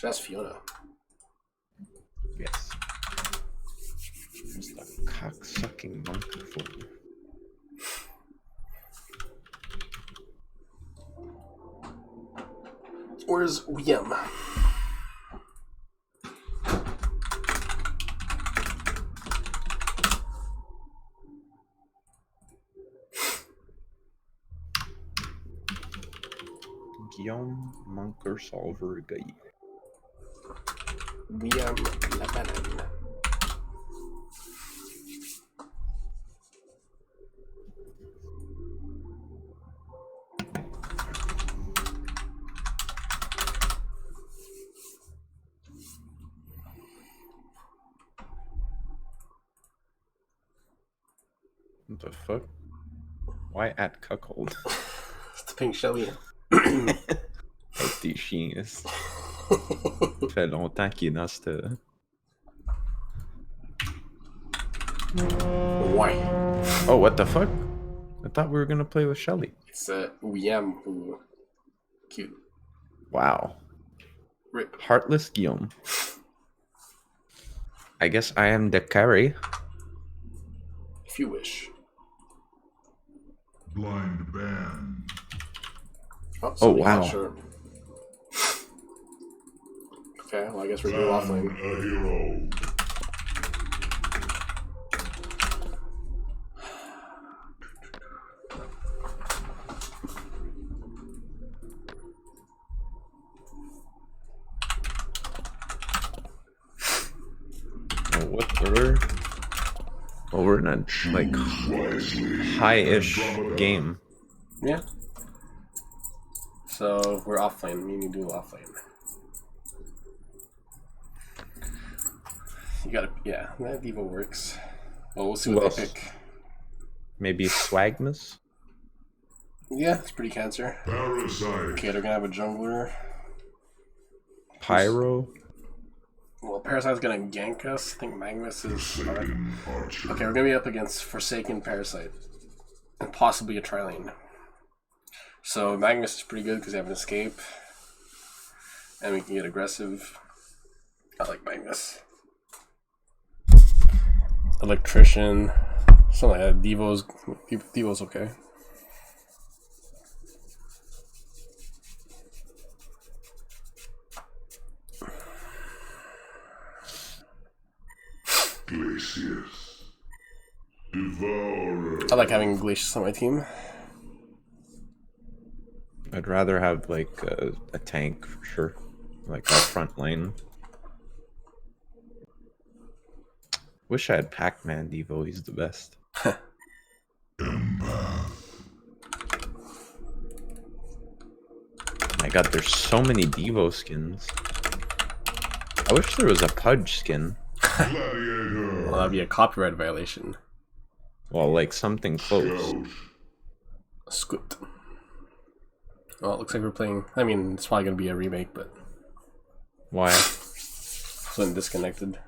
That's Fiona. Yes. Where's the cocksucking monkey for? Where's William? Guillaume Monker Solver Guy. William Lebanon. What the fuck? Why at cuckold? C'est the pink Shelly. Avec tes chiens. Ça fait longtemps qu'il est dans cette... Why? Oh, what the fuck? I thought we were gonna play with Shelly. It's William who... Cute. Wow. Rip. Heartless Guillaume. I guess I am the carry. If you wish. Blind band. Oh, wow. Sure. Okay, well I guess we're going offlane. A hero. Oh, what we're... Well, we're in a, like, high-ish game. Yeah. So we're offlane. Me and you do offlane. You gotta, yeah, that Devo works. Well, we'll see what they pick. Maybe Swagmas? Yeah, it's pretty cancer. Parasite. Okay, they're gonna have a jungler. Pyro? Well, Parasite's gonna gank us. I think Magnus is. Forsaken Archer. Okay, we're gonna be up against Forsaken Parasite. And possibly a Trilane. So Magnus is pretty good because they have an escape. And we can get aggressive. I like Magnus. Electrician. Something like that. Devo's okay. Glacius. Devourer. I like having Glacius on my team. I'd rather have, like, a tank, for sure. Like, a front lane. Wish I had Pac-Man Devo, he's the best. My god, there's so many Devo skins. I wish there was a Pudge skin. Gladiator. Well, that'd be a copyright violation. Well, like, something close. Scout. Scooped. Well, it looks like we're playing. I mean, it's probably gonna be a remake, but Why? wasn't disconnected.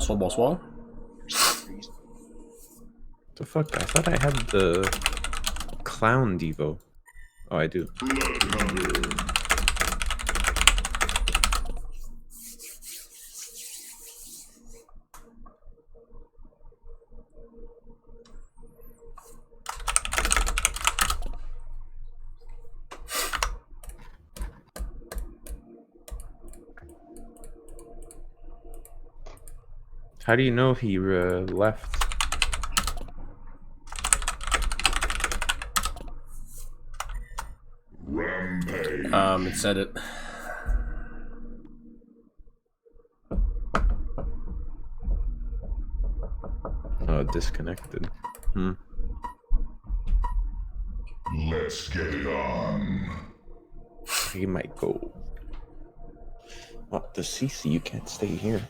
Bonsoir. The fuck? I thought I had the Clown Devo. Oh, I do. Blood Hunter. How do you know he left? Rampage. It said it. Oh, disconnected. Let's get it on. He might go. Oh, the CC, you can't stay here.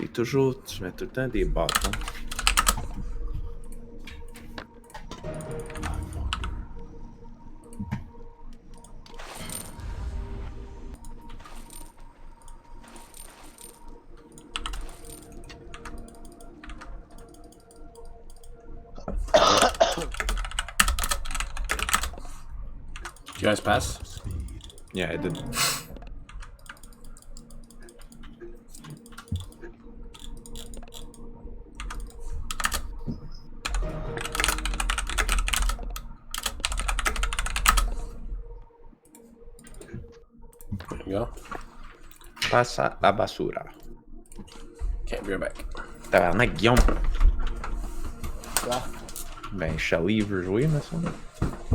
Et toujours, tu mets tout le temps des bâtons. You guys pass? Yeah, I did. There you go. Passa la basura. Okay, be right back. Tabarnak, Guillaume. Quoi? Ben, Charlie veut jouer, mais ça.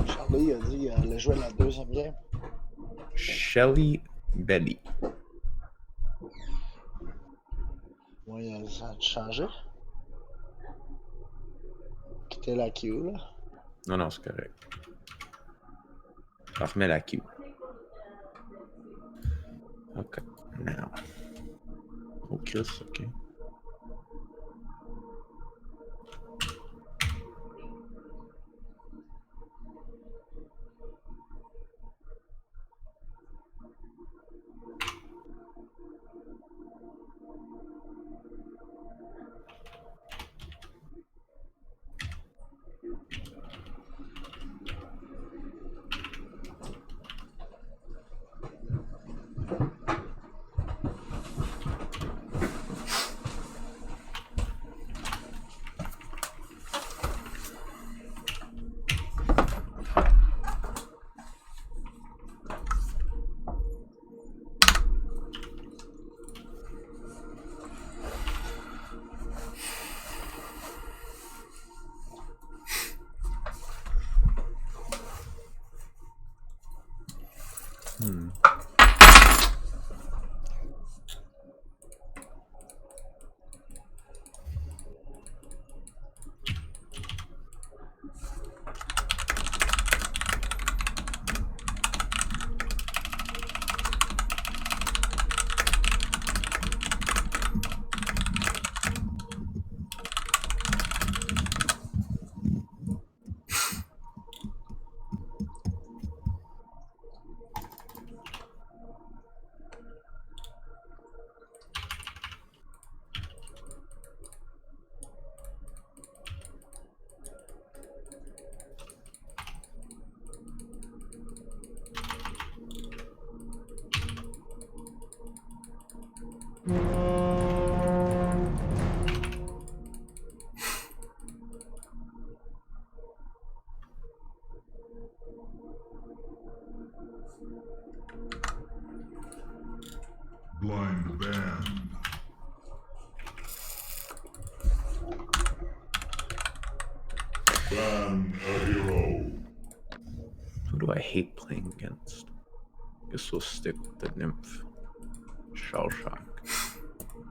Charlie a dit qu'il allait jouer la deuxième game. Shelly Belly. Ouais, ça a changé. Quitter la queue, là. Non, non, c'est correct. Je remets la queue. Ok, now. Oh, Chris, ok. Blind band. Ban a hero. Who do I hate playing against? Guess we'll stick with the Nymph. Shell Shock.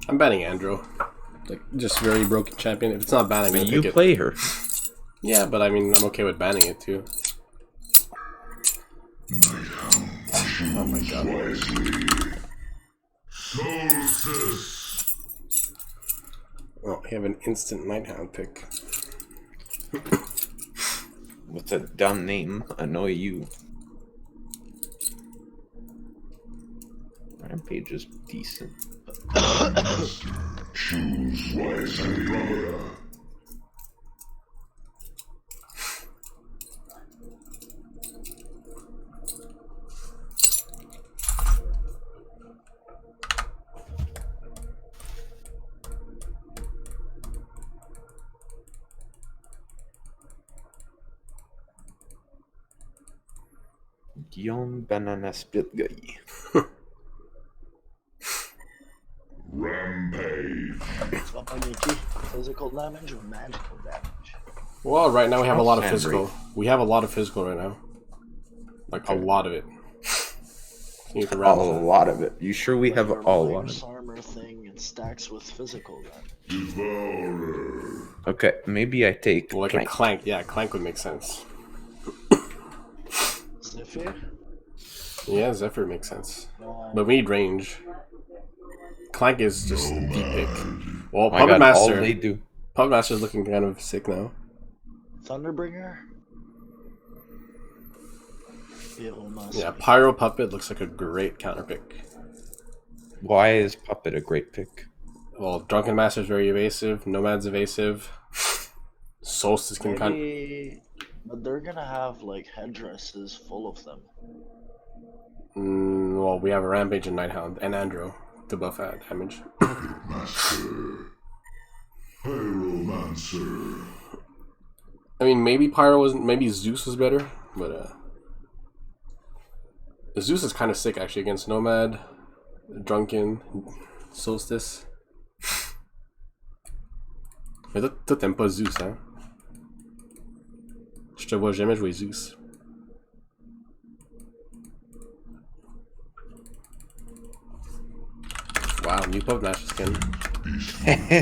I'm banning Andro. Like, just very broken champion. If it's not banning, I mean, I'll you pick play her. it. Yeah, but I mean, I'm okay with banning it too. Oh my god. Solstice. Oh, you have an instant Nighthound pick. What's a dumb name? Annoy you. Rampage is decent. Choose wisely. Andromeda. Guillaume Banana Split Guy. Rampage. Tu vas pogner qui? Physical damage ou magical damage? Well, right now we have a lot of Sandry. physical. We have a lot of physical right now. Like, a lot of it. You need to A rattle. lot of it. You sure we have Your all one? Lynx armor thing, it stacks with physical damage. Devourer. Okay, maybe I take Like Clank. a clank. Yeah, clank would make sense. Zephyr? Yeah, Zephyr makes sense. No. But we need range. Clank is just the pick. Well, Oh my Puppet god, all Master. they do. Puppet Master's looking kind of sick now. Thunderbringer? Hero Master. Yeah, Pyro Puppet looks like a great counter pick. Why is Puppet a great pick? Well, Drunken Master's very evasive. Nomad's evasive. Solstice can kind of... Maybe But they're gonna have like headdresses full of them. Well, we have a Rampage and Nighthound and Andro to buff at damage. Master. Pyromancer. I mean, maybe Pyro wasn't. Maybe Zeus was better, but Zeus is kind of sick actually against Nomad, Drunken, Solstice. Mais toi t'aimes pas Zeus, hein? Je te vois jamais jouer Zeus. Wow, new Puff Master skin.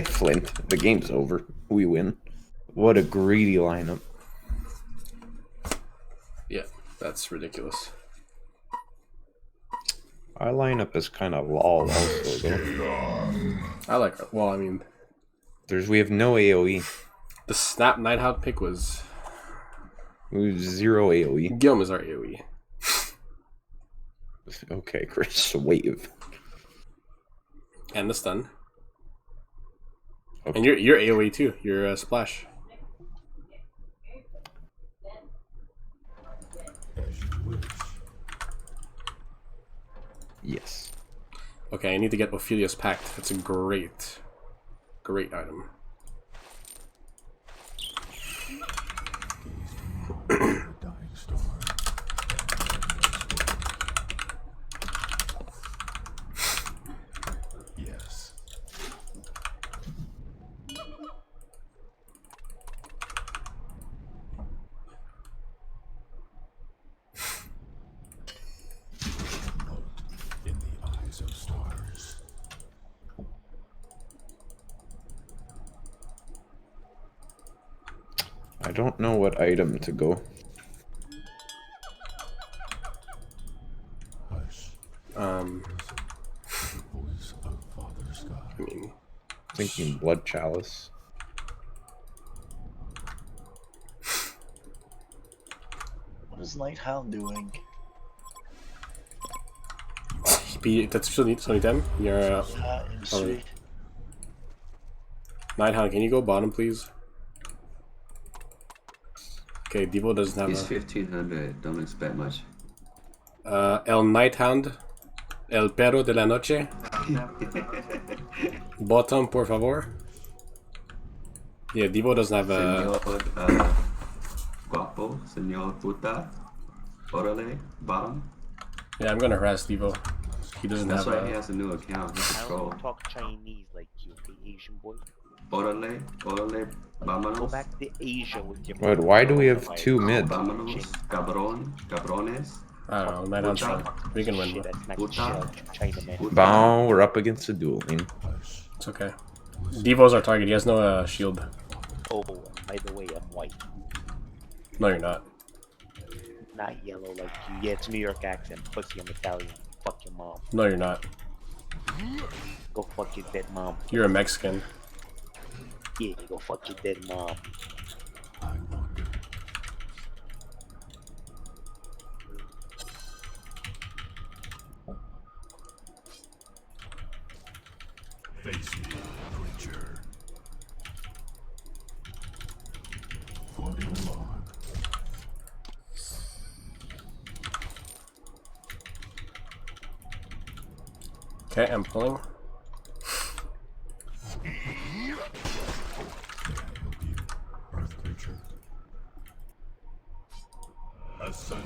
Flint, the game's over. We win. What a greedy lineup. Yeah, that's ridiculous. Our lineup is kind of lol also, though. I like her. Well, I mean, We have no AoE. the Snap Nighthound pick was... We have 0 AoE. Guillaume is our AoE. Okay, Chris, wave. And the stun. Okay. And you're AoE too. You're Splash. Yes. Okay, I need to get Ophelia's Pact. That's a great item. Yes. In the eyes of stars. I don't know what item to go. Hush. Voice of Father Sky. I mean, Thinking Blood Chalice. What is Nighthound doing? that's Sony Dem. You're Industry. Nighthound. Can you go bottom, please? Okay, Devo doesn't have He's a 1500. Don't expect much. El Nighthound, El Perro de la Noche. Bottom, por favor. Yeah, Devo doesn't have a. Señor Guapo, Señor Puta, Orale, bottom. Yeah, I'm gonna harass Devo. He doesn't That's have why he a. has a new account. He's a I troll. don't talk Chinese like you, the Asian boy. Orale, Go vámonos. back to Asia with your. But why do we have 2 mid? Vámonos, cabrones. I don't know. Nighthound's fine. We can win. Shit, that's not Puta. shit, Chinaman. Bow, we're up against a duel lane. It's okay. Devo's our target. He has no shield. Oh, by the way, I'm white, No, you're not. not yellow like you. Yeah, it's New York accent. Pussy, I'm Italian. Fuck your mom. No, you're not. Go fuck your dead mom. You're a Mexican. Yeah, go fuck your dead mom. I wonder. Face me, creature. Floating along. Okay, I'm pulling. May I help you, Earth creature? Asunder.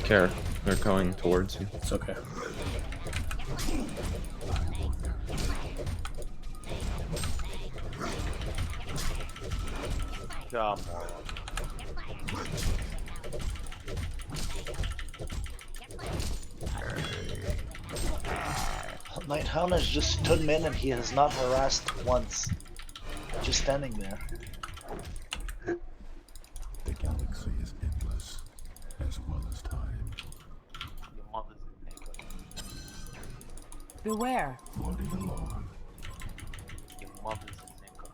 Care, they're coming towards you. It's okay. Come on. Nighthound has just stood mid and he has not harassed once. Just standing there. The galaxy is endless, as well as time. Your mother's a nigga. Beware. Floating along. Your mother's a nigga.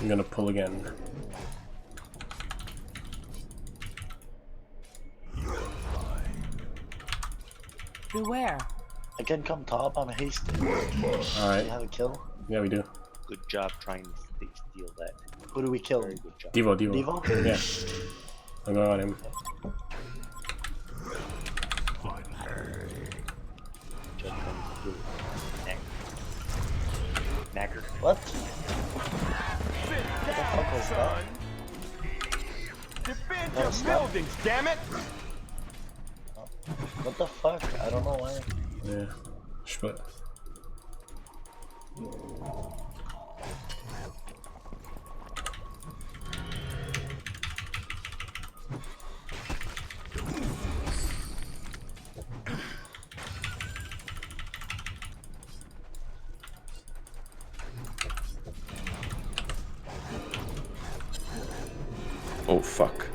I'm gonna pull again. Beware. I can come top. I'm hasted. You Alright. have a kill. Yeah, we do. Good job trying to steal that. Who do we kill? Very good job. Devo. Devo? Yeah. I'm going on him. Just trying to steal it. Knacker. What? What the fuck was that? Defend Oh, your stop. buildings, damn it! What the fuck? I don't know why. Yeah. Split. Oh fuck.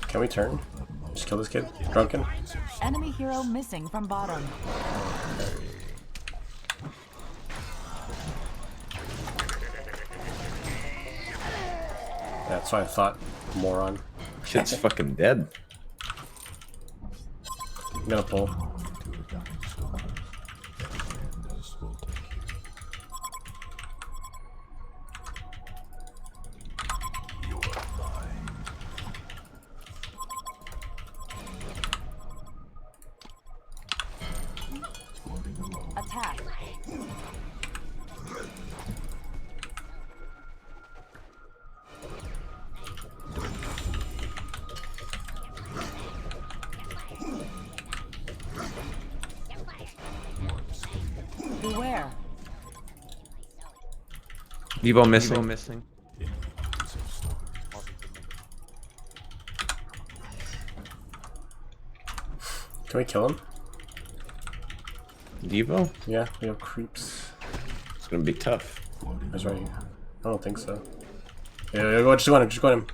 Can we turn? Just kill this kid. Drunken. Enemy hero missing from bottom. That's what I thought. Moron. Kid's fucking dead. I'm gonna pull. To a dying star. Bandits will take you. You are mine. Floating alone. Attack. Beware. Devo missing. It's a star. Can we kill him? Devo? Yeah, we have creeps. It's gonna be tough. Floating That's right. I don't think so. Yeah, go. Just go on him. Just go on him.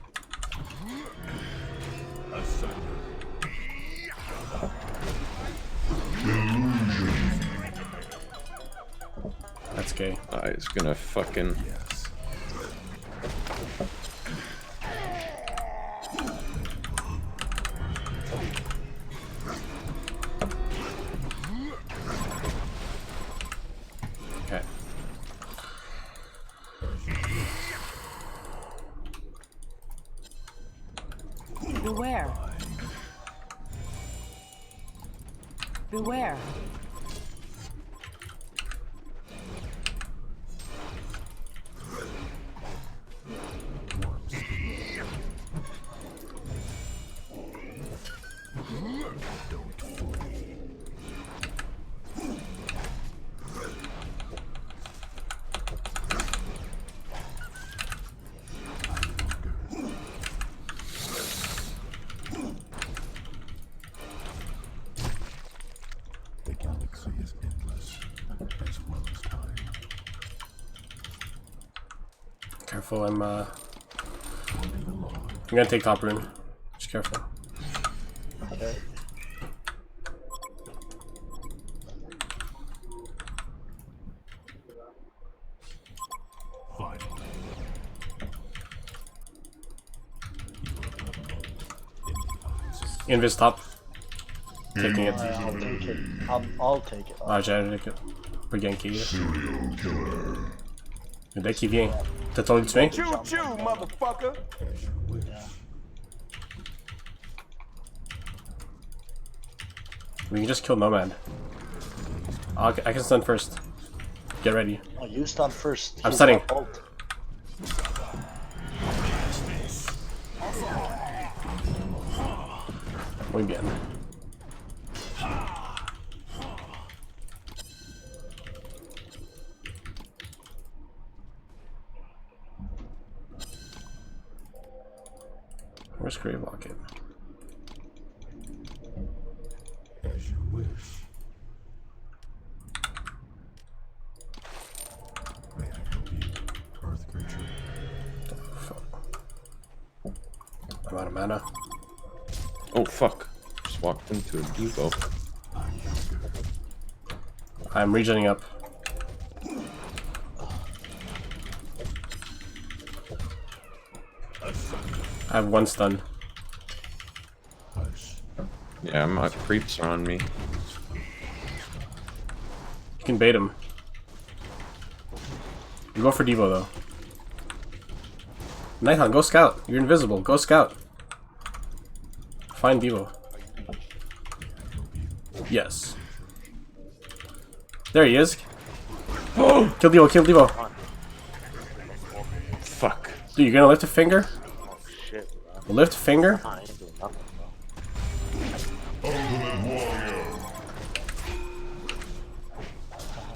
That's gay. He's gonna fucking. Yes. Okay. Beware. Beware. Don't flee. The galaxy is endless, as well as time. Careful, I'm Floating alone. gonna take top rune. Just careful. Okay. Finally. Invis top. Taking it. I'll take it. I'll take it. Ah, já era que por Genki. Daqui vem. Tá todo isso bem? Choo choo, motherfucker! We can just kill Nomad. I can stun first. Get ready. Oh, you stun first. I'm He's stunning. got ult. Muy bien. Where's Grave Locket? As you wish. May I help you, Earth creature? I'm out of mana. Oh fuck. Just walked into a Devo. I'm regening up. I have one stun. Hush. Yeah, my creeps are on me. You can bait him. You go for Devo though. Nighthawk, go scout. You're invisible. Go scout. Find Devo. Yes. There he is. Oh! Kill Devo, kill Devo. Fuck. Dude, you're gonna lift a finger? Oh shit, bro. Lift a finger? I ain't doing nothing, bro.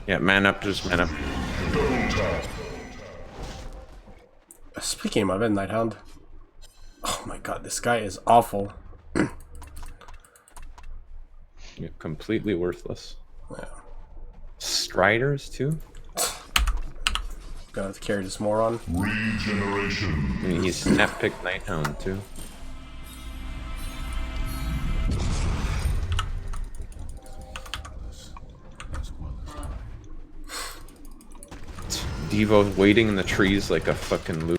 Yeah, man up, just man up. Speaking of my bed, Nighthound. Oh my god, this guy is awful. You're completely worthless. Yeah. Striders too? Gonna have to carry this moron. Regeneration. I mean, he's snap picked Nighthound too. Devo's waiting in the trees like a fucking loser.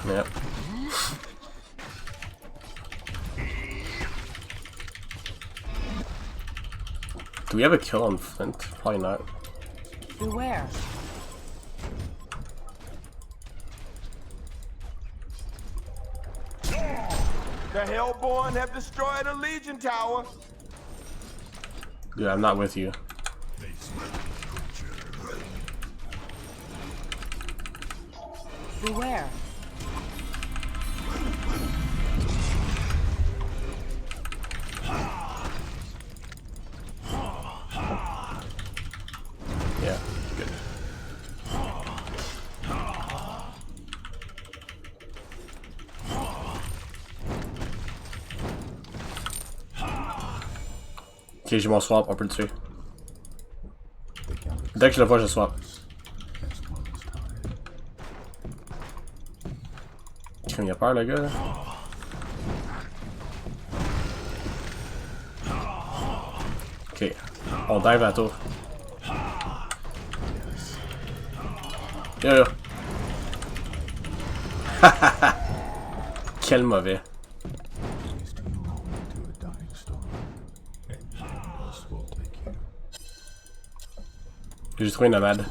Yep. Do we have a kill on Flint? Probably not. Beware. The Hellborn have destroyed a Legion tower. Dude, I'm not with you. Beware. Yeah, good. Occasional swap, opportunity. Protection of push swap. Kan jag bara lägga det? Okej, I'll dive at all. Yo. Quel mauvais. Gaze too long into a dying star, and madness will take you. You're just waiting on that.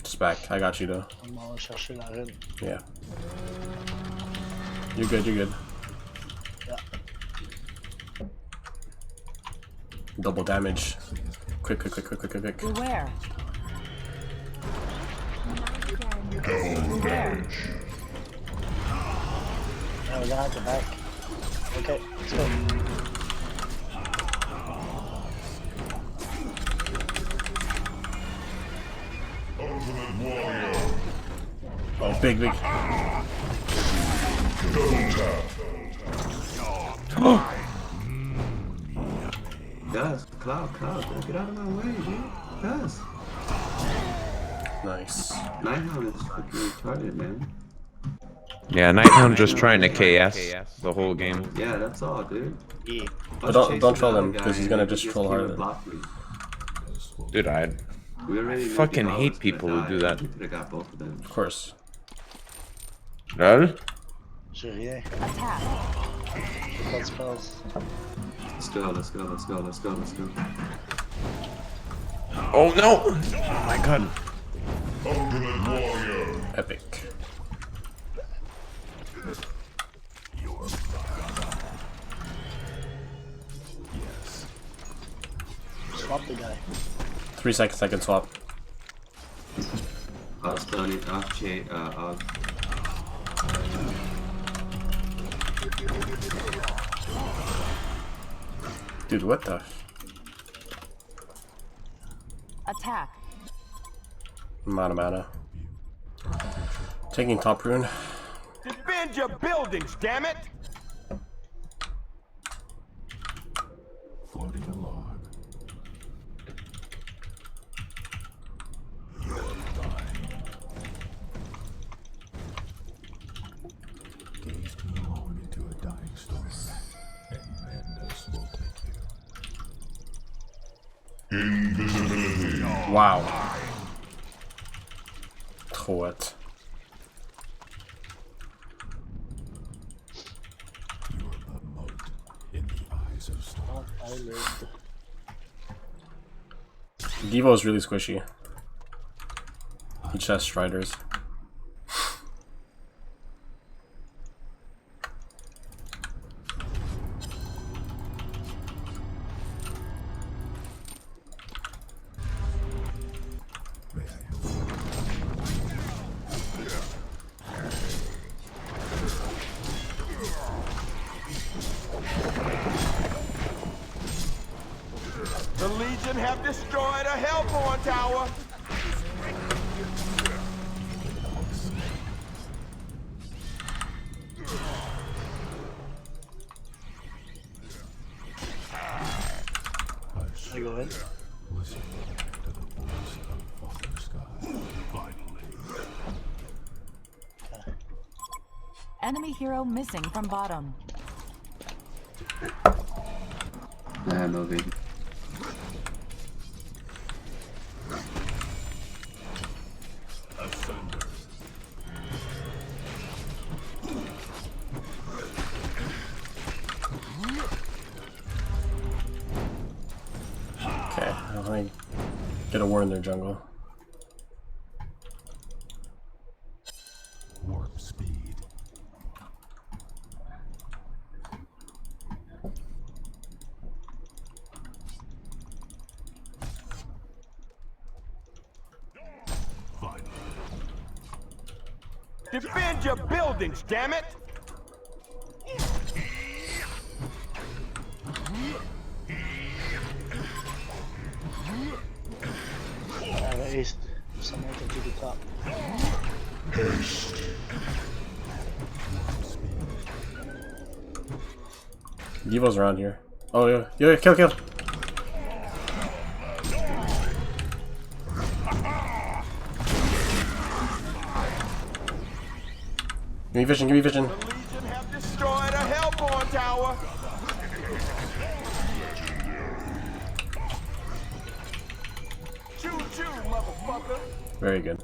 Just back. I got you though. On va aller chercher la rune. Yeah. You're good, you're good. Yeah. Double damage. Quick, quick, quick, quick, quick, quick, quick. Beware. Beware. Now we're gonna have to back. Okay, let's go. Oh, big, big. Guys, Cloud, get out of my way, dude. Guys. Nice. Nighthawk is fucking retarded, man. Yeah, Nighthound just trying to KS the whole game. Yeah, that's all, dude. Yeah. But don't troll him, because he's gonna just troll harder. Dude, I We already know fucking the hate Bowers people gonna who do die. that. We could've got both of them. Of course. Lol. J'ai rien. Attack. J'ai pas de spells. Let's go, let's go, let's go, let's go, let's go. Oh no! Oh my god. Epic. Swap the guy. 3 seconds, I can swap. I'll stun it, I'll chain, I'll... Dude, what the? Attack. I'm out of mana. Taking top rune. Defend your buildings, damn it! Floating a log. Gaze too long into a dying star, and madness will take you. Invisibility. Wow. What? Your moat I lived. Devo is really squishy. He just has striders. May I help you? The Legion have destroyed a Hellborn tower. Hush. I go in. Listen to the voice of Father Sky. Finally. Enemy hero missing from bottom. I have no vision. Okay, I'll like get a war in their jungle. Warp speed. Finally. Defend your buildings, damn it! Aced. Someone can do the top. Devo's around here. Oh yeah, yeah, kill, kill. Give me vision, give me vision. The Legion have destroyed a Hellborn tower. Choo choo, motherfucker. Very good.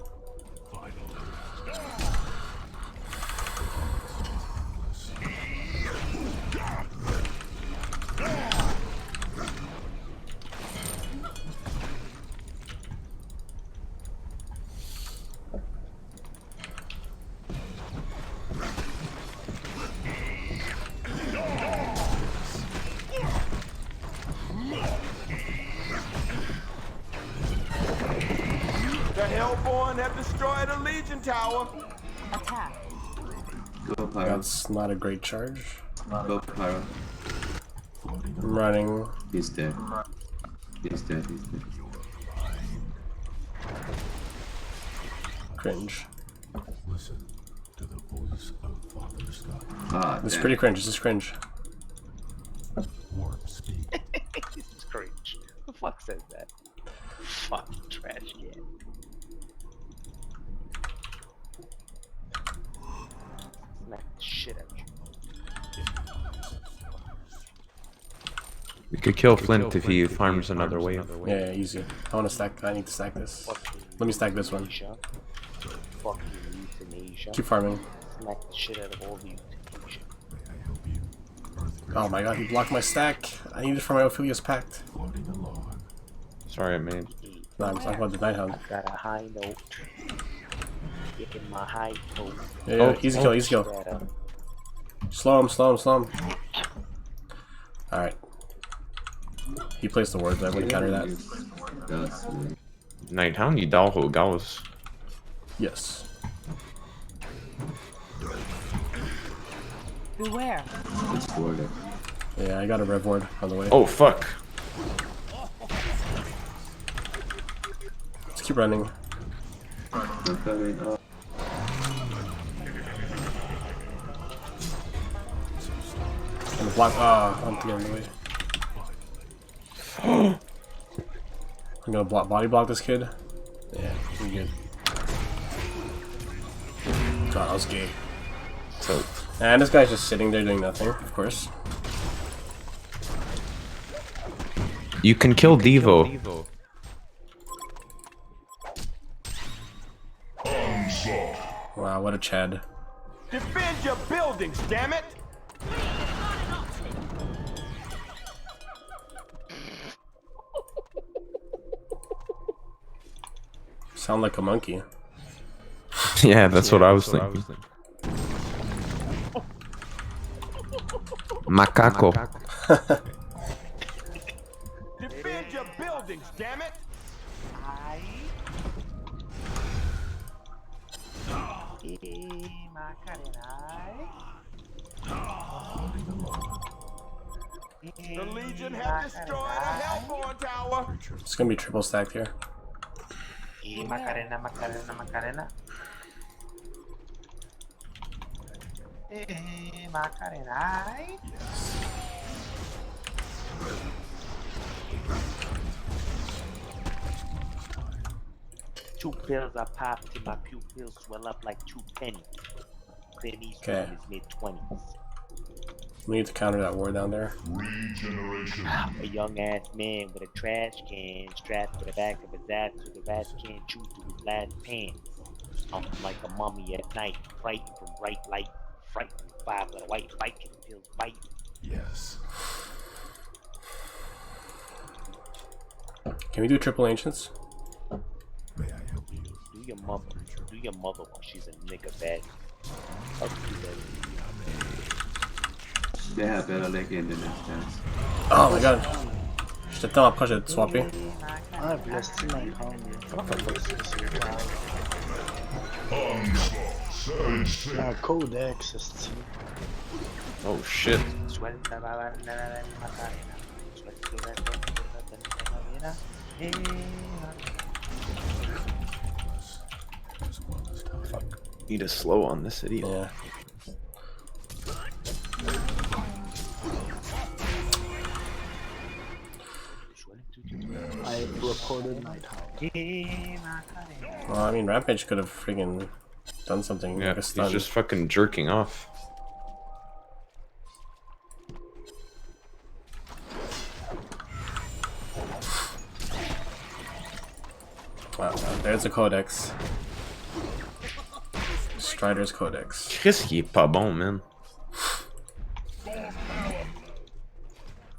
The Hellborn have destroyed a Legion tower. Attack. Go Pyro. That's not a great charge. Go Pyro. Floating I'm running. He's dead. He's dead. He's dead. Cringe. Listen to the voice of Father Sky. Ah, This is damn. pretty cringe. This is cringe. Warp speed. This is cringe. Who the fuck says that? Fucking trash can. Smack the shit out of you. We could kill Flint if he farms another wave. Yeah, yeah, easy. I want to stack. I need to stack this. Fucking Let me stack this one. euthanasia. Fucking euthanasia. Keep farming. Smack the shit out of all the euthanasia. May I help you? Earth Oh my god, he blocked my stack. I need it for my Ophelia's Pact. floating along. Sorry, man. No, I'm talking about the Nighthound. Got a high note. Getting my high note. Yeah, yeah, easy kill, easy kill. Better. Slow him, slow him, slow him. Alright. He placed the words, I wouldn't counter that. That's it. Nighthound, you Dalho Gauss. Yes. Beware. It's border. Yeah, I got a rev ward on the way. Oh, fuck. Let's keep running. I'm coming up. And the block. I'm getting in the way. I'm gonna body block this kid. Yeah, we good. God, that was gay. So, And this guy's just sitting there doing nothing, of course. you can kill Devo. Wow, what a Chad. Defend your buildings, damn it! Sound like a monkey. Yeah, that's what I was thinking. Macaco. Defend your buildings, damn it! The Legion have destroyed a Hellborn tower. It's gonna be triple stacked here. Macarena, Macarena, Macarena. Macarena. Two pills I popped till my pupils swell up like 2 pennies. Clint Eastwood Okay. in his mid-20s. We need to counter that war down there. A young ass man with a trash can strapped to the back of his ass so the rats can't chew through his last pants. I'm like a mummy at night, frightened from bright light, frightened by the white Viking pills bite. Yes. Can we do triple ancients? May I help you? Do your mother while she's a nigga bag. I'll do that. Det här bära lägga in den någonstans. Oh my god. Je t'attends après, je vais te swapper. Ah, puis là, c'est même un codex, c'est Oh shit. Suelta la bandera de Macarena. Suelta la bandera de Macarena. Fuck. Need a slow on this idiot. Yeah. I reported night house. Well, I mean, Rampage could have friggin' done something. Yeah, like a he's stun. just fucking jerking off. Wow, there's a codex. Strider's codex. Qu'est-ce qui est pas bon, man?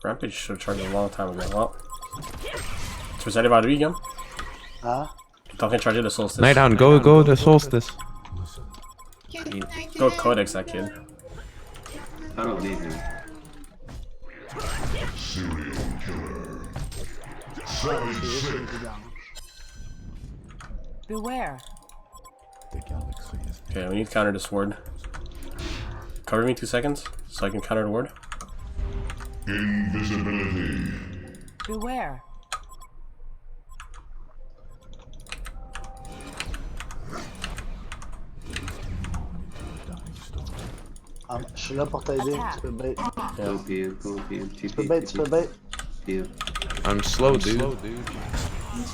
Rampage should have charged a long time ago. Well, tu veux aller vers lui, Guillaume? Hein? Tu es en train de charger le solstice. Nighthound, go to solstice. Go codex that kid. I don't need him. Beware. The galaxy is Okay, we need to counter this ward. Cover me 2 seconds so I can counter the ward. Beware. Je suis là pour t'aider, tu peux bait. Go PM, go PM. Tu peux bait, tu peux bait. PM. I'm slow, dude.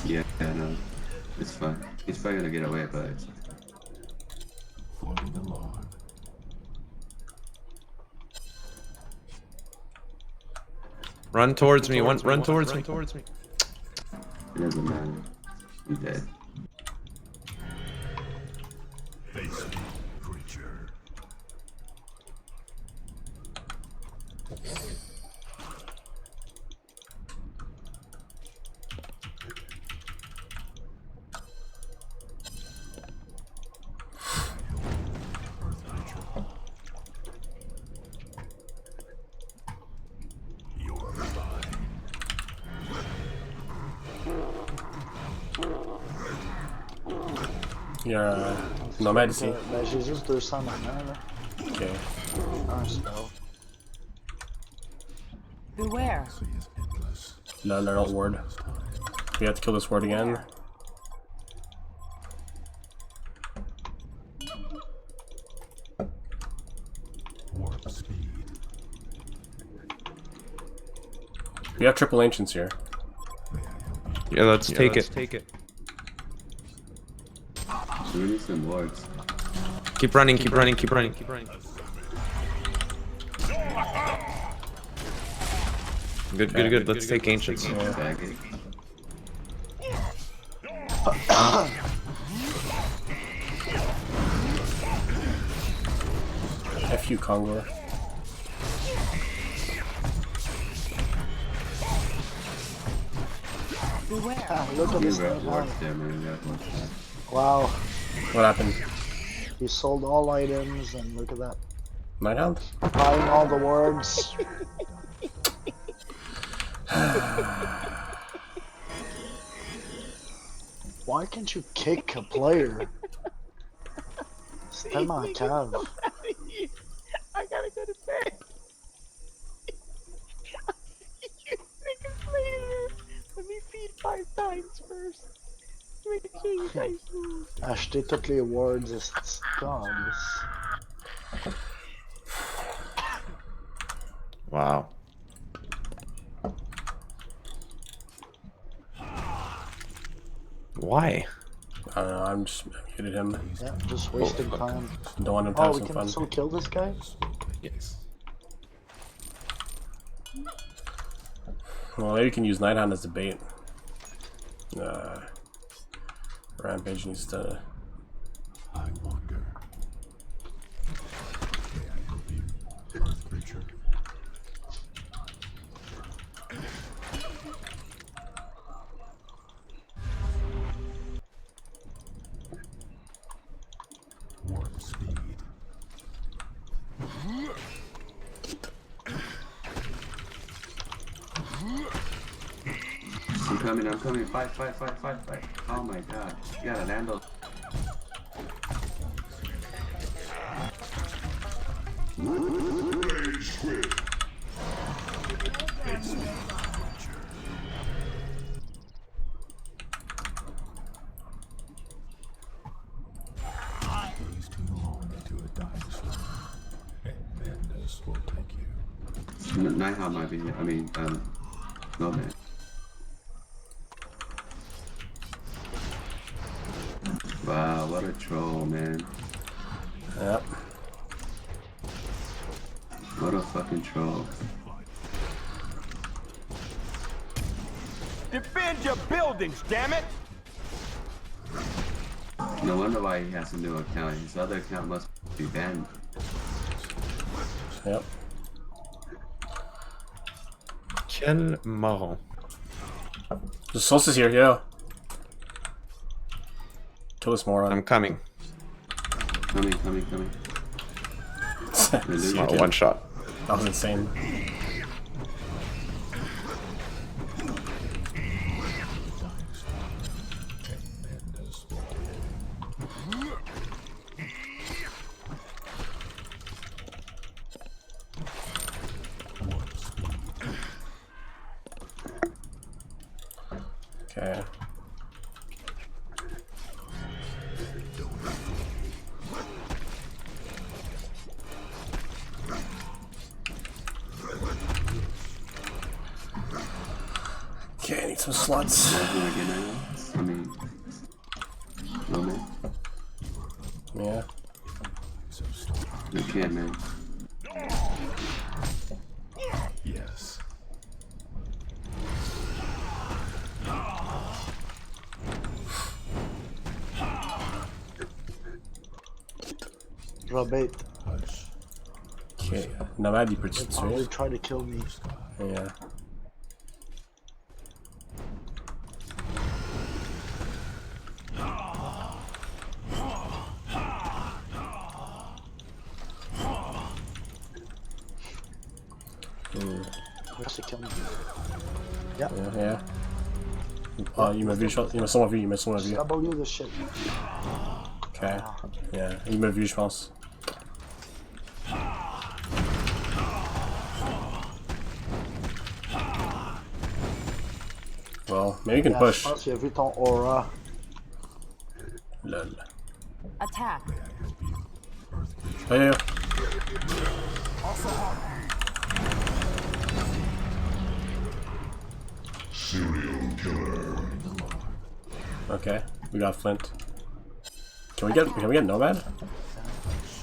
Yeah, no. It's fine. He's probably gonna get away, but it's floating along. Run towards me. Run towards me. it doesn't matter. I'm dead. Face me, creature. You're Nomad ici. Ben, j'ai juste 200 maintenant, là. Ok. Un spell. Beware. Sea is endless. No, no, no, ward. We have to kill this ward again. Warp speed. We have triple ancients here. May I help you? Yeah, let's take it. We need some wards. Keep running. Good. Let's take ancients. Bag it. F you, Kongor. Beware. Ah, look at You this got thing. work there, man. You got work there. Wow, What happened? he sold all items and look at that. Nighthound? Buying all the wards. Why can't you kick a player? C'est tellement cave. I gotta go to bed. You niggas later. Let me feed 5 times first. Make sure you guys move. Acheter toutes les wards, c'est calice. Wow. Why? I don't know, I'm just muted him. Yeah, just wasting time. Don't want him to Oh, have we some can fun. still kill this guy? Yes. Well, maybe you can use Nighthound as the bait. Rampage needs to. I wonder. May I help you, Earth creature? Warp speed. I'm coming. Fight. Oh my god. You gotta land those. Gaze too long into a dying star, and madness will take you. Nighthawk might be here. I mean, no man. Wow, what a troll, man. Yep. What a fucking troll. Defend your buildings, damn it! No wonder why he has a new account. His other account must be banned. Yep. Quel marrant. The Solstice here, yeah. Kill this moron. I'm coming. Coming. It's not a one shot. That was insane. Okay. Okay, I need some slots. I mean, no man. Yeah. You can't, man. Yes. Draw bait. Hush. Okay. Nomad, you purchased Probably this, try to kill me. right? Yeah. Wants to kill me. Yeah. You must view, you must someone view. W this shit. Okay. Yeah, il m'a vu, je pense. Well, maybe you can Je push. pense qu'il a vu ton aura. Lol. Attack. Oh, yeah. Okay, we got Flint. Can we get Nomad?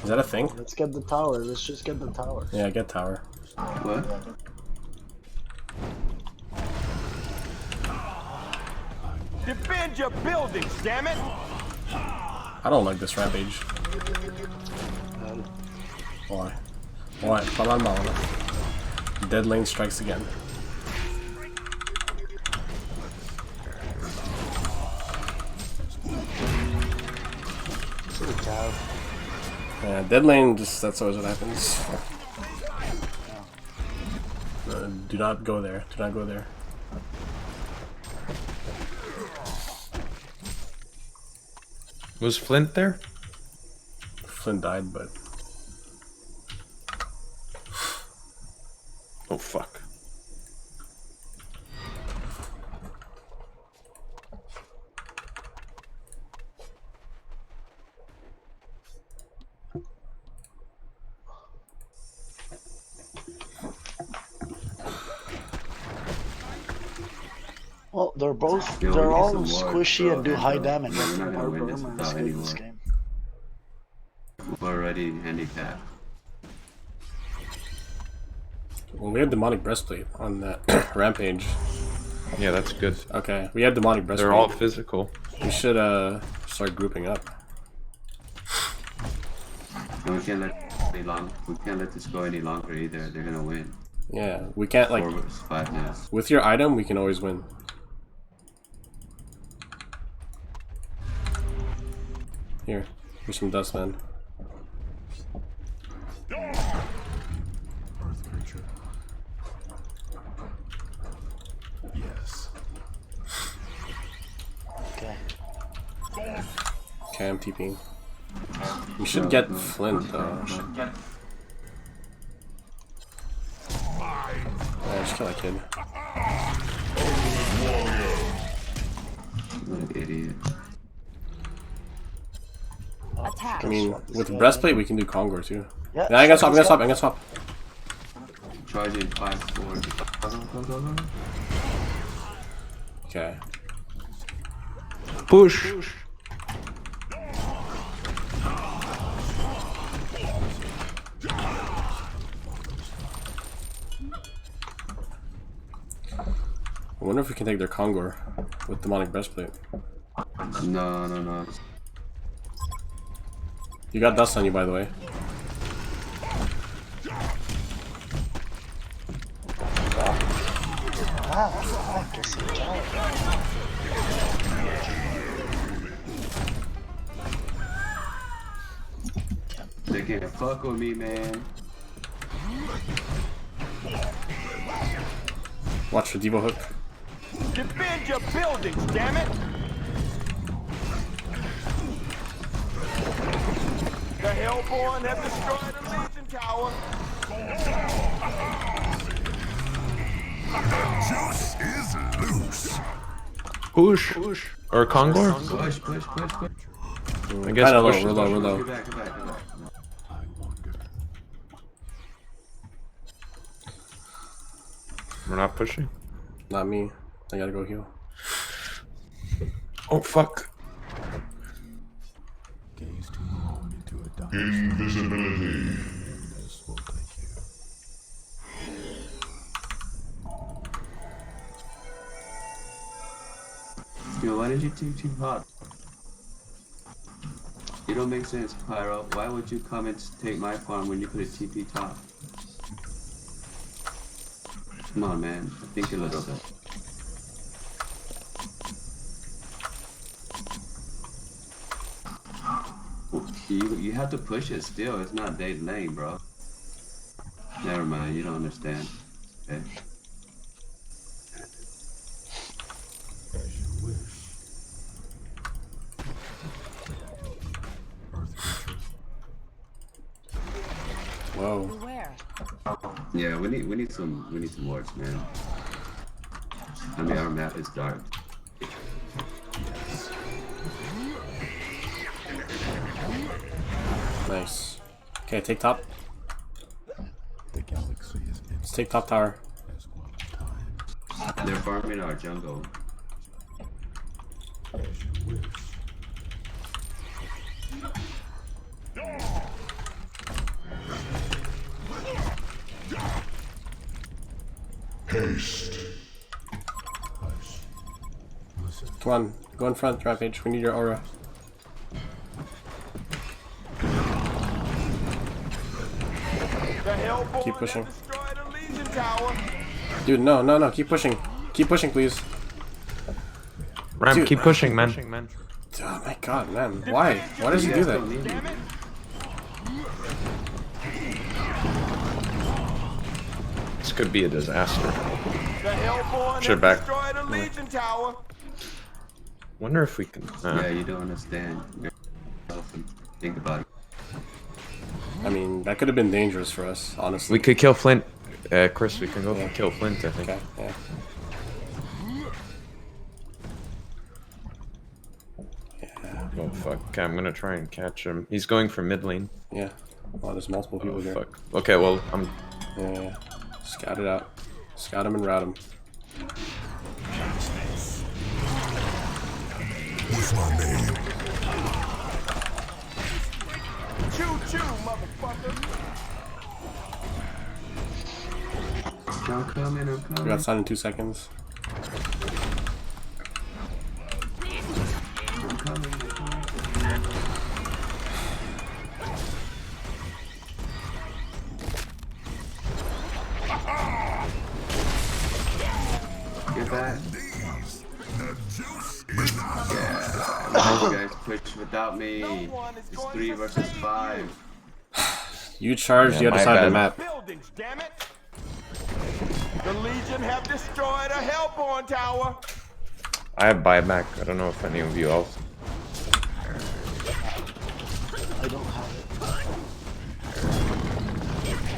Is that a thing? Let's get the tower. Let's just get the tower. Yeah, get tower. What? Defend your buildings, damn it! I don't like this rampage. Why? Why? Dead lane strikes again. Tab. Yeah, dead lane, just that's always what happens. Do not go there. Do not go there. Was Flint there? Flynn died, but Oh fuck. Well, they're both, Yo, they're we need all some more, squishy bro, and do high bro. damage. We're not gonna Our win this Burma is without good in anyone. this game. We're already handicapped. well, we had demonic breastplate on that rampage. Yeah, that's good. Okay, we had demonic breastplate. They're all physical. We should start grouping up. And we can't let any long. We can't let this go any longer either. They're gonna win. Yeah, we can't like 4 versus 5 now. with your item we can always win. Here, here's some dust, man. Earth creature. Yes. Okay. Okay, I'm TPing. We should get Flint though. Yeah, just kill that kid. What an idiot. Attack. I mean, with breastplate we can do Kongor too. Yeah, Yeah, I'm gonna swap. Charging 5-4. Go. Okay. Push. I wonder if we can take their Kongor with demonic breastplate. No. You got dust on you, by the way. Wow, I guess you died. They can't fuck with me, man. Watch for Devo hook. Defend your buildings, damn it! The Hellborn have destroyed the Legion Tower. Juice is loose. Push. Or Kongor? Push. I guess Kinda low, push. we're low. Get back. I wonder. We're not pushing. Not me. I gotta go heal. Oh fuck. Gaze too long into a dark invisibility. This will take you. Yo, why did you TP hot? It don't make sense, Pyro. Why would you come and take my farm when you could have TP top? Come on, man. Think a little bit. You have to push it still. It's not dead lane, bro. Never mind. You don't understand. Okay. As you wish. Earth creature. Whoa. Beware. Yeah, we need some wards, man. I mean, our map is dark. Nice. Okay, take top. The galaxy is Let's take top tower. as well as time. They're farming our jungle. As you wish. Haste. Hush. Listen. Come on, go in front, Rampage. We need your aura. The Hellborn Keep pushing. have destroyed the Legion Tower. Dude, no, keep pushing. Keep pushing, please. Ramp, Dude. keep pushing, man. Oh my god, man. Why? Why does he do that? This could be a disaster. The Hellborn Shit have back. destroyed a Legion tower. Wonder if we can. Yeah, you don't understand. Think about it. I mean, that could have been dangerous for us, honestly. We could kill Flint. Chris, we can go for kill Flint, I think. Okay, yeah. Oh fuck. Okay, I'm gonna try and catch him. He's going for mid lane. Yeah. Oh, there's multiple people Oh here. fuck. Okay, well, I'm. Yeah. Scout it out. Scout him and route him. What's my name? Choo-choo, motherfucker. I'm coming, I'm We coming. got signed in 2 seconds. I'm coming. Get back. You guys push without me. It's 3 versus 5. You charged Yeah, the other my side of the bad. map. Buildings, damn it. The Legion have destroyed a Hellborn tower. I have buyback. I don't know if any of you else. I don't have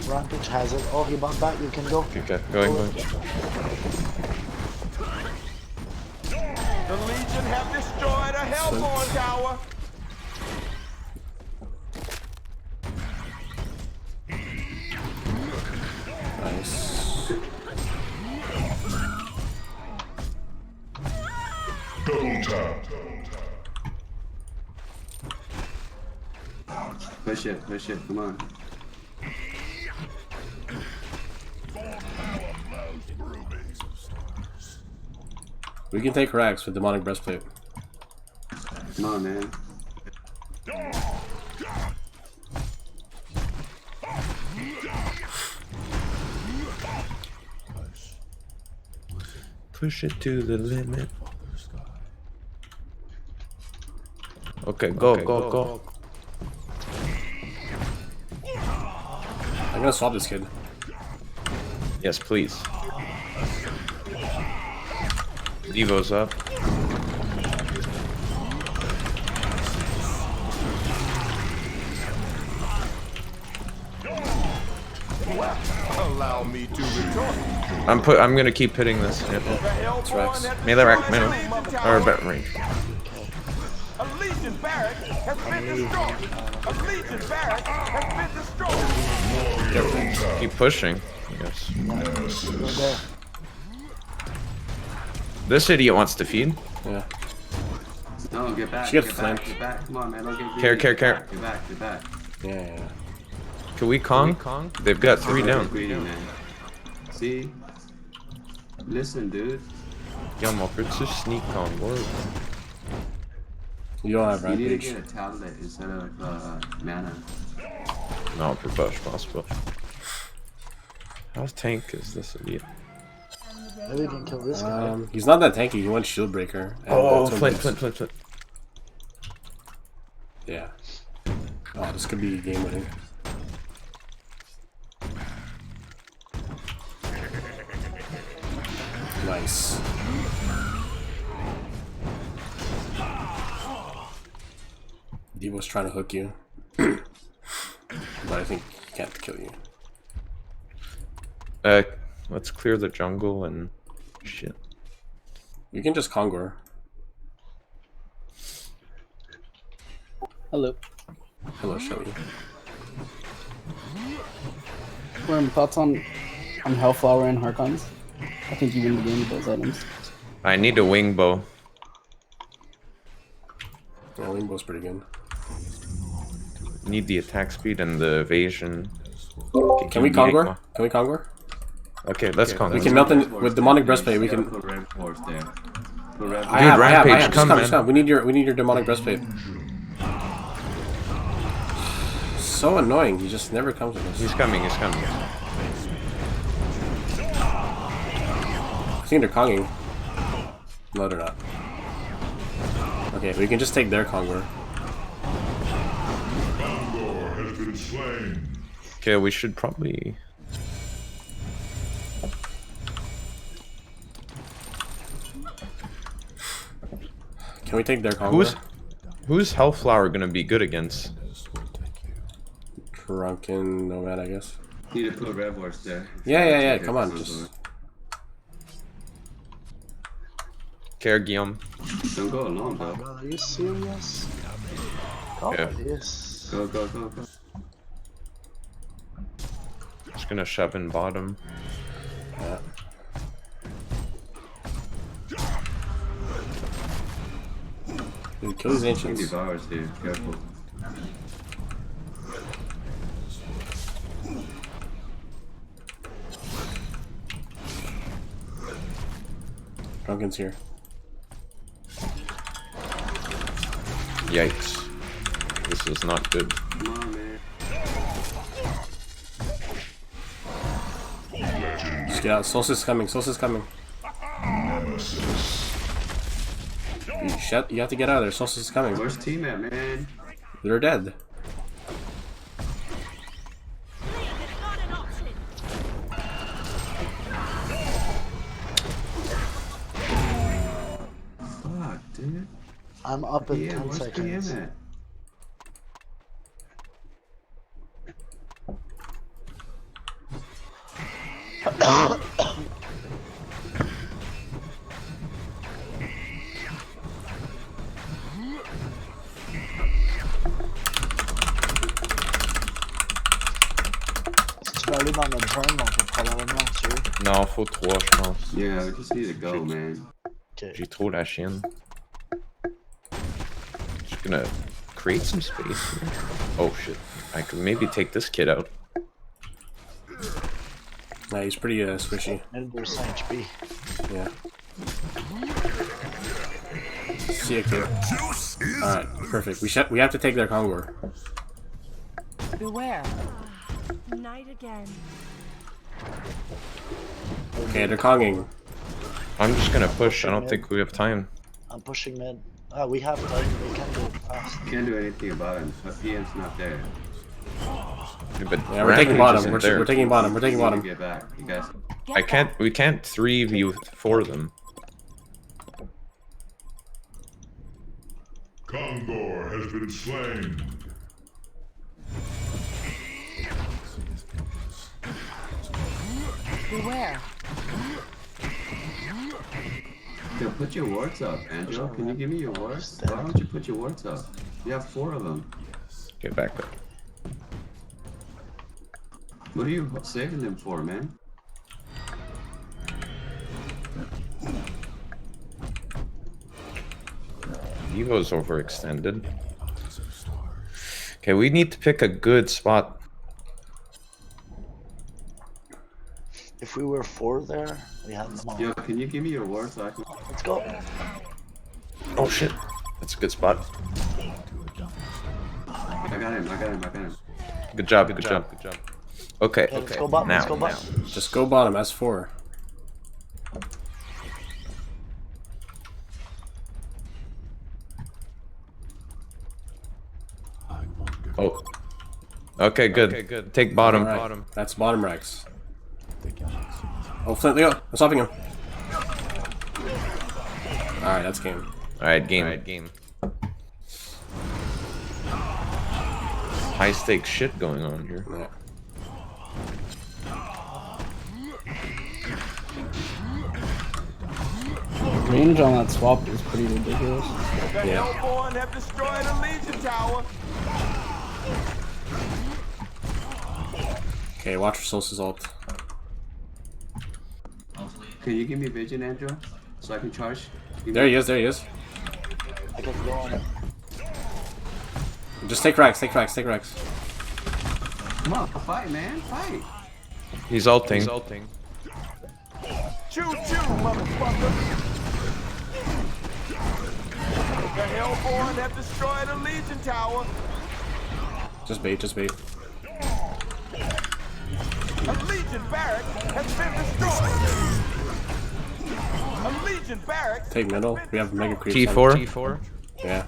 it. Rampage has it. Oh, he bought back. You can go. Okay, going. The Legion have destroyed a Hellborn tower. Nice. Double tap. Push it, come on. We can take Rax with demonic breastplate. Come on, man. Push it to the limit. Okay, go. I'm gonna swap this kid. Yes, please. Devo's up. Allow me to retort. I'm gonna keep hitting this. Yeah. The Hellborn have Melee rack, destroyed a melee. Legion Or tower. bet range. A Legion barrack has been destroyed. A Legion barrack has been destroyed. Keep pushing. Yes. Go there. This idiot wants to feed. Yeah. No, get back. She gets get flanked. back, get back. Come on, man. Don't get Care. greedy. Get back. Yeah. Can we Kong? They've got 3 Don't down. get greedy, man. See? Listen, dude. Yeah, Mulford, it's just sneak Kong. Word. You don't have You need to rampage. get a tablet instead of mana. No, Profesh possible. How tank is this idiot? Maybe we can kill this guy. He's not that tanky. He went shield breaker. and Oh, that's Flint. what makes- Yeah. Oh, this could be game winning. Nice. Devo's trying to hook you. But I think he can't kill you. Let's clear the jungle and shit. We can just Kongor. Hello. Hello, Shelly. Worm, thoughts on Hellflower and Harkons? I think you win the game with those items. I need a wing bow. Yeah, Rainbow's pretty good. Need the attack speed and the evasion. Can we Kongor? Can we Kongor? Okay, let's Kong. We can melt in with demonic breastplate. We can. Put red force there. Put red I have. Rampage, Just come, just man. We need your demonic breastplate. So annoying. He just never comes with us. He's coming. I think they're Konging. No, they're not. Okay, we can just take their Conqueror. Condor has been slain. Okay, we should probably. Can we take their Conqueror? Who's Hellflower gonna be good against? This will take you. Drunken Nomad, I guess. Need to put Red Horse there. Yeah. Come on, just. Care Guillaume. Don't go alone, bro. God, are you serious? God, Yeah. yes. Go. Just gonna shove in bottom. Yeah. Dude, kill these He ancients. devours here. Careful. Drunken's here. Yikes. This is not good. Come on, man. Just get out. Solstice coming. Solstice coming. You have to get out of there. Solstice is coming. Where's team at, man? They're dead. Fuck, dude. I'm up in Yeah, 10 where's PM seconds. at? Si tu veux aller dans notre zone, on peut probablement le tuer. Non, faut 3, je pense. Yeah, we just need to go, man. Ok. J'ai trop la chienne. Just gonna create some space here. Oh shit. I could maybe take this kid out. Nah, he's pretty squishy. And there's 5 HP. Yeah. See ya, kid. Alright, perfect. We have to take their Conqueror. Beware. Night again. Okay, they're Konging. I'm just gonna push. I don't think we have time. I'm pushing mid. Ah, we have time. We can do it fast. Can't do anything about him. But PM's not there. Yeah, but Yeah, we're taking Rampage bottom. isn't We're there. taking bottom. We're taking We need to bottom. get back. You guys. I can't. We can't 3v4 them. Condor has been slain. Beware. Yo, put your wards up, Angelo. Can you give me your wards? Why don't you put your wards up? You have 4 of them. Get back up. What are you saving them for, man? Evo's overextended. Okay, we need to pick a good spot. If we were 4 there, we had them all. Yo, can you give me your wards so I can... Let's go. Oh shit. That's a good spot. I got him. Good job, good job. Okay, Yeah, let's okay. go bottom, Now, let's go now. bottom. Just go bottom, S4. I won't give Oh. Okay, good. Okay, good. Take bottom. Alright, Bottom. that's bottom Rex. the galaxy. Oh, Flint, Leo, I'm stopping him. Alright, that's game. Alright, game. High stakes shit going on here. Yeah. Range on that swap is pretty ridiculous. The Yeah. Hellborn have destroyed a Legion tower. Okay, watch for Solstice ult. Can you give me vision, Andrew? So I can charge? There he is, there he is. I can go on it. Just take Rex, take Rex, take Rex. Come on, fight, man, fight! He's ulting. Choo choo, motherfucker. The Hellborn have destroyed a Legion tower. Just bait, just bait. A Legion barrack has been destroyed. A Legion barrack. Take middle. We have mega creeps. T4. on. Yeah.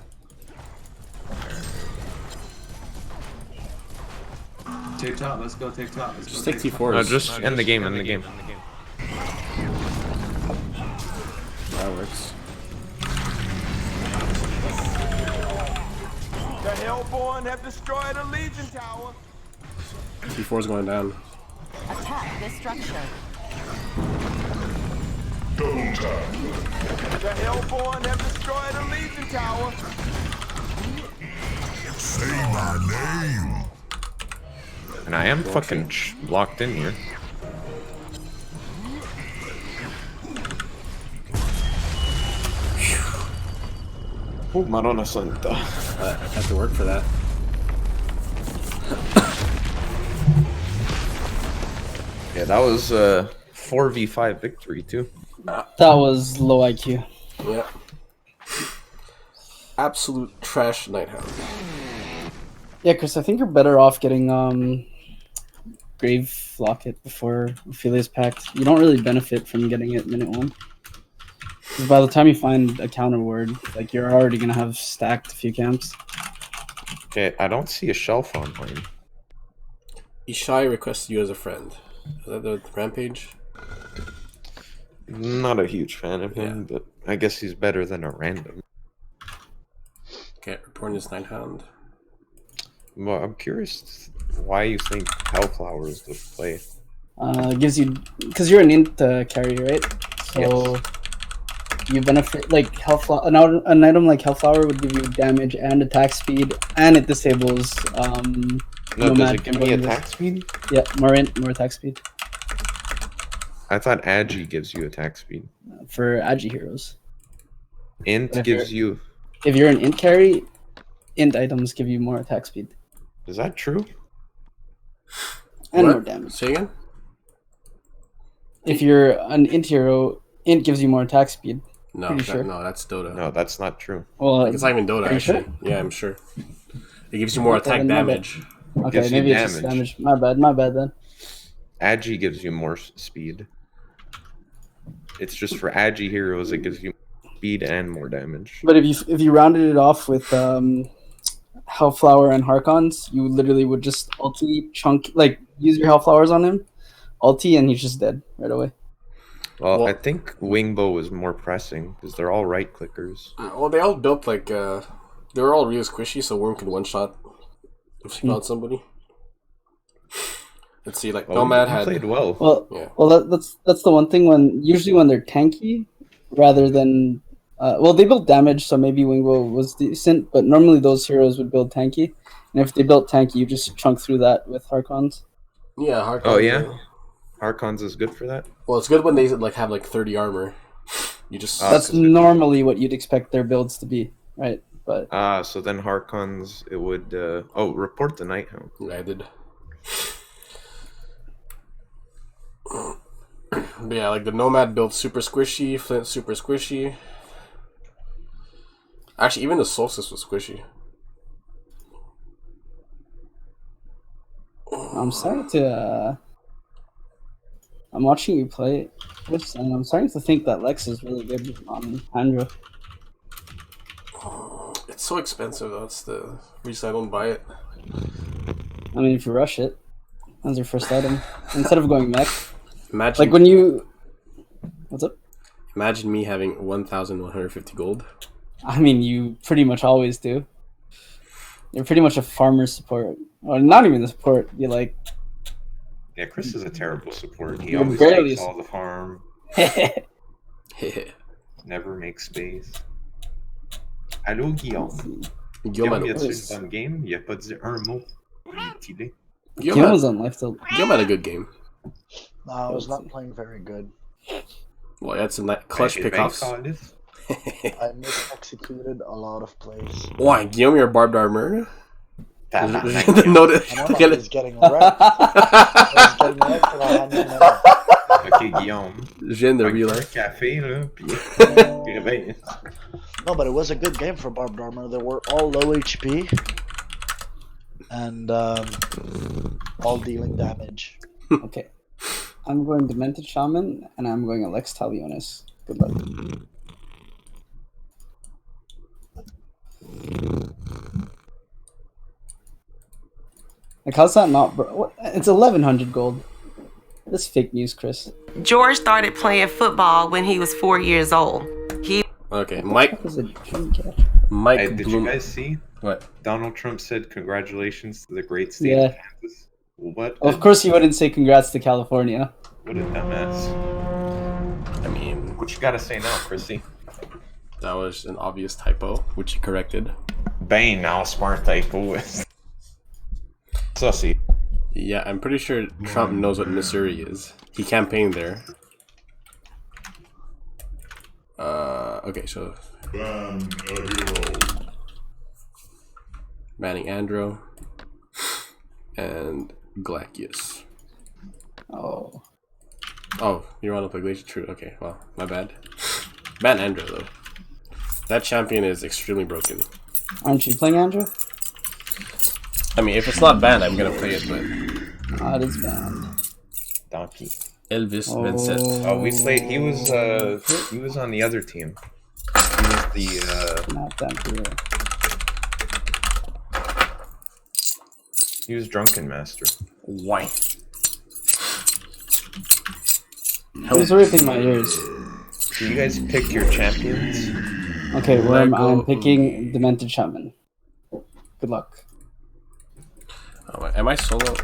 TikTok, let's go TikTok. Let's Just go take TikTok. T4s. No, just end the game. End the game. That works. The Hellborn have destroyed a Legion tower. T4's going down. Attack this structure. The Hellborn have destroyed a Legion tower. Say my name. And I am fucking locked in here. Oh, Madonna Santa. I have to work for that. Yeah, that was a 4v5 victory too. That was low IQ. Yeah. Absolute trash Nighthound. Yeah, Chris, I think you're better off getting Grave Locket before Ophelia's Pact. You don't really benefit from getting it minute 1. Because by the time you find a counter word, like you're already gonna have stacked a few camps. Okay, I don't see a shelf online. Ishai requests you as a friend. Is that the rampage? Not a huge fan of him, but I guess he's better than a random. Okay, reporting this Nighthound. Well, I'm curious why you think Hellflower is the play. Gives you, because you're an int carry, right? So you benefit, like Hellflower. An item like Hellflower would give you damage and attack speed, and it disables. No, does it give me attack speed? Yeah, more int, more attack speed. I thought Agi gives you attack speed. For Agi heroes. Int If gives you. If you're an int carry, int items give you more attack speed. Is that true? And What? more damage. Say again? If you're an int hero, int gives you more attack speed. No, Pretty sure. no, that's Dota. No, that's not true. Well, Like, it's not even Dota, are you actually. sure? Yeah, I'm sure. It gives you more Okay, attack then my bad. damage. Okay, Gives you maybe it's just damage. My bad then. Agi gives you more speed. It's just for Agi heroes, it gives you speed and more damage. But if you rounded it off with Hellflower and Harkons, you literally would just ulti chunk, like use your Hellflowers on him, ulti, and he's just dead right away. Well, I think Wingbow is more pressing because they're all right clickers. Well, they all built like they were all real squishy, so Worm could one shot if she found somebody. Let's see, like Nomad had played well. Well, that's the one thing when they're tanky, rather than they build damage, so maybe Wingbow was decent, but normally those heroes would build tanky, and if they built tanky, you just chunk through that with Harkons. Yeah, Harkons. Oh yeah, Harkons is good for that. Well, it's good when they like have like 30 armor. You just That's normally what you'd expect their builds to be, right? But so then Harkons, it would report the Nighthound. Yeah, I did. But yeah, like the Nomad built super squishy, Flint super squishy. Actually, even the Solstice was squishy. I'm starting to. I'm watching you play this, and I'm starting to think that Lex is really good on Andro. It's so expensive, though. That's the reason I don't buy it. I mean, if you rush it, that's your first item. Instead of going mech. Imagine, like when you. What's up? Imagine me having 1,150 gold. I mean, you pretty much always do. You're pretty much a farmer support. Or not even the support. You like. Yeah, Chris is a terrible support. He You're always barely takes all the farm. Never makes space. Allô, Guillaume. Guillaume, y a-tu une bonne game? Il a pas dit un mot. Il est Guillaume was on life tilt. Guillaume had a good game. No, I was not playing very good. Well, that's a clutch pickoffs. I mis-executed a lot of plays. Why, Guillaume, you're barbed armor? Notice. I was getting wrecked. I was getting wrecked and I had no money. Ok, Guillaume. Je viens de realize. Café, là, puis réveille. No, but it was a good game for barbed armor. They were all low HP and all dealing damage. Okay. I'm going Demented Shaman, and I'm going Alex Talionis. Good luck. Like, how's that not, bro? What? It's 1100 gold. That's fake news, Chris. George started playing football when he was 4 years old. Okay, Mike. Hey, did Bloom. you guys see? What? Donald Trump said congratulations to the great state of Kansas. What? Of course you wouldn't say congrats to California. What a dumbass. I mean, what you gotta say now, Chrissy? That was an obvious typo, which he corrected. Bane now, smart typo. Sussy. Yeah, I'm pretty sure Trump knows what Missouri is. He campaigned there. Okay, so banning Andro and Glacius. Oh, you want to play Glacius? True. Okay, well, my bad. Ban Andro though. That champion is extremely broken. Aren't you playing Andrew? I mean, if it's not banned, I'm gonna play it, but it is banned. Donkey. Elvis Vincent. Oh, we played. He was on the other team. He was the not that hero. He was Drunken Master. Why? Who's ripping my ears? So you guys pick your champions. Okay, I'm picking Demented Shaman. Good luck. Oh, am I solo?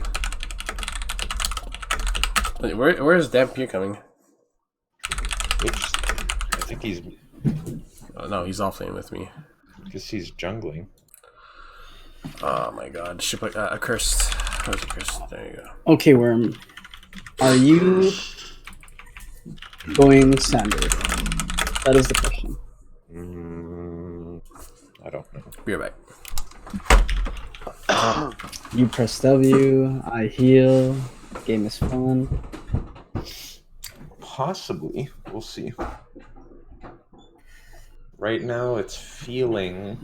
Wait, where is Dampier coming? Oops. I think he's... Oh, no, he's offlane with me. Because he's jungling. Oh my god. Ship Accursed. Where's Accursed? There you go. Okay, Worm. Are you going standard? That is the question. I don't know. Be right back. You press W, I heal. Game is fun. Possibly. We'll see. Right now, it's feeling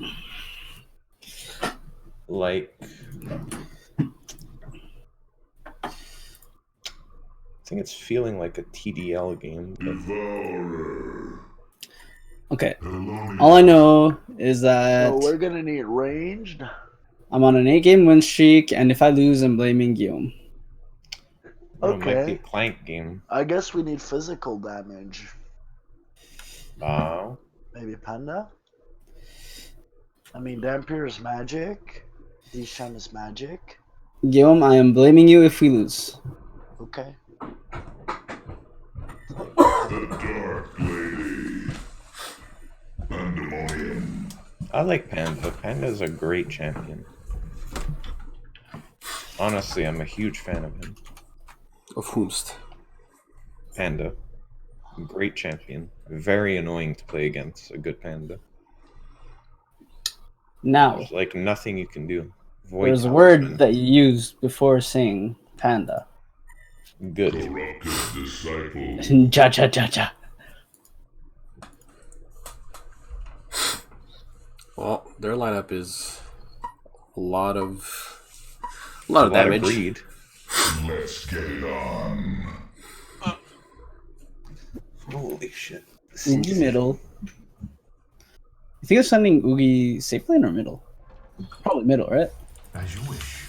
like... I think it's feeling like a TDL game. But... Okay. All I know is that... So we're gonna need ranged. I'm on an 8-game win streak, and if I lose, I'm blaming Guillaume. It might be a plank game. I guess we need physical damage. Maybe Panda? I mean, Dampier is magic. Disham is magic. Guillaume, I am blaming you if we lose. Okay. The Dark Lady. Pandemonium. I like Panda. Panda's a great champion. Honestly, I'm a huge fan of him. Of whomst? Panda. Great champion. Very annoying to play against a good Panda. Now, there's like nothing you can do. There's a word that you used before saying Panda. Good. Ja ja ja ja. Well, their lineup is a lot of damage. Greed. Let's get it on. Holy shit. Oogie middle. You think of sending Oogie safe lane or middle? Probably middle, right? As you wish.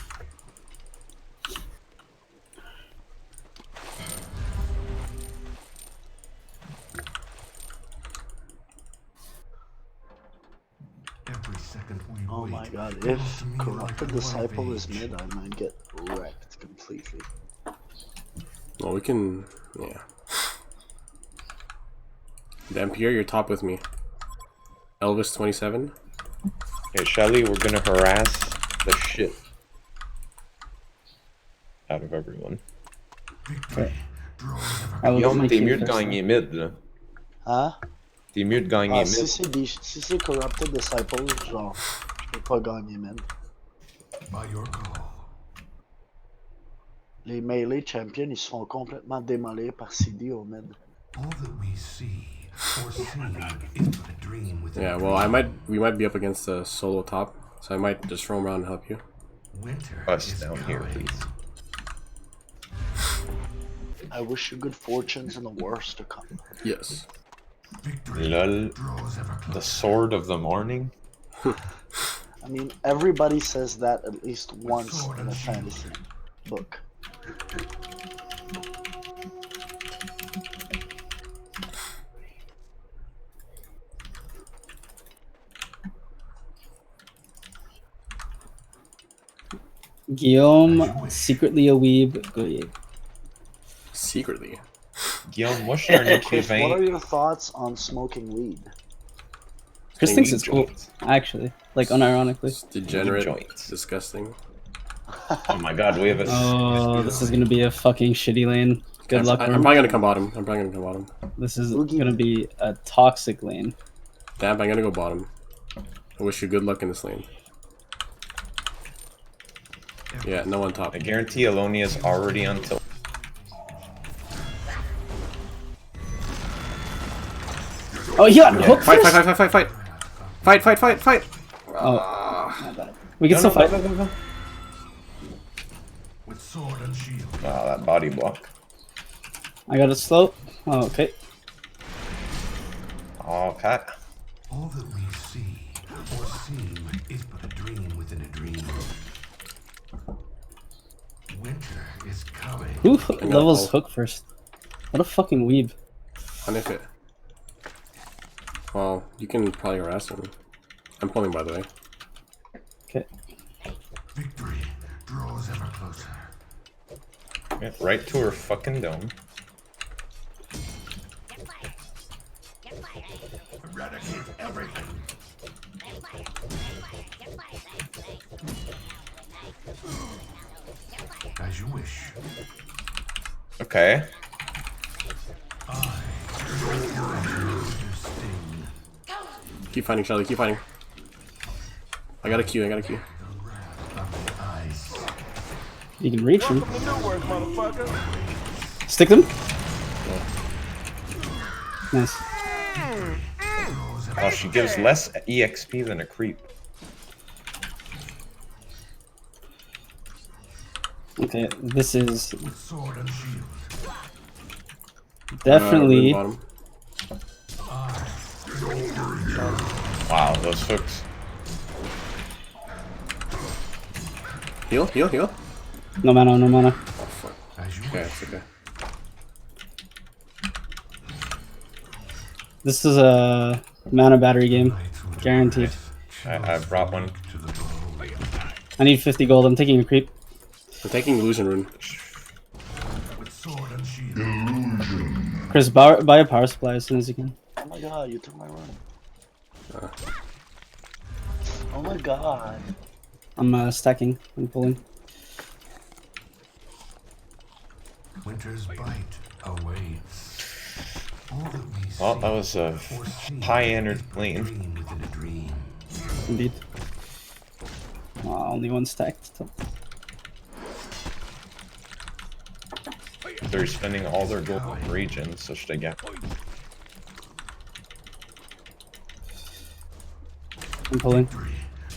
Every second we oh my god, if Corrupted Disciple is mid, I might get wrecked completely. Well, we can... yeah. Dampier, you're top with me. Elvis 27. Hey, Shelly, we're gonna harass the shit out of everyone. Okay. Ils ont des mieux de gagner mid, là. Hein? Des mieux de gagner mid. Si c'est Corrupted Disciple, genre, je peux pas gagner mid. By your call. Les melee champions, ils se font complètement démolir par CD au mid. All that we see or see is but a dream within Yeah, well, we might be up against a solo top, so I might just roam around and help you. Winter Us down here, please. I wish you good fortunes and the worst to come. Yes. Lol. The sword of the morning. I mean, everybody says that at least once in a fantasy book. Guillaume, secretly a weeb. Good. Secretly. Guillaume, moi je suis un Chris, what écrivain. are your thoughts on smoking weed? Chris Weed thinks it's cool, joints. actually. Like, unironically. It's degenerate. joints. Disgusting. Oh my god, we have a. Oh, this is gonna be a fucking shitty lane. Good luck, I'm Worm. probably gonna come bottom. I'm probably gonna come bottom. This is gonna be a toxic lane. Damn, I'm gonna go bottom. I wish you good luck in this lane. Yeah, no one top. I guarantee Alonia's already on tilt. Oh, he got hooked Fight, first? fight, fight, fight, fight, fight, fight, fight, fight. Oh, my bad. We can still fight. Go. With sword and shield. Oh, that body block. I got it slow. Oh, okay. Oh, cat. All that we see or seem is but a dream within a dream. Winter is coming. Who levels hook first? What a fucking weeb. Unif it. Well, you can probably harass him. I'm pulling, by the way. Okay. Victory draws ever closer. Yeah, right to her fucking dome. Eradicate everything. As you wish. Okay. Keep fighting, Shelly. Keep fighting. I got a Q. I got a Q. You can reach him. Welcome to Newark, motherfucker. Stick them. Nice. Oh, she gives less EXP than a creep. Okay, this is Sword and shield. definitely. Bottom. Wow, those hooks. Heal, heal, heal. No mana, no mana. Oh, fuck. Okay, it's okay. This is a mana battery game. Guaranteed. I brought one. I need 50 gold. I'm taking a creep. I'm taking illusion rune. With sword and shield. Chris, buy a power supply as soon as you can. Oh my god, you took my run. Oh my god. I'm stacking. I'm pulling. Winter's bite awaits. All that we see Well, that was a or seem high energy is but a lane. dream within a dream. Indeed. Only one stacked. They're spending all their gold on regions, so should I get? I'm pulling.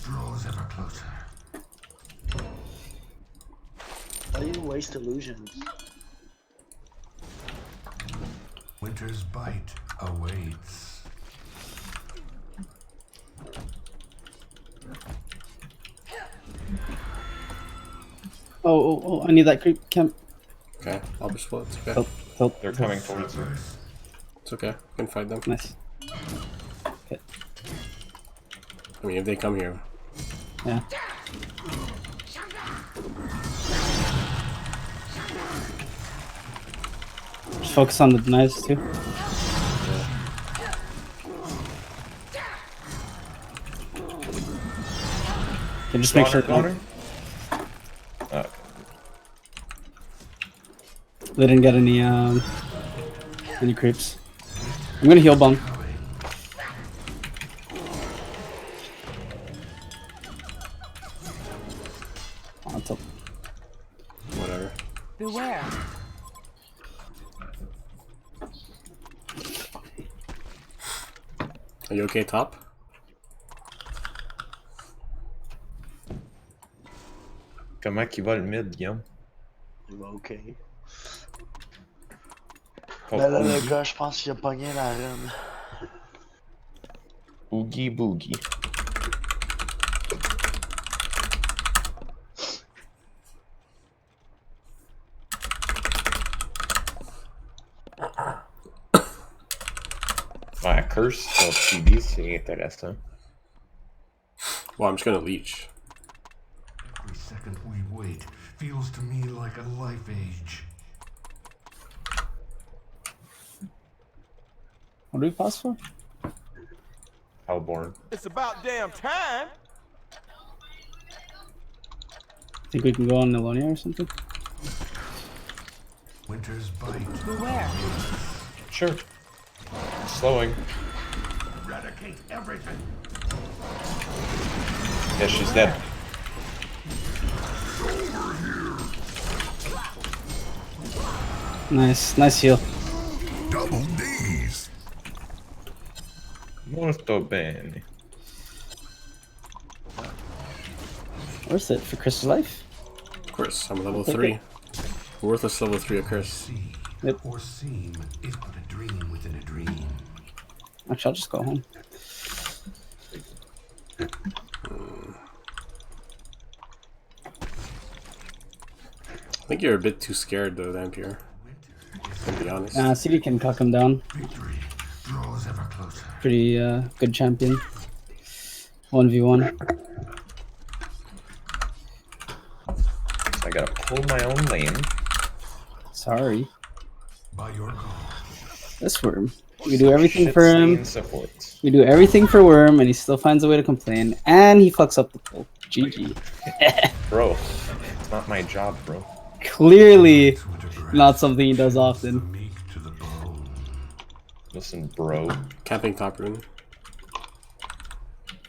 Draws ever closer. Why do you waste illusions? Winter's bite awaits. Oh, I need that creep camp. Okay, I'll just pull it. It's okay. Help. They're coming towards me. It's okay. I can fight them. Nice. Okay. I mean, if they come here. Yeah. Just focus on the denies too. Okay, just make sure. Connor? They didn't get any creeps. I'm gonna heal bong. Oh, it's up. Whatever. Beware. Are you okay, top? Comment qu'il va le mid, Guillaume? Ok. Oh, Ben là, le Oogie. gars, je pense qu'il a pogné la rune. Oogie Boogie. Accursed sur TB, c'est intéressant. Well, I'm just gonna leech. Every second we wait feels to me like a life age. What do we pause for? Hellborn. It's about damn time. Think we can go on Nelonia or something? Winter's bite. Beware. Sure. Slowing. Eradicate everything. Yeah, she's dead. Nice heal. Double D's. Molto bene. Worth it for Chris's life. Of course, I'm level 3. Worthless level 3 Accursed. Yep. Or seem is but a dream within a dream. Actually, I'll just go home. I think you're a bit too scared though, Vampire. To be honest. CD can cuck him down. Victory draws ever closer. Pretty good champion. 1v1. I gotta pull my own lane. Sorry. By your call. This worm. We do everything for him. Support. We do everything for Worm, and he still finds a way to complain. And he fucks up the pull. GG. Bro, it's not my job, bro. Clearly not something he does often. Listen, bro. Camping top rune.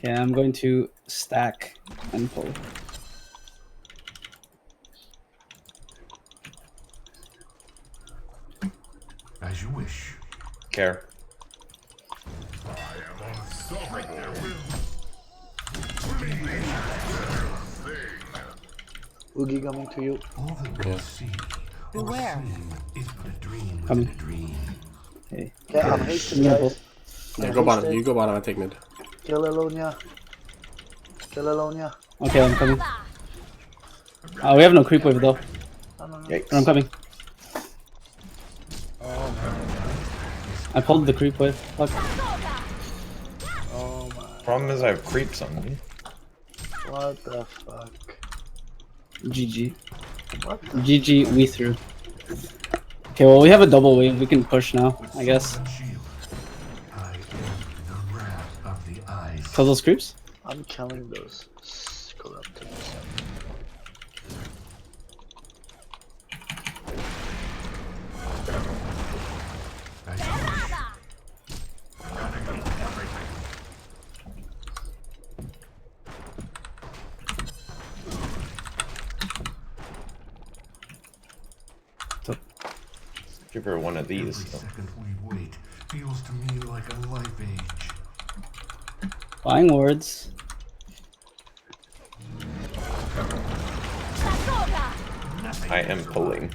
Yeah, I'm going to stack and pull. As you wish. Care. Oogie coming to you. All that we see or Beware. seem is but a dream Coming. within a dream. Hey. Yeah, I'm hasting, guys. Yeah, go bottom. You go bottom, I take mid. Kill Elonia. Kill Elonia. Okay, I'm coming. We have no creep wave though. Yikes. I'm coming. I pulled the creep wave. Fuck. Oh my. Problem is I have creeps on me. What the fuck? GG. What the GG, we threw. Okay, well, we have a double wave. We can push now, I guess. I am the wrath of the eyes. Kill those creeps? I'm killing those corrupted. Give her one of these. Every second we wait feels to me like a life age. Buying wards. I am pulling.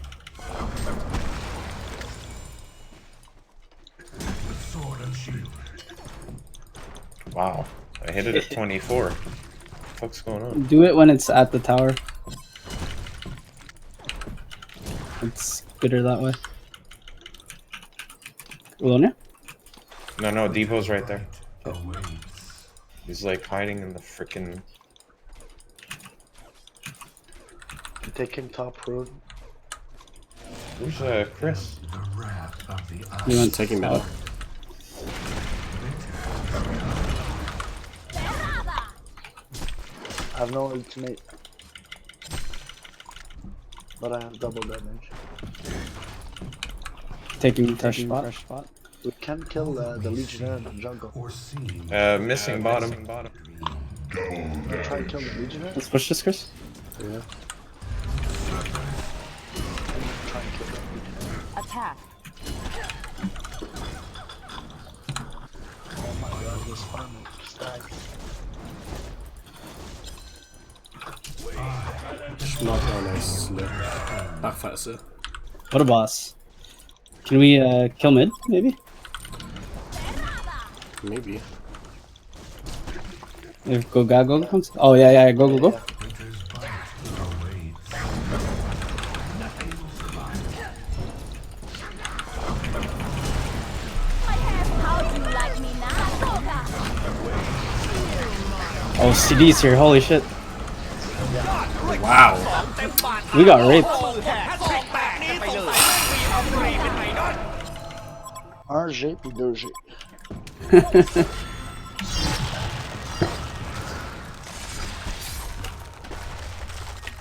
Sword and shield. Wow. I hit it at 24. What the fuck's going on? Do it when it's at the tower. It's gooder that way. Ulonia? No, Devo's right there. Awaits. He's like hiding in the frickin'. Taking top road. Who's Chris? The wrath of the eyes. You want Taking that. I have no ultimate. But I have double damage. taking fresh spot. We can kill the Legionnaire in the jungle. Missing bottom. Try and kill the Legionnaire? Let's push this, Chris. Yeah. Try and kill the Legionnaire. Attack. Oh my god, this farming stacks. Not nice. Backfire. What a boss. Can we kill mid, maybe? Maybe. If go comes. Oh yeah, go. How do you like me now? Oh, CD's here. Holy shit. Wow. We got Wraith. Un G puis 2G.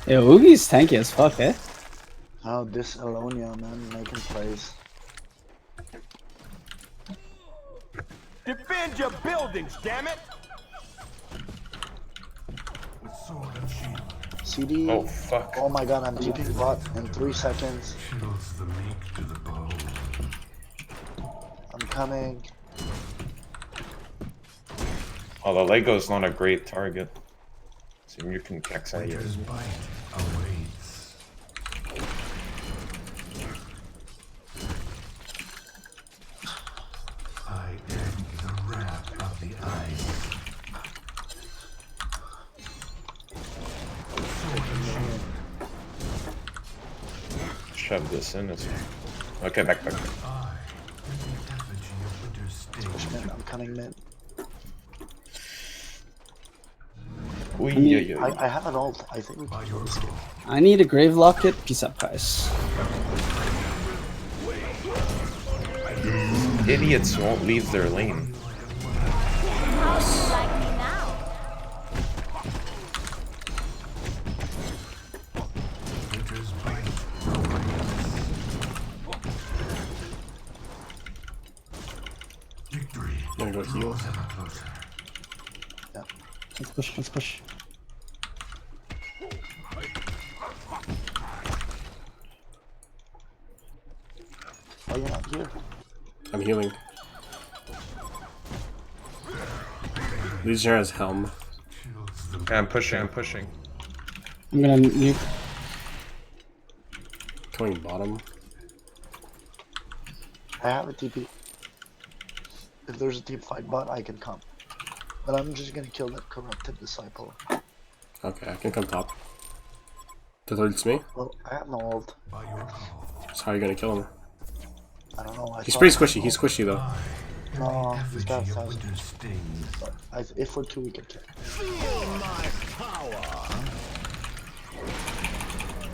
Yo, Oogie's tanky as fuck, eh? Oh, this Alonia, man, making plays. Defend your buildings, damn it! With sword and shield, CD. Oh, fuck. Oh my god, I'm TPing bot in 3 seconds. chills the meek to the bone. I'm coming. Oh, the Lego's not a great target. So you can Kex out Winter's here. bite awaits. I end the wrath of the ice. Sword and shield. Shove this in. Okay, back. I am the effigy of winter's Push sting. mid, I'm coming mid. I have an ult. I think we can kill this game. I need a grave locket. Peace out, guys. Idiots won't leave their lane. Winter's bite awaits. Victory Gonna go heal. draws ever closer. Let's push, let's push. Oh, you're not here. I'm healing. Legion has helm. Yeah, I'm pushing. I'm gonna nuke. Going bottom. I have a TP. If there's a team fight bot, I can come. But I'm just gonna kill that corrupted disciple. Okay, I can come top. That it's me? Well, I have no ult. So how are you gonna kill him? I don't know. He's pretty squishy. He's squishy though. No, he's got 1,000. But if we're 2, we can kill.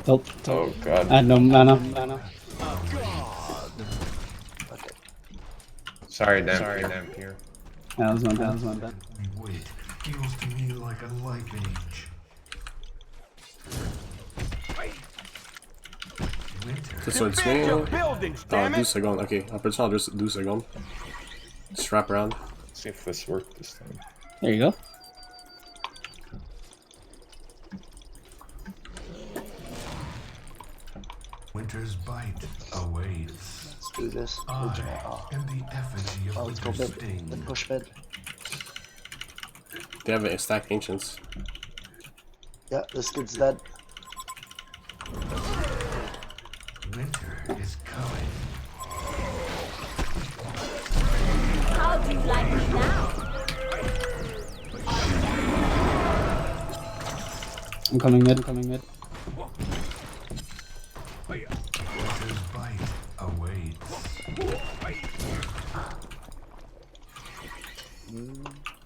Oh god. I had no mana. Okay. Sorry, damn here. That was my bad. Wait, feels to me like a life age. This one's me. Defend your buildings, Oh, damn 2 it! seconds. Ok, après ça, 2 secondes. Just wrap around. Let's see if this worked this time. There you go. Winter's bite awaits. Let's do this. I am the effigy of Oh, let's go winter's mid. sting. Then push mid. They have a stack ancients. Yeah, this kid's dead. Winter is coming. How do you like me now? I'm coming mid. Winter's bite awaits.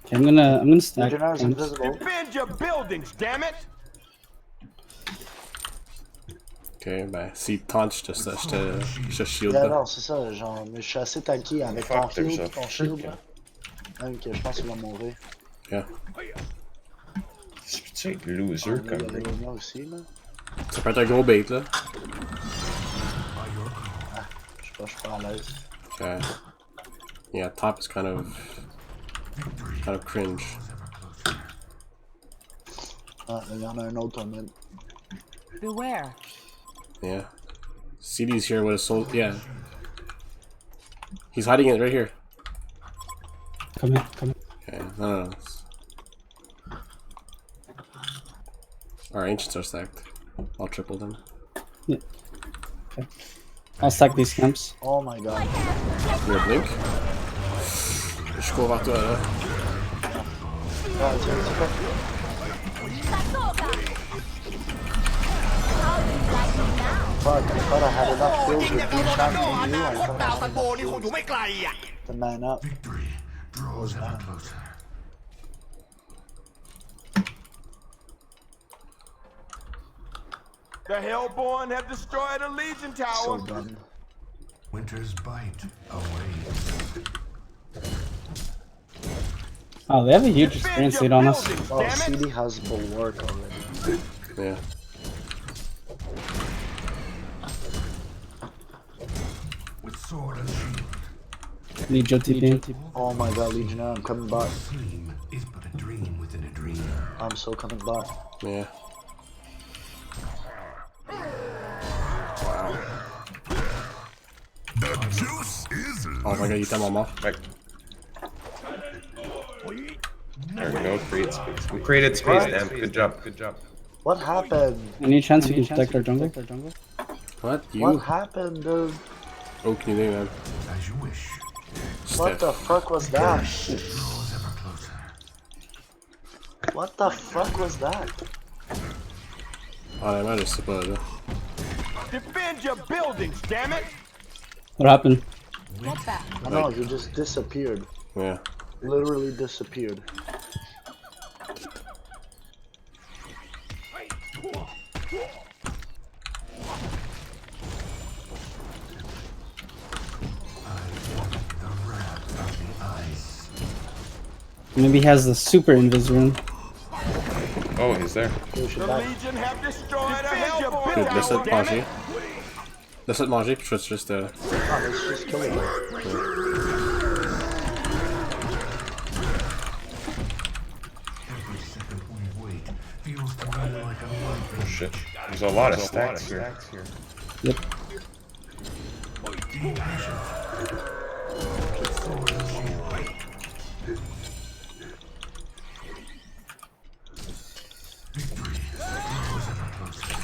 Okay, I'm gonna stack. Legionnaires invisible. Defend your buildings, damn it! Ok, ben, s'il tente, je te shield. Yeah, là. non, c'est ça. Genre, mais je suis assez tanky avec ton Fuck, there's heal a et ton shield. Là. Même que je pense qu'il va mourir. Yeah. C'est un loser Il y a comme lui. Léonia aussi, là. Ça peut être un gros bait, là. Je suis pas à l'aise. Okay. Yeah, top is kind of cringe. Ah, il y en a un autre en mid. Beware. Yeah. CD's here with a soul. Yeah. He's hiding it right here. Come in. Okay, no. Our ancients are stacked. I'll triple them. Yeah. Okay. I'll stack these camps. Oh my god. You're a blink. Je cours vers toi là. Ah, tiens, c'est quoi? Fuck, I thought I had enough kills with these shots from you. I thought I had enough kills to man up. Victory draws ever closer. The Hellborn have destroyed a Legion tower. So done. Winter's bite awaits. Oh, they have a huge experience lead on us. Oh, CD has bulwark already. Yeah. With sword and shield. Need Joe TP. Oh my god, Legionnaire, I'm coming back. Dream is but a dream within a dream. I'm so coming back. Yeah. The juice is Oh my god, you tell my Right. There we go, create space. We created space, Dan. Good job, good job. What happened? Any chance you can protect our jungle? What? You? What happened, dude? What can you do, man? as you wish. What the fuck was that? Draws ever closer. What the fuck was that? Ah, mais je sais pas, là. Defend your buildings, damn it! What happened? Get back. I know, you just disappeared. Yeah. Literally disappeared. Maybe he has the super invisible. Oh, he's there. The Legion have destroyed a Hellborn Dude, laisse-le tower, damn manger. it! Laisse-le manger, puis je vais juste... Ah, let's just kill him. Every second we wait feels to me like a life. Oh shit. There's a lot of stacks here. Yep. Be patient. With sword and shield. Victory draws ever closer.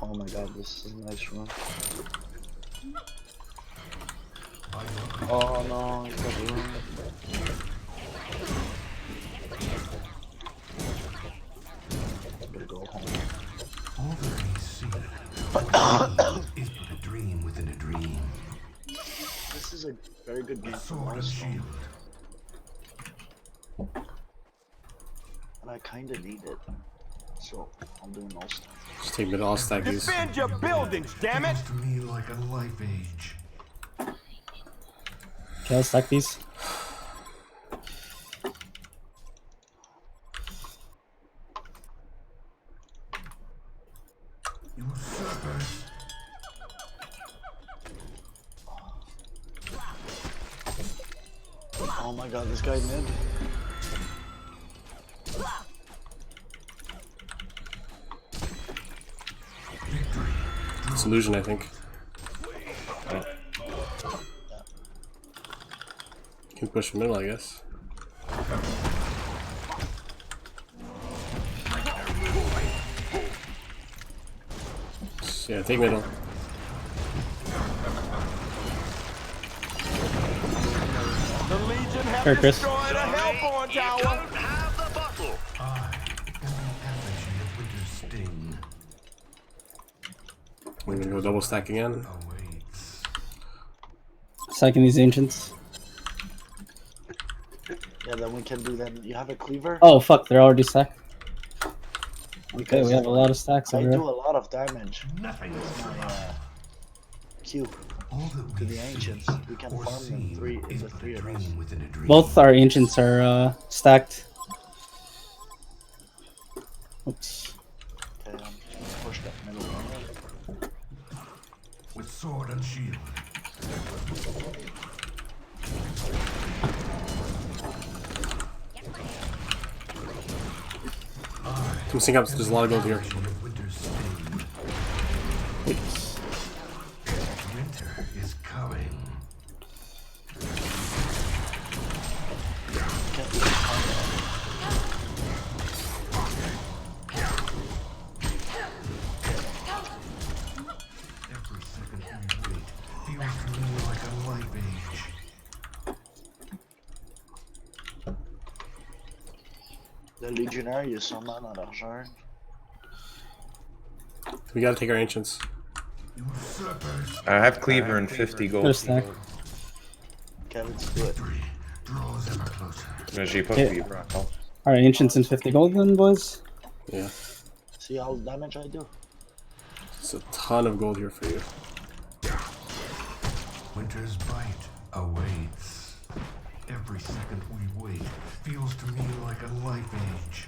Oh my god, this is a nice run. Oh no, he's got the run. I'm gonna go home. All that we see is but a dream within a dream. This is a very good game for Sword and us, shield. and I kinda need it. So, I'm doing all stuff. Just take mid all stack these. Defend your buildings, damn it! Feels to me like a life age. Okay, I'll stack these. Usurpers. Oh my god, this guy mid. It's illusion, I think. Can push middle, I guess. Yeah, take middle. The Legion have Here, Chris. destroyed a Hellborn tower. I am the effigy of Winter's sting. We're gonna go double stack again. Awaits. Stacking these ancients. Yeah, then we can do that. You have a cleaver? Oh fuck, they're already stacked. Okay, we have a lot of stacks I over do here. a lot of damage. Nothing is Q all that to we the see ancients. We can or farm them see three in is the but three a of us. dream within a dream. Both our ancients are stacked. Oops. Okay, let's push that middle one. With sword and shield. Come sync up, there's a lot of gold here. Effigy of Winter's sting. Winter is coming. Every second we wait feels to me like a life age. The Legionnaire is summon at Archer. We gotta take our ancients. Usurpers. I have cleaver and 50 They're gold. stacked. Okay, let's do it. Victory draws ever closer. J'ai pas Okay. cleaver encore. Alright, ancients and 50 gold then, boys. Yeah. See how much damage I do? It's a ton of gold here for you. Winter's bite awaits. Every second we wait feels to me like a life age.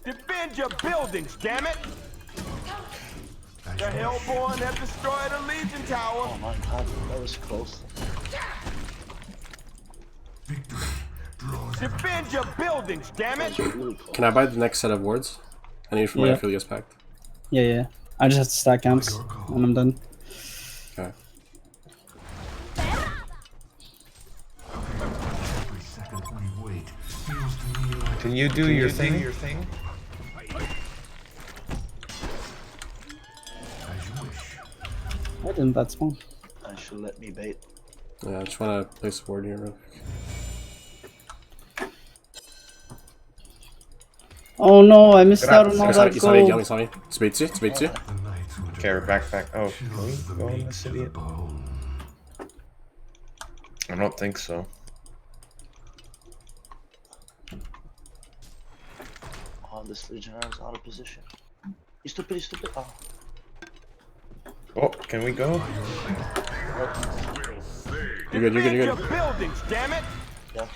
Defend your buildings, damn it! The Hellborn have destroyed a Legion tower. Oh my god, that was close. Victory draws Defend your buildings, damn it! Really close. Can I buy the next set of wards? I need it for my Yeah. Affiliates Pact. Yeah. I just have to stack camps when I'm done. Okay. every second we wait feels to me like Can you do your thing? as you wish. I didn't that small. I should let me bait. Yeah, I just want to place a ward here real quick. Oh no, I missed out on all that You saw me, gold. saw me. Spezia. The night's winter Okay, we're back. Oh, can chills the we go in meat this to the idiot? bone. I don't think so. Oh, this Legionnaire is out of position. He's stupid, he's stupid. Oh. Oh, can we go? You're good. Defend your buildings, damn it! Yeah.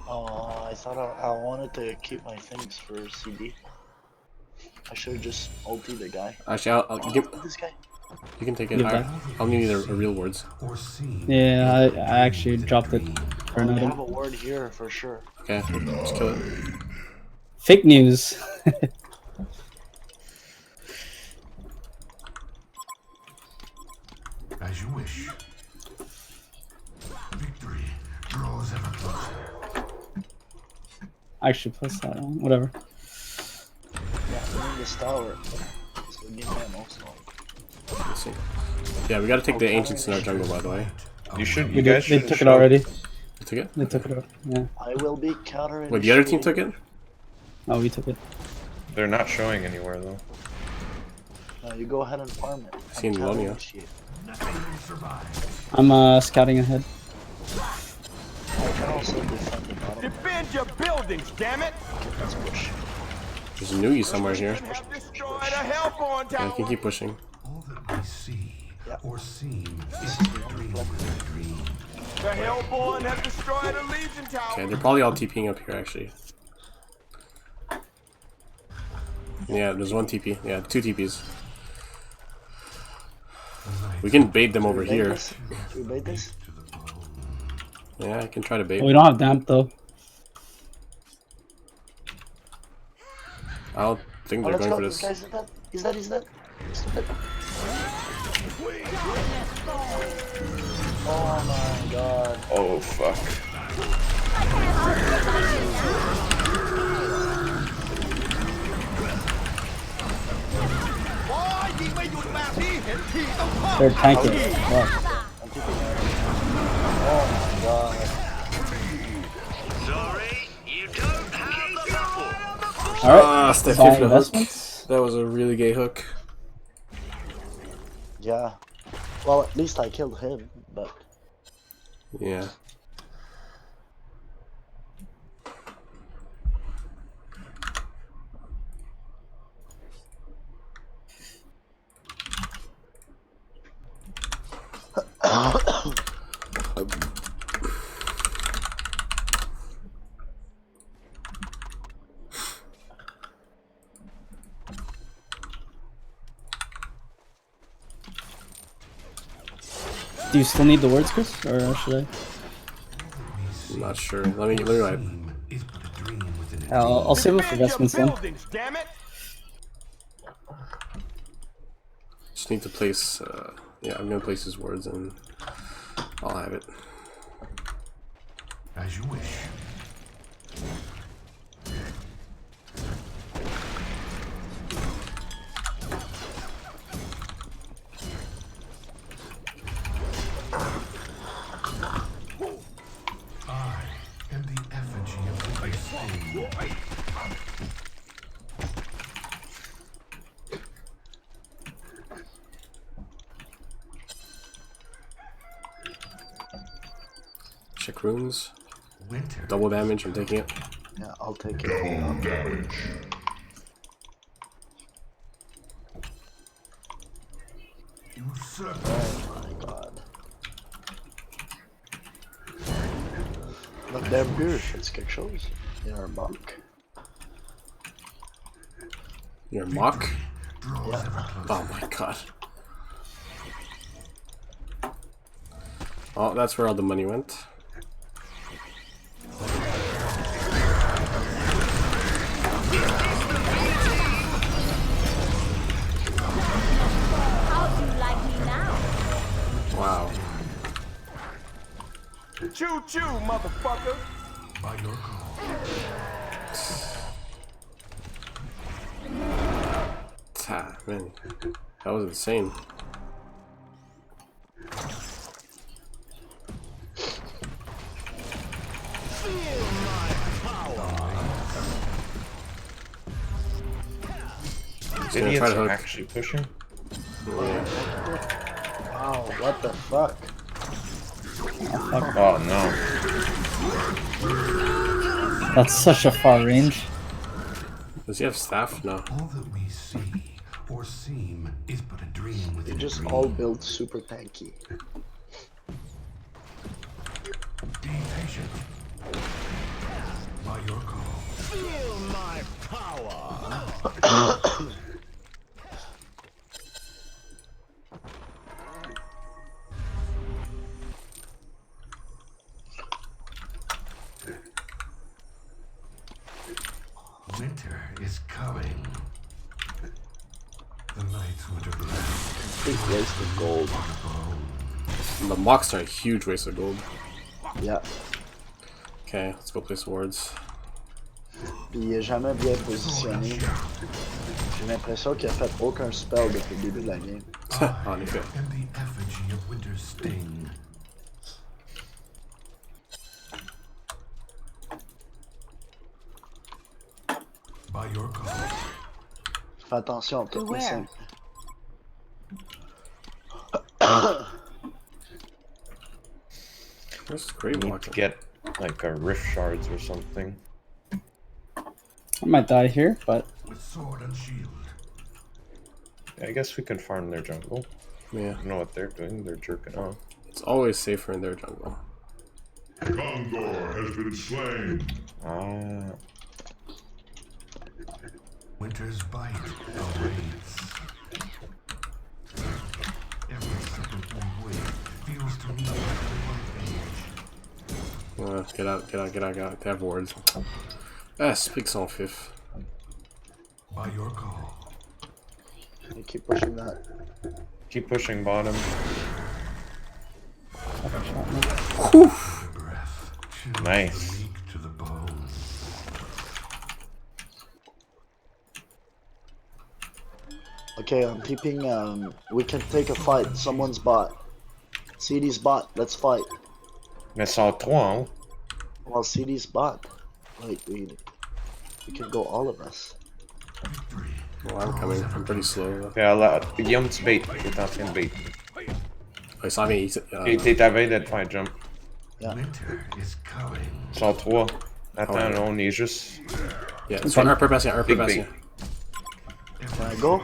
Oh, I thought I wanted to keep my things for CD. I should have just ulted the guy. Actually, I'll give. This guy. You can take it. Give that. I'll need a real wards. Or seen Yeah, I actually dropped it for I an have item. a ward here for sure. Okay, just kill it. Fake news. as you wish. Victory draws ever closer. I should place that on. Whatever. Yeah, I'm in this tower. So give me ammo. Let's see. Yeah, we gotta take the ancients in our jungle, by the way. You should. We You did, guys they should. took it already. You took it? They took it already. Yeah. I will be countering. Wait, the other team took it? Oh, we took it. They're not showing anywhere though. No, you go ahead and farm it. Seen I'm Lumia. countering I'm scouting ahead. I can also defend the bottom. Defend your buildings, damn it! Okay, let's push. There's a Noogie somewhere here. Have destroyed a Hellborn Yeah, I tower. can keep pushing. All that we see or seem is This is the the only dream block. within a dream. The Hellborn have destroyed a Legion tower. Okay, they're probably all TPing up here, actually. Yeah, there's one TP. Yeah, two TPs. We can bait them over Bait here. this? Should we bait this? Yeah, I can try to bait. We don't have damp though. I don't think Oh, they're let's going go. for This this. guy's dead. He's dead, he's dead. Stupid. Oh my god. Oh fuck. They're tanking. Fuck. I'm keeping it. Oh my god. Alright. Ah, Steph Buy gave the hook. investments. That was a really gay hook. Yeah. Well, at least I killed him, but Yeah. Do you still need the words, Chris? Or should I? I'm not sure. Let me wipe. Is but a dream within a dream. I'll save it for Defend your investments then. buildings, damn it! Just need to place. Yeah, I'm gonna place his words and I'll have it. As you wish. I am the effigy of the stain. Check runes. Winter. Double damage, I'm taking it. Yeah, I'll take it. Double damage. Oh my god. Not damn good, faites quelque chose. Il y a un mock. You're a mock? Yeah. Oh my god. Oh, that's where all the money went. How do you like me now? Wow. Choo choo, motherfucker. By your call. Ah, man. That was insane. Idiots are actually pushing? Yeah. Wow, what the fuck? Oh no. That's such a far range. Does he have staff? No. All that we see or seem is but a dream They within a just dream. all build super tanky. Be patient. By your call. Feel my power. Winter is coming. The night's winter blast. Big waste of gold. The mocks are a huge waste of gold. Yeah. Okay, let's go place wards. Puis il est jamais bien positionné. J'ai l'impression qu'il a fait aucun spell depuis le début de la game. En effet. And the effigy of winter's sting. By your call. Fais attention, toutes les Beware. 5. This is great Need to walking. get like a rift shards or something. I might die here, but With sword and shield. I guess we can farm their jungle. Yeah. I don't know what they're doing, they're jerking off. It's always safer in their jungle. Gondor has been slain. Ah. Winter's bite awaits. Every second we wait feels to me like a life age. Get out, get out, get out, get out. They have wards. Ah, speaks en fifth. By your call. You keep pushing that. Keep pushing bottom. Whew. Breath. Chill Nice. the leak to the bone. Okay, I'm peeping. We can take a fight. Someone's bot. CD's bot. Let's fight. Mais ça a 3 en haut. Well, CD's bot. Wait, we can go all of us. Victory. Well, I'm coming. I'm pretty slow. Okay, Guillaume, tu bait. T'es en train de bait. I saw me eat it. T'es à veille d'être fait jump. Yeah. Winter is coming. Ils sont 3. Attends, ouais. là, on est juste. Yeah, it's un per patient, un per Big patient. Can I go?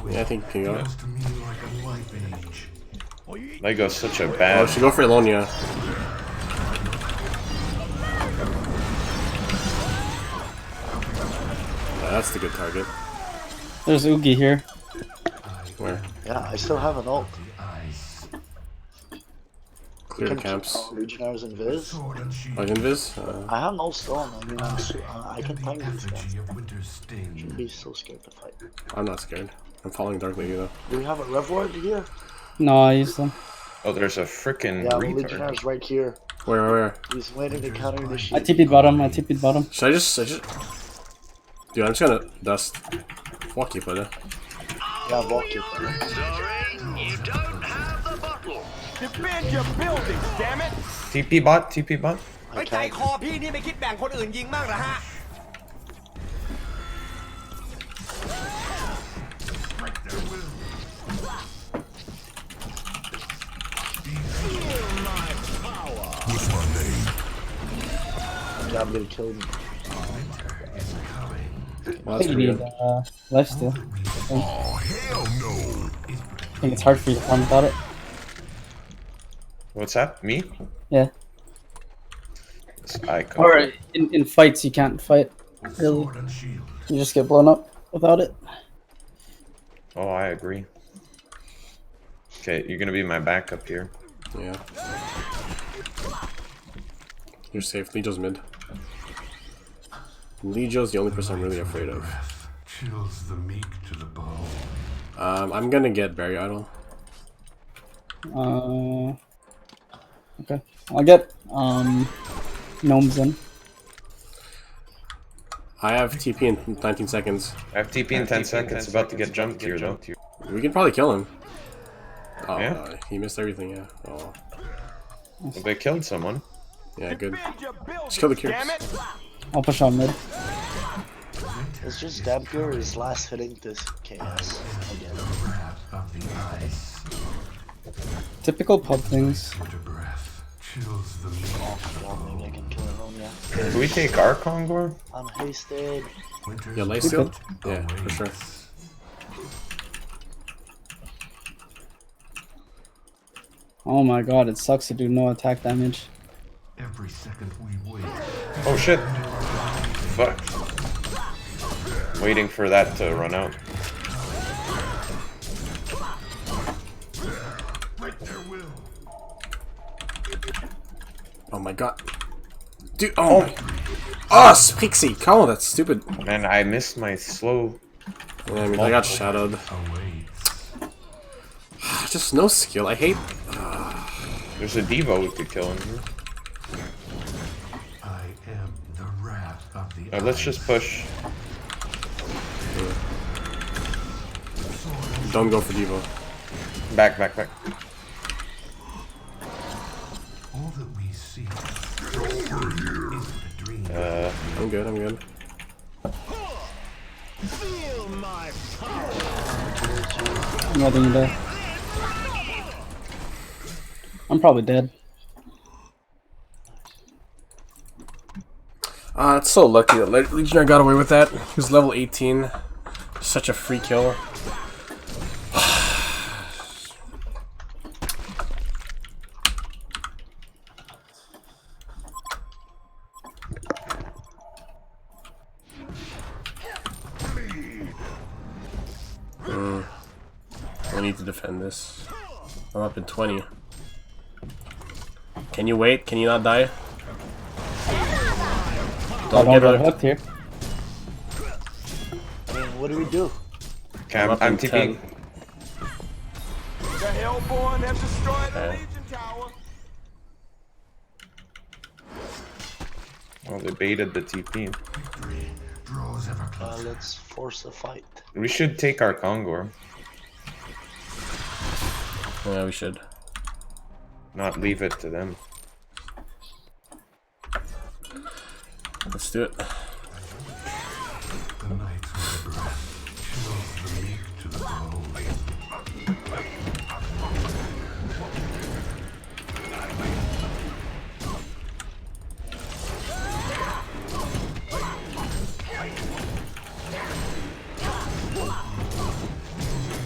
Yeah, I think you can go. Feels to me like a life age. Lego's such a Oh, bad. should go for Elonia. Yeah, that's the good target. there's Oogie here. Where? Yeah, I still have an ult. Ice. Clear Can the camps. Legionnaires and Viz. Sword and shield. Oh, Invis? I have no stone. I mean, I can And the tank these guys. effigy of winter's sting. Shouldn't be so scared to fight. I'm not scared. I'm following Dark Lady though. Do we have a Rev Ward here? No, I used them. Oh, there's a freaking Yeah, the retard. Legionnaire's right here. Where? He's waiting to counter the I shit. TP'd bottom. I TP'd bottom. Should I just... Dude, I'm just gonna dust. Walk you, brother. Yeah, walk it. Defend your buildings, damn it. TP bot, TP bot. ไม่ใจคอพี่นี่ไม่คิดแบ่งคนอื่นยิงบ้างเหรอฮะ What's my name? I'm gonna kill me. Well, I that's think pretty you need good. lifesteal. Oh, hell no! I think it's hard for you to farm without it. What's that? Me? Yeah. I Or in fights you can't fight. Really. Sword and shield. You just get blown up without it. Oh, I agree. Okay, you're gonna be my backup here. Yeah. You're safe. Legio's mid. Legio's the only person I'm really afraid of. Chills the meek to the bone. I'm gonna get Barry Idol. Okay. I'll get gnomes in. I have TP in 19 seconds. I have TP in 10 seconds. About to get jumped here, though. We can probably kill him. Oh, Yeah? he missed everything, yeah. Oh. Well, they killed someone. Yeah, good. Defend your Just kill the buildings, cures. damn it. I'll push on mid. It's just Dampier is last hitting this chaos again. Wrath of the ice. Typical pub things. Winter breath chills the meek. Well, maybe I can kill him, yeah. Do we take our Kongor? I'm hasted. Winter's Yeah, lifesteal? breath Yeah, for sure. awaits. Oh my god, it sucks to do no attack damage. Every second we wait. Oh shit! Fuck. Waiting for that to run out. Break their will. Oh my god. Dude, oh my. Oh, Pixie! Call that's stupid. Man, I missed my slow. Yeah, I mean, I got shadowed. Just no skill. I hate. There's a Devo we could kill in here. I am the wrath of the Let's just push. Don't go for Devo. Back, back, back. All that we see is a dream. I'm good, I'm good. I'm letting you die. I'm probably dead. It's so lucky that Legionnaire got away with that. He was level 18. Such a free kill. I need to defend this. I'm up in 20. Can you wait? Can you not die? Don't get hooked here. I mean, what do we do? Okay, I'm TPing. The Hellborn have destroyed the Legion Tower. Oh, they baited the TP. Draws ever closer. Let's force a fight. We should take our Kongor. Yeah, we should. Not leave it to them. Let's do it. The night's winter breath chills the meek to the bone.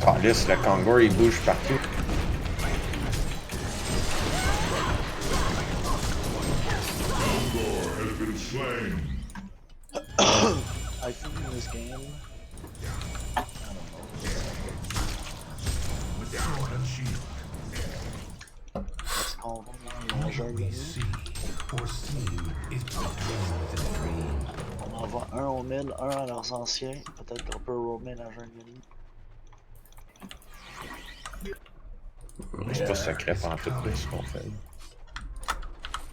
Calisse, le Kongor il bouge partout. I think in this game, I don't know. With sword and shield. Let's call them All that we see or seem is but a dream within a dream. On en va un au mid, un à leurs anciens. Peut-être qu'on peut roamer la jungle. C'est pas secret en tout ce qu'on fait.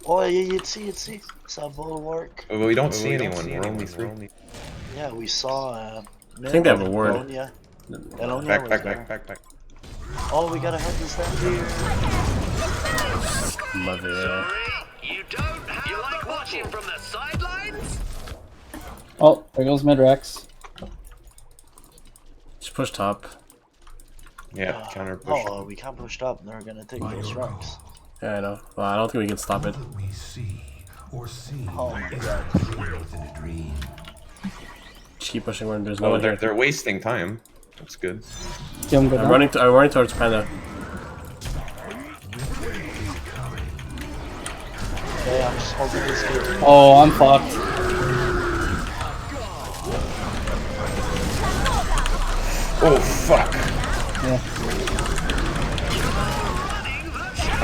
Oh, yeah, ici. Ça will work. We don't see anyone, we're only three. Yeah, we saw. I think they have a word. Elonia. Elonia Back, was back, there. back, back, back. Oh, we gotta head this down here. Love it. You like watching from the sidelines? Oh, there goes Midrex. Just push top. Yeah, counter push. Oh, we can't push up. They're gonna take those ranks. Yeah, I know. Well, I don't think we can stop it. We see or see Oh my is God. within a dream. Just keep pushing when there's no Oh, one here. they're wasting time. That's good. Jim, go I'm down. running towards Panda. Okay, I'm just holding this game. Oh, I'm fucked. Oh fuck! Yeah.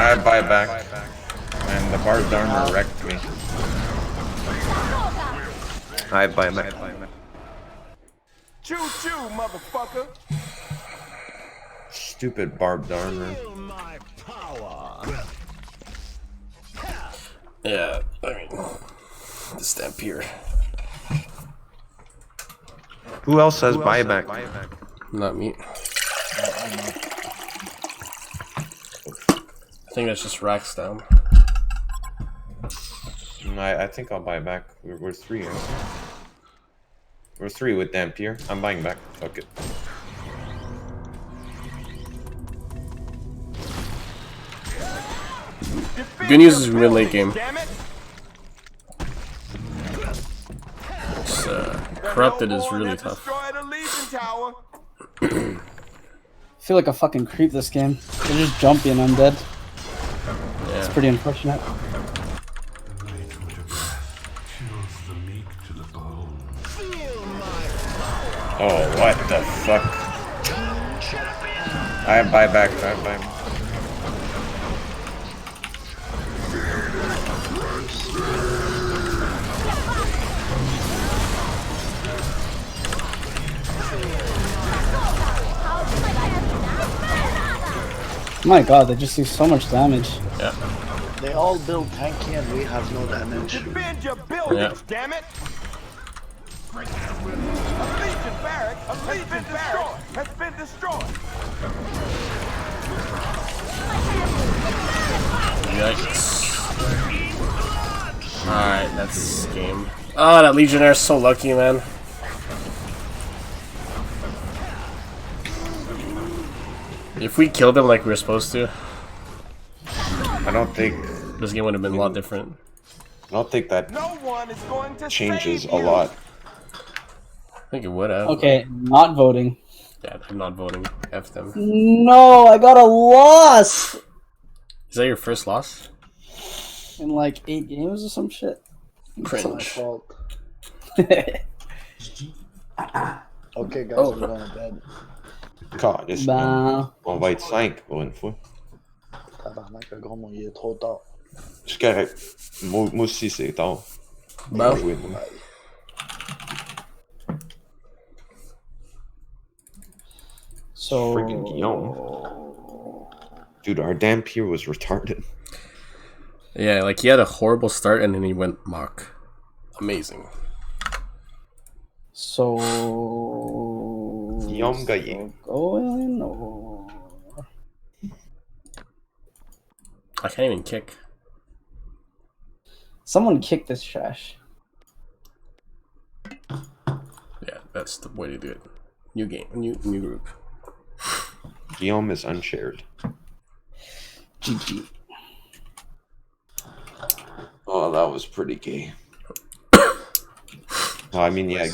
I buy back, and the barbed armor wrecked me. I buy back. Choo choo, motherfucker. Stupid barbed armor. Yeah, I mean, the stamp here. Who else has buyback? Not me. I think that's just racks down. I think I'll buy back. We're three. Right? We're three with Dampier. I'm buying back. Fuck it. Good news is we're late game. It's, corrupted is really tough. I feel like a fucking creep this game. They're just jumping and I'm dead. Yeah. It's pretty unfortunate. Oh, what the fuck? I buy back. I buy back. My god, they just do so much damage. Yeah. They all build tanky and we have no damage. Defend your buildings, damn it! A Legion barrack has been destroyed. Yikes. Alright, that's game. Oh, that Legionnaire's so lucky, man. If we killed him like we were supposed to, I don't think this game would have been a lot different. I don't think that No one is going to changes save a you. lot. I think it would have. Okay, not voting. Yeah, I'm not voting. F them. No, I got a loss! Is that your first loss? In like 8 games or some shit. It's my Cringe. fault. Okay, guys, Oh. we're going to bed. Calisse, Ben, man. On va être 5 pour une fois. Tabarnak, le gros, il est trop tard. C'est correct. Moi aussi, c'est tard. Bon. Jouer, moi. so... Freaking Guillaume. Dude, our Dampier was retarded. Yeah, like he had a horrible start and then he went mock. Amazing. So... Guillaume Gaillet. Going or... I can't even kick. Someone kick this trash. Yeah, that's the way to do it. New game, new group. Guillaume is unshared. GG. Oh, that was pretty gay. Oh, I mean, yeah.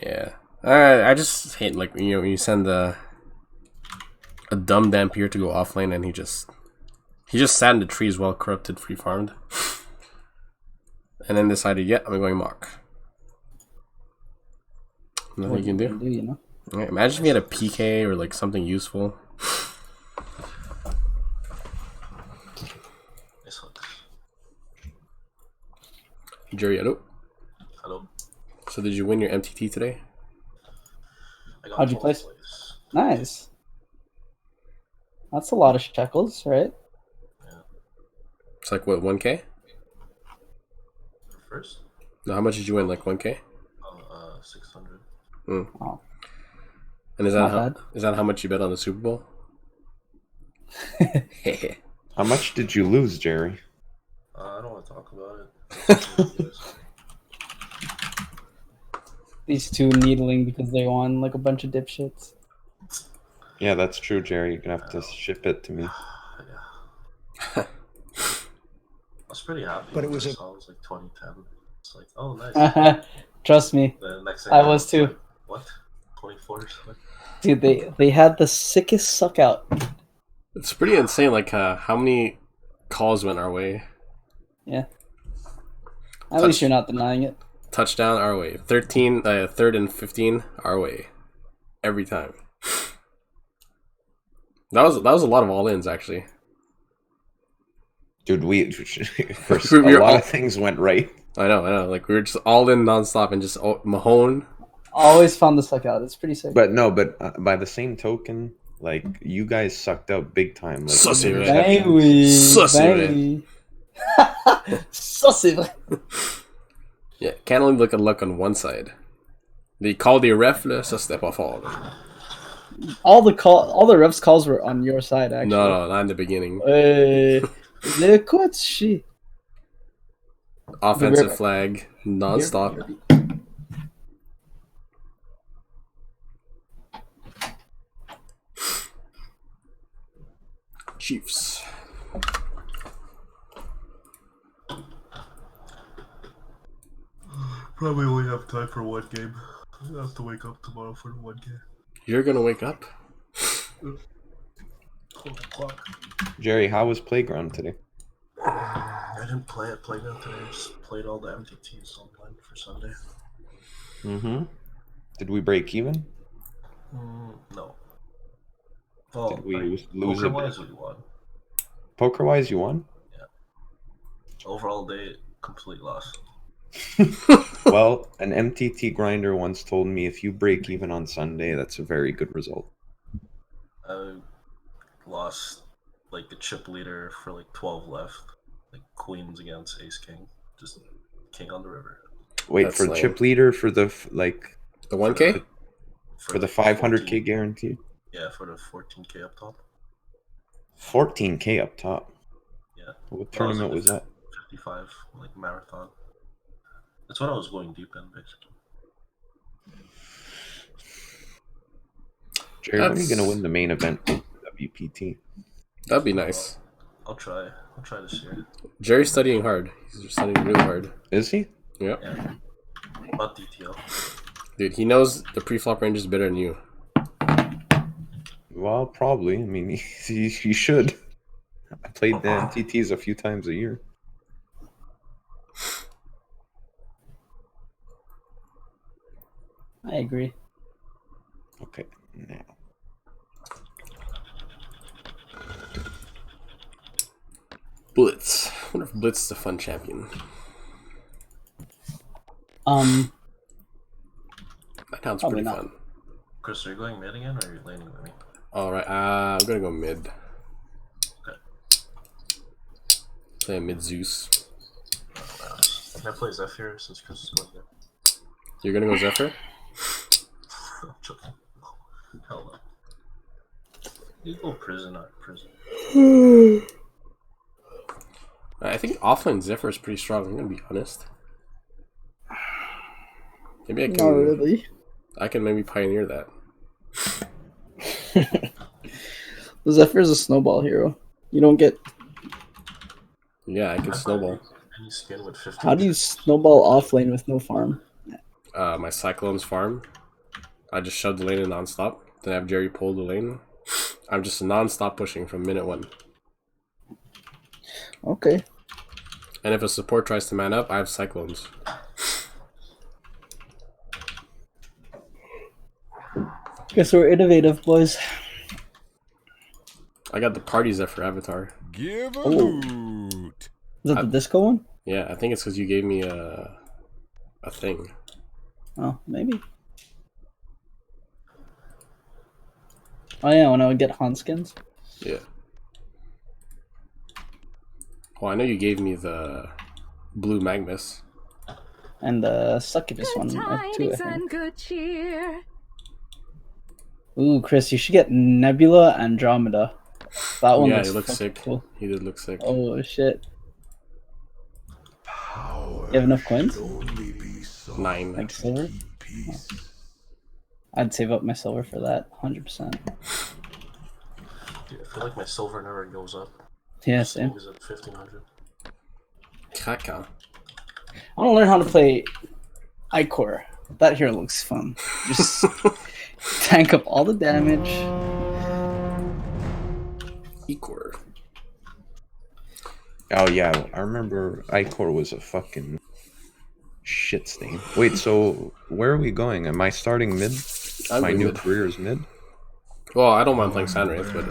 Yeah. I just hate, like, you know, when you send a dumb Dampier to go offlane and he just sat in the trees while corrupted free farmed. And then decided, yeah, I'm going mock. Nothing you can do. You know? Yeah, imagine if he had a PK or like something useful. Jerry, hello. Hello. So did you win your MTT today? How'd you place? Nice. That's a lot of shekels, right? It's like what, 1K? First? No, how much did you win? Like 1K? 600. Mm. Oh. And is that how much you bet on the Super Bowl? How much did you lose, Jerry? I don't want to talk about it. These two needling because they won like a bunch of dipshits. Yeah, that's true, Jerry. You're gonna have to ship it to me. pretty happy. But it when was I a- saw it was like 2010. It's like, oh nice. Trust me, The next thing I know, was it's too. like, what? 24 or something. Dude, they had the sickest suck out. It's pretty insane, like how many calls went our way. Yeah. At least you're not denying it. Touchdown our way. 3rd and 15 our way. Every time. That was a lot of all-ins actually. Dude, first, We a were lot all- of things went right. I know. Like we were just all in nonstop and just Mahone. Always found the suck out. It's pretty sick. But by the same token, like you guys sucked out big time. Like Ça, c'est vrai. Ben oui. Ça, c'est Ben vrai. oui. Ça, c'est vrai. Yeah, can't only look at luck on one side. They call the ref, là, ça c'était pas fort. Là. All the refs calls were on your side, actually. No, not in the beginning. Le coach. Offensive flag, non-stop. Chiefs. Probably only have time for one game. I have to wake up tomorrow for one game. You're gonna wake up? 12 o'clock. Jerry, how was Playground today? I didn't play at Playground today. I just played all the MTTs online for Sunday. Mm-hmm. Did we break even? No. Well, Did we lose a poker-wise, bit? we won. Poker-wise, you won? Overall day, complete loss. Well, an MTT grinder once told me if you break even on Sunday, that's a very good result. I lost like the chip leader for like 12 left. Like queens against ace king. Just king on the river. Wait, That's for lame. chip leader for the like The 1K? for the 500k guarantee? Yeah, for the 14k up top. 14k up top. Yeah. What tournament was that? 55, like marathon. That's what I was going deep in, basically. Jerry, when are you gonna win the main event of WPT? That'd be nice. I'll try this year. Jerry's studying hard. He's studying really hard. Is he? Yep. Yeah. About DTL. Dude, he knows the pre-flop range is better than you. Well, probably. I mean, he should. I played the MTTs a few times a year. I agree. Okay, now. Blitz. I wonder if Blitz is a fun champion. Um, That sounds Probably pretty not. fun. Chris, are you going mid again, or are you laning with me? Alright, I'm gonna go mid. Okay. Play a mid Zeus. Can I play Zephyr since Chris is going there? You're gonna go Zephyr? I'm joking. Hell no. You go prison, not prison. I think offline Zephyr is pretty strong, I'm gonna be honest. Maybe I can. not really. I can maybe pioneer that. Zephyr is a snowball hero. You don't get. Yeah, I can snowball. Any skin with 50. How do you snowball off lane with no farm? My Cyclone's farm. I just shove the lane in non-stop. Then I have Jerry pull the lane. I'm just non-stop pushing from minute 1. Okay. And if a support tries to man up, I have Cyclones. Guess we're innovative, boys. I got the party Zephyr avatar. Give a Oh. hoot. Is that the disco one? Yeah, I think it's because you gave me a thing. Oh, maybe. Oh yeah, when I would get Han skins. Yeah. Well, I know you gave me the blue Magnus. And the succubus one too, I Tidings think. and good cheer. Ooh, Chris, you should get Nebula Andromeda. That one Yeah, looks he looks fucking sick. cool. He did look sick. Oh shit. You have enough coins? 9. Like silver? I'd save up my silver for that, 100%. Dude, I feel like my silver never goes up. Yeah, This same. thing is at 1500. crack, huh? I want to learn how to play Icor. That hero looks fun. Just tank up all the damage. Icor. Oh yeah, I remember Icor was a fucking shit stain. Wait, so where are we going? Am I starting mid? My new career is mid? Well, I don't mind playing Sandwraith, but...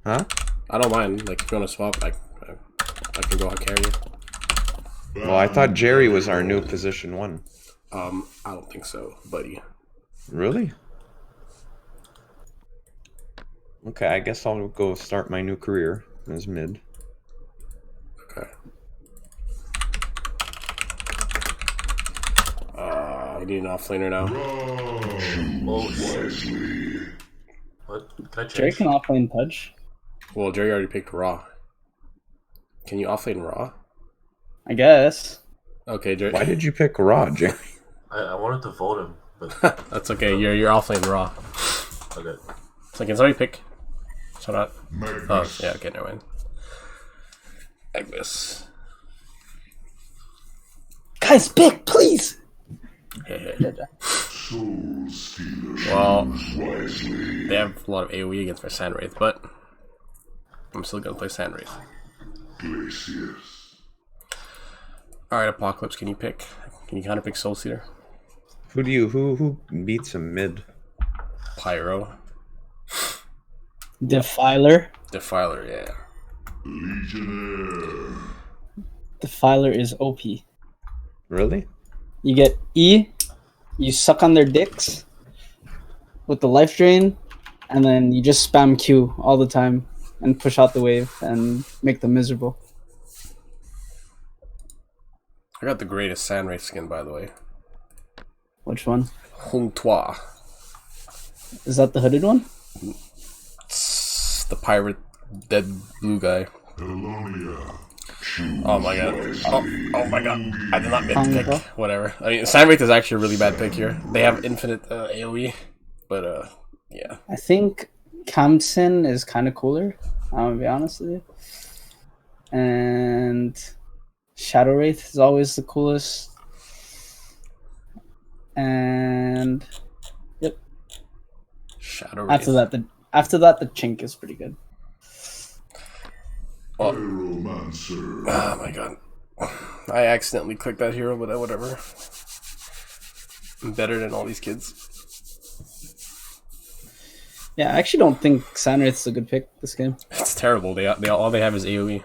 Huh? I don't mind. Like, if you want to swap, I can go carry you. Well, I thought Jerry was our new position 1. I don't think so, buddy. Really? Okay, I guess I'll go start my new career as mid. Okay. I need an offlaner now. Oh shit. What? Can I change? Jerry can offlane Pudge. Well, Jerry already picked Raw. Can you offlane Raw? I guess. Okay, Jerry. Why did you pick Raw, Jerry? I wanted to vote him, but that's okay. You're offlane Raw. okay. So can somebody pick? So not. Oh yeah. Okay, never mind. Agnes. Guys, pick, please. Well, they have a lot of AoE against my Sandwraith, but I'm still gonna play Sandwraith. Alright, Apocalypse, can you pick? Can you kind of pick Soul Seeder? Who beats him mid? Pyro. Defiler. Defiler, yeah. Defiler is OP. Really? You get E, you suck on their dicks with the life drain, and then you just spam Q all the time and push out the wave and make them miserable. I got the greatest Sandwraith skin, by the way. Which one? Hung Toi. Is that the hooded one? It's the pirate dead blue guy. Oh my god. Oh my god. I did not mean to pick. Whatever. I mean, Sandwraith is actually a really bad pick here. They have infinite AoE, but yeah. I think Kamsin is kind of cooler, I'm gonna be honest with you. And Shadow Wraith is always the coolest. And yep. Shadow Wraith. After that, the Chink is pretty good. Oh my god. I accidentally clicked that hero, but whatever. I'm better than all these kids. Yeah, I actually don't think Sandwraith's a good pick this game. It's terrible. They all they have is AoE.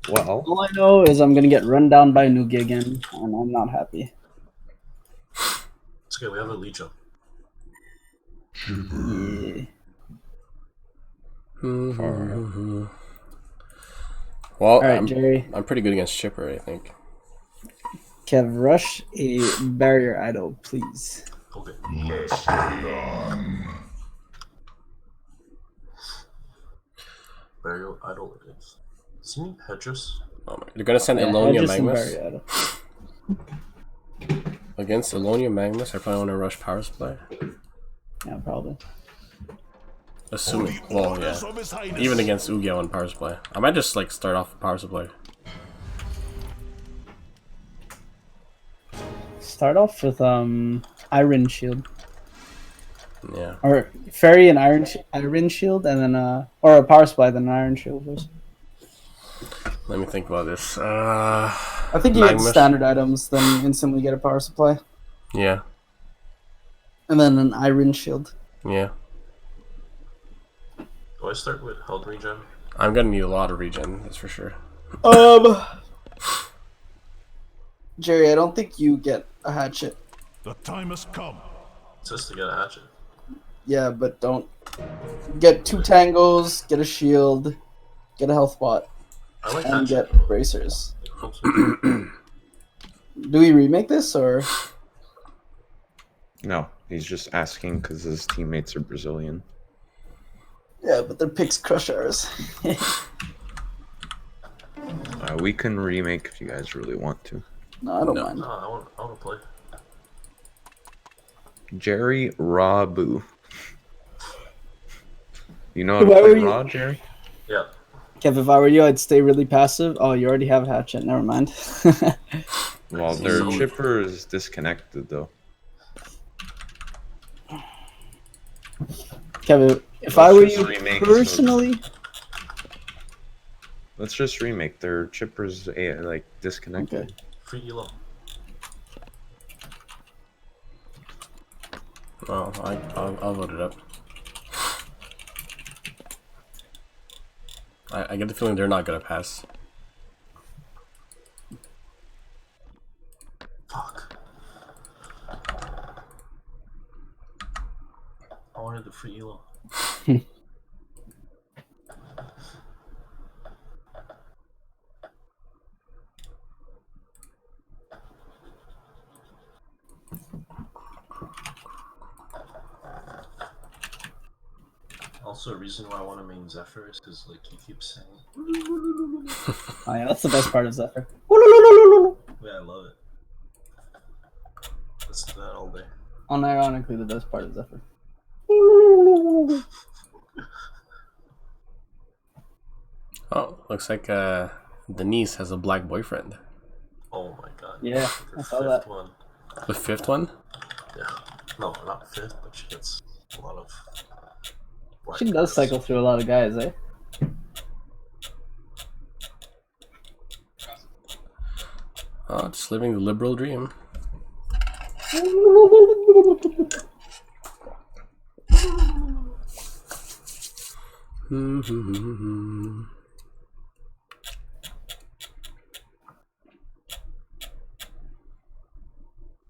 Well, all I know is I'm gonna get run down by Nugi again, and I'm not happy. It's okay, we have a Legion. Yeah. Well, Alright, Jerry. I'm pretty good against Chipper, I think. Kev, rush a barrier idol, please. Okay. Let's get it on. Burial idol against. Does he need Hedges? Oh my, they're gonna send Elonia Magnus. Against Elonia Magnus, I probably want to rush Power Supply. Yeah, probably. Assuming, well, yeah. Even against Ugyo and Power Supply. I might just like start off with Power Supply. Start off with Iron Shield. Yeah. Or Fairy and Iron Shield, and then or a Power Supply, then an Iron Shield first. Let me think about this. I think you get standard items, then you instantly get a Power Supply. Yeah. And then an Iron Shield. Yeah. Do I start with health regen? I'm gonna need a lot of regen, that's for sure. Jerry, I don't think you get a hatchet. The time has come. It's just to get a hatchet. Yeah, but don't get 2 tangos, get a shield, get a health bot, I like and hatchet. get bracers. Do we remake this or? No, he's just asking because his teammates are Brazilian. Yeah, but their picks crush ours. We can remake if you guys really want to. No, I don't mind. No, I want to play. Jerry Rabu. You know how to Why play were you- raw, Jerry? Yeah. Kev, if I were you, I'd stay really passive. Oh, you already have hatchet. Never mind. Well, their chipper is disconnected though. Kevin, if Let's I were just you remake personally, Let's just remake their chippers like disconnected. Free elo. Oh, I'll load it up. I get the feeling they're not gonna pass. Fuck. I wanted the free elo. Also, a reason why I want to main Zephyr is because like he keeps saying. oh yeah, that's the best part of Zephyr. Yeah, I love it. Listen to that all day. Unironically, the best part of Zephyr. Oh, looks like Denise has a black boyfriend. Oh my god. Yeah, The I saw fifth that. one. The fifth one? Yeah. No, not fifth, but she gets a lot of. Black She does girls. cycle through a lot of guys, eh? Oh, just living the liberal dream.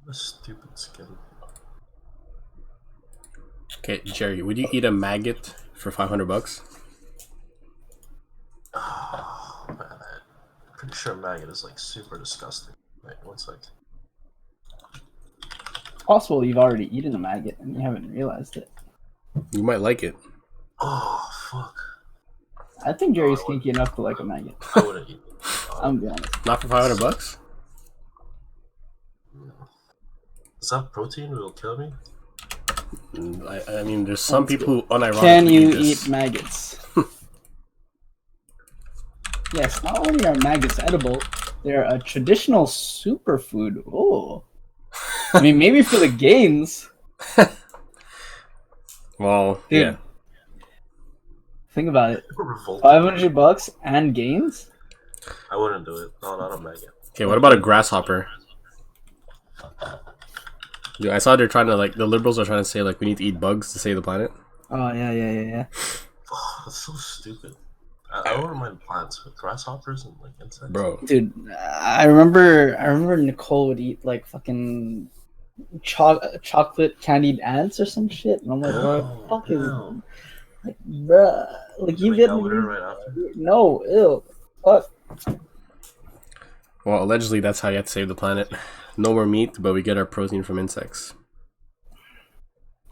A stupid skin. Okay, Jerry, would you eat a maggot for $500? Oh man, I'm pretty sure maggot is like super disgusting. Wait, one sec. Possible you've already eaten a maggot and you haven't realized it. You might like it. Oh fuck. I think Jerry's kinky enough to like a maggot. I wouldn't eat it. I'm gonna be honest. Not for $500? Is that protein? It'll kill me. I mean, there's some people who unironically Can you eat this. eat maggots? Yes, not only are maggots edible, they're a traditional superfood. Oh, I mean, maybe for the gains. Well, Dude, yeah. think about it. Revolting. $500 and gains? I wouldn't do it. No, not a maggot. Okay, what about a grasshopper? Dude, I saw they're trying to, like, the liberals are trying to say, like, we need to eat bugs to save the planet. Oh, yeah. Oh, that's so stupid. I wouldn't mind plants, but grasshoppers and like insects. Bro. Dude, I remember Nicole would eat, like, fucking chocolate candied ants or some shit. And I'm like, what the fuck is... Like, bruh. Like, you get... Right after. No, ew. Fuck. Well, allegedly, that's how you have to save the planet. No more meat, but we get our protein from insects.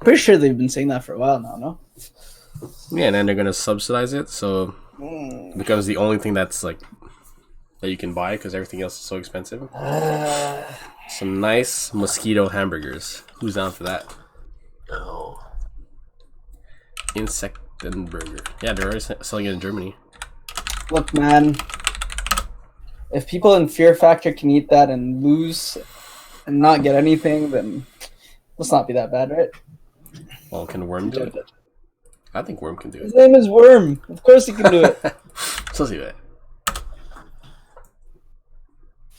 Pretty sure they've been saying that for a while now, no? Yeah, and then they're gonna subsidize it, so it becomes the only thing that's like that you can buy because everything else is so expensive. Some nice mosquito hamburgers. Who's down for that? No. Insektenburger. Yeah, they're already selling it in Germany. Look, man. If people in Fear Factor can eat that and lose and not get anything, then let's not be that bad, right? Well, can Worm do it? I think Worm can do it. His name is Worm. Of course he can do it. So see that.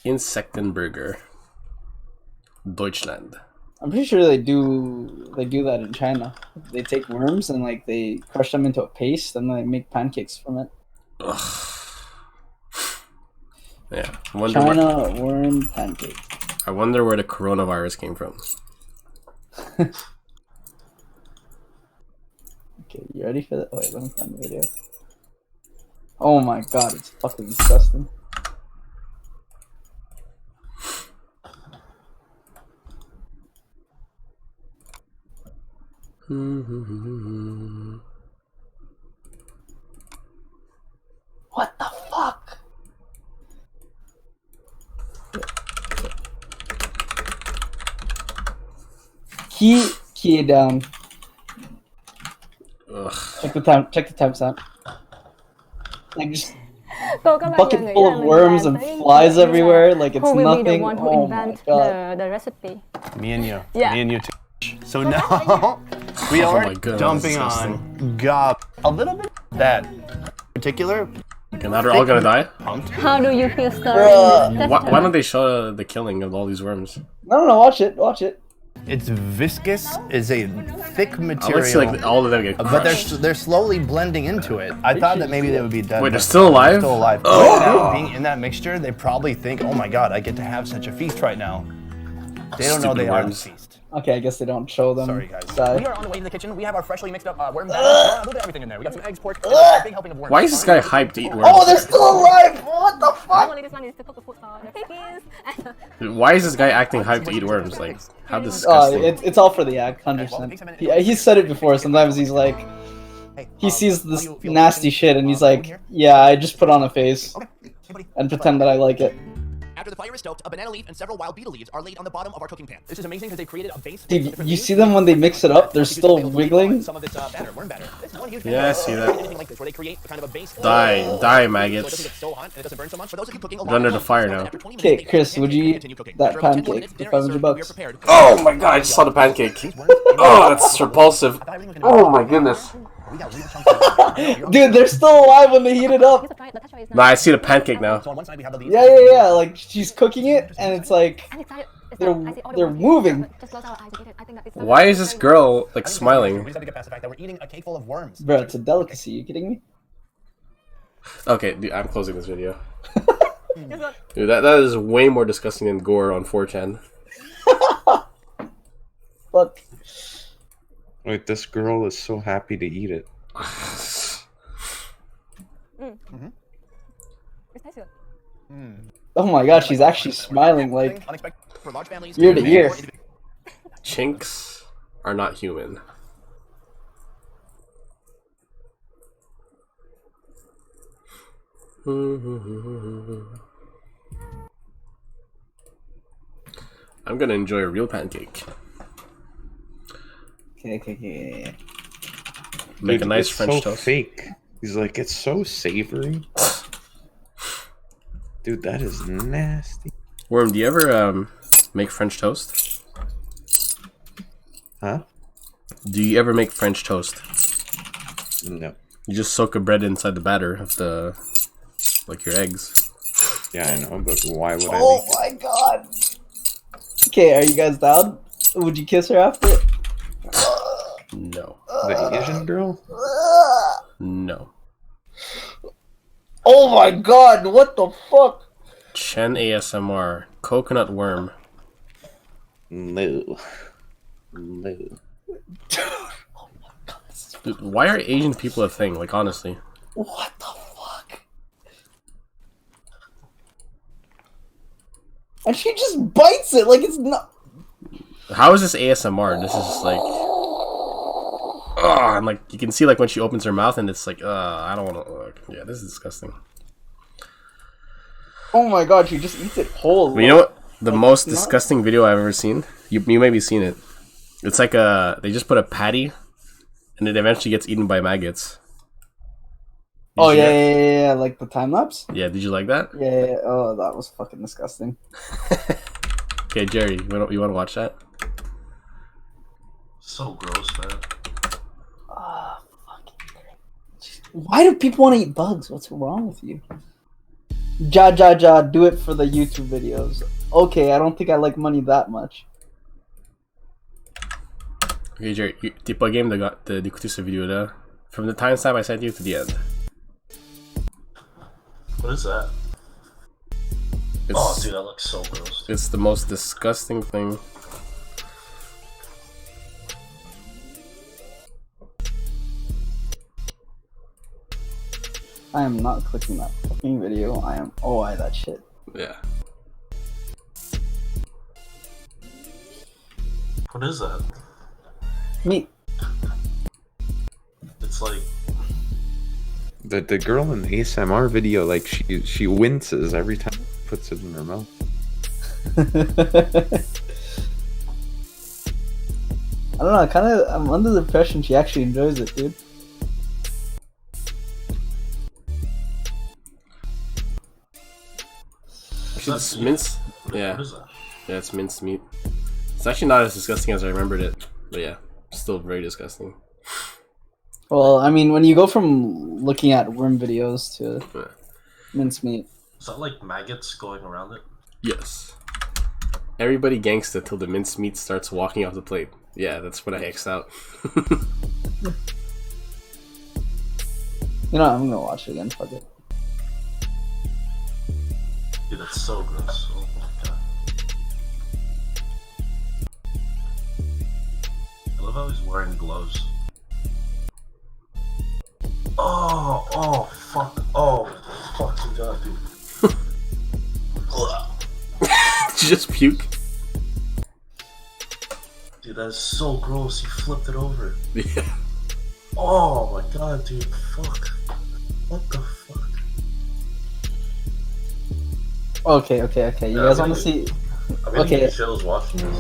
Insektenburger. Deutschland. I'm pretty sure they do that in China. They take worms and like they crush them into a paste and they make pancakes from it. Ugh. Yeah. China worm pancake. I wonder where the coronavirus came from. Okay, you ready for that? Wait, let me find the video. Oh my god, it's fucking disgusting. What the fuck? Key it down. Ugh. Check the time. Check the timestamp. Like just Cô có bao giờ bucket nghĩ full là of mình worms làm and tới flies kiểu như là everywhere. Like it's who will be the nothing. one who Oh my invent god. the recipe? Me and you. Yeah. Me and you too. So now we Oh are my goodness, dumping that's on gob a little bit that particular. And now they're all gonna die? How do you feel starting this Why don't they show the killing of all these worms? No, watch it, watch it. It's viscous, is a thick I material. like to see like all of them get but crushed. they're slowly blending into it. I thought that maybe they would be dead. Wait, they're but still alive? They're still alive. Oh! Right now, being in that mixture, they probably think, oh my god, I get to have such a feast right now. They don't know Stupid they are the worms. feast. Okay, I guess they don't show them. Sorry, guys. Die. We are on the way to the kitchen. We have our freshly mixed up worm batter. A little bit of everything in there. We got some eggs, pork, and a big helping of worms. Why is this guy hyped to eat worms? Oh, they're still alive! What the fuck? Why is this guy acting hyped to eat worms? Like, how disgusting. It's all for the act, 100%. He's said it before. Sometimes he's like, he sees this nasty shit and he's like, yeah, I just put on a face and pretend that I like it. After the fire is stoked, a banana leaf and several wild beetle leaves are laid on the bottom of our cooking pan. This is amazing because they created a base. Dude, you see them when they mix it up? They're still wiggling. Some of this batter, worm batter. This is one huge Yeah, I see that. anything like this, where they create a kind of a base. Die, maggots. So it doesn't get so hot and it doesn't burn so much. For those of you cooking They're under the fire now. Okay, Chris, would you eat that pancake for 500 bucks? Oh my god, I just saw the pancake. Oh, that's repulsive. Oh my goodness. Dude, they're still alive when they heat it up. Nah, I see the pancake now. Yeah. Like she's cooking it, and it's like they're moving. Why is this girl like smiling? Bro, it's a delicacy. You kidding me? Okay, dude, I'm closing this video. Dude, that is way more disgusting than gore on 4chan. Fuck. Wait, this girl is so happy to eat it. Oh my god, she's actually smiling like ear to ear. Chinks are not human. I'm gonna enjoy a real pancake. Okay. Make a Dude, nice it's French so toast. fake. He's like, it's so savory. Dude, that is nasty. Worm, do you ever make French toast? Huh? Do you ever make French toast? No. You just soak a bread inside the batter of the, like your eggs. Yeah, I know, but why would I Oh make my god. Okay, are you guys down? Would you kiss her after? No. The Asian girl? No. Oh my god, what the fuck? Chen ASMR. Coconut worm. No. No. Dude, why are Asian people a thing? Like, honestly. What the fuck? And she just bites it like it's not. How is this ASMR? This is like... Ugh, and like, you can see like when she opens her mouth and it's like, I don't want to look. Yeah, this is disgusting. Oh my god, she just eats it whole. But you know what? The most disgusting video I've ever seen? You maybe seen it. It's like they just put a patty and it eventually gets eaten by maggots. Oh yeah, like the time lapse. Yeah, did you like that? Yeah. Oh, that was fucking disgusting. Okay, Jerry, you want to watch that? So gross, man. Why do people want to eat bugs? What's wrong with you? Ja, do it for the YouTube videos. Okay, I don't think I like money that much. Okay, Jerry, tipo game de discutir ce vidéo là. From the timestamp I sent you to the end. What is that? Oh, dude, that looks so gross. It's the most disgusting thing. I am not clicking that fucking video. I am. Oh, that shit. Yeah. What is that? Meat. It's like the girl in the ASMR video, like she winces every time she puts it in her mouth. I don't know. I'm under the impression she actually enjoys it, dude. Actually, this mince. Yeah. Yeah, it's minced meat. It's actually not as disgusting as I remembered it, but yeah, still very disgusting. Well, I mean, when you go from looking at worm videos to mincemeat. Is that like maggots going around it? Yes. Everybody gangsta till the mincemeat starts walking off the plate. Yeah, that's what I X'd out. You know, I'm gonna watch it again. Fuck it. Dude, that's so gross. Oh my god. I love how he's wearing gloves. Oh, fuck. Oh, fucking god, dude. Did you just puke? Dude, that's so gross. He flipped it over. Yeah. Oh my god, dude. Fuck. What the fuck? Okay. You guys want to see? Okay. Chills watching this.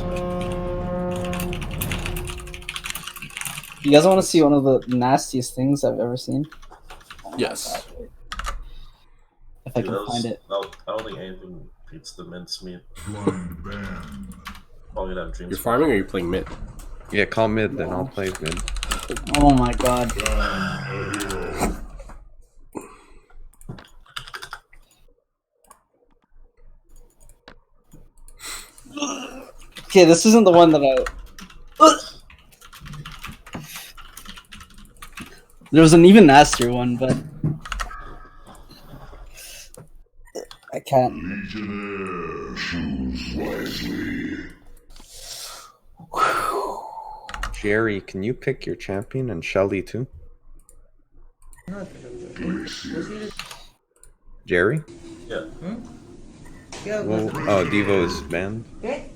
You guys want to see one of the nastiest things I've ever seen? Yes. If I can find it. I don't think anything beats the mincemeat. Blind band. Oh, you have dreams. You're farming or you're playing mid? Yeah, call mid, then I'll play mid. Oh my god. Okay, this isn't the one that I... There was an even nastier one, but... I can't. Legionnaire, choose wisely. Jerry, can you pick your champion and Shelly too? Jerry? Yeah. Well, oh, Devo is banned. Okay.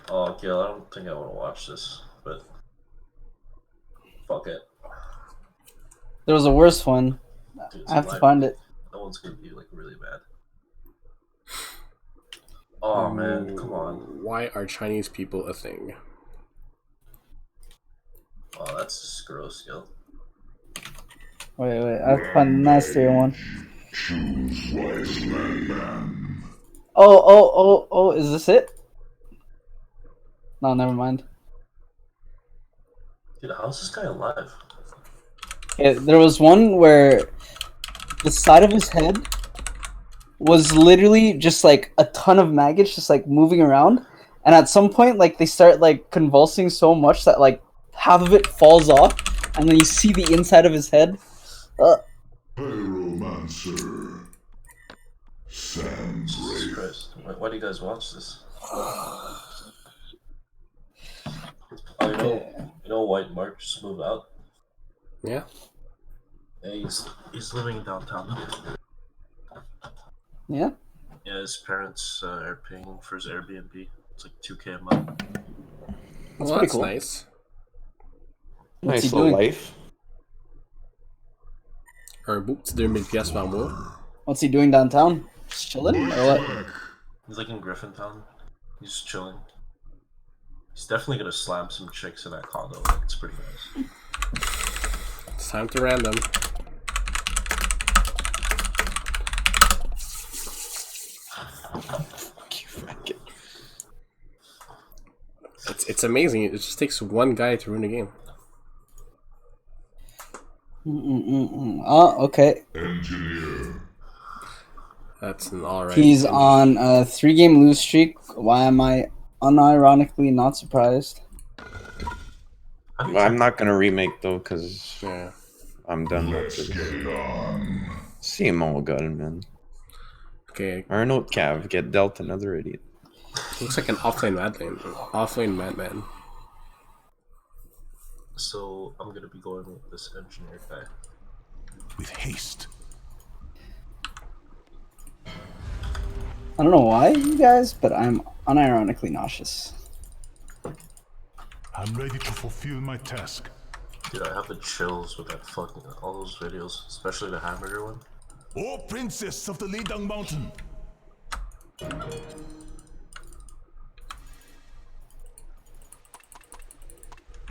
Oh, Gil, I don't think I want to watch this, but fuck it. There was a worse one. Dude, I have to find it. That one's gonna be like really bad. Oh man, come on. Why are Chinese people a thing? Oh, that's just gross, Gil. Wait, I have to find the nastier one. Choose wisely, man. Oh, is this it? No, never mind. Dude, how's this guy alive? Yeah, there was one where the side of his head was literally just like a ton of maggots just like moving around, and at some point like they start like convulsing so much that like half of it falls off, and then you see the inside of his head. Pyromancer. Sam's Jesus Christ. Why do you guys watch this? Oh, you know White Mark just moved out? Yeah. Yeah, he's living downtown. Yeah? Yeah, his parents are paying for his Airbnb. It's like $2K a month. Well, that's cool. Nice. What's he Nice little doing? life. Un beau petit 2000 pièces par mois. What's he doing downtown? Just chilling or what? He's like in Griffintown. He's just chilling. He's definitely gonna slam some chicks in that condo. Like, it's pretty nice. It's time to random. It's amazing. It just takes one guy to ruin the game. Oh, okay. Engineer. That's an alright. He's on a 3-game lose streak. Why am I unironically not surprised? Well, I'm not gonna remake though, cause I'm done with it. CMO gun, man. Okay. Arnold Cav, get dealt another idiot. Looks like an offlane madman. Offlane madman. So I'm gonna be going with this engineer guy. With haste. I don't know why, you guys, but I'm unironically nauseous. I'm ready to fulfill my task. Dude, I have the chills with that fucking all those videos, especially the hamburger one. O princess of the Lidang Mountain.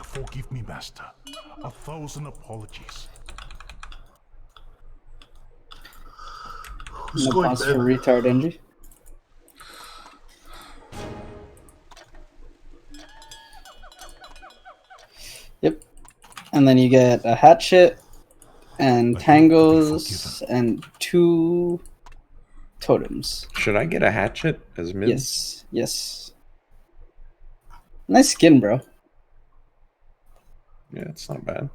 Forgive me, master. 1,000 apologies. No pause for retard energy. Yep. And then you get a hatchet and tangos and 2 totems. Should I get a hatchet as mid? Yes. Yes. Nice skin, bro. Yeah, it's not bad.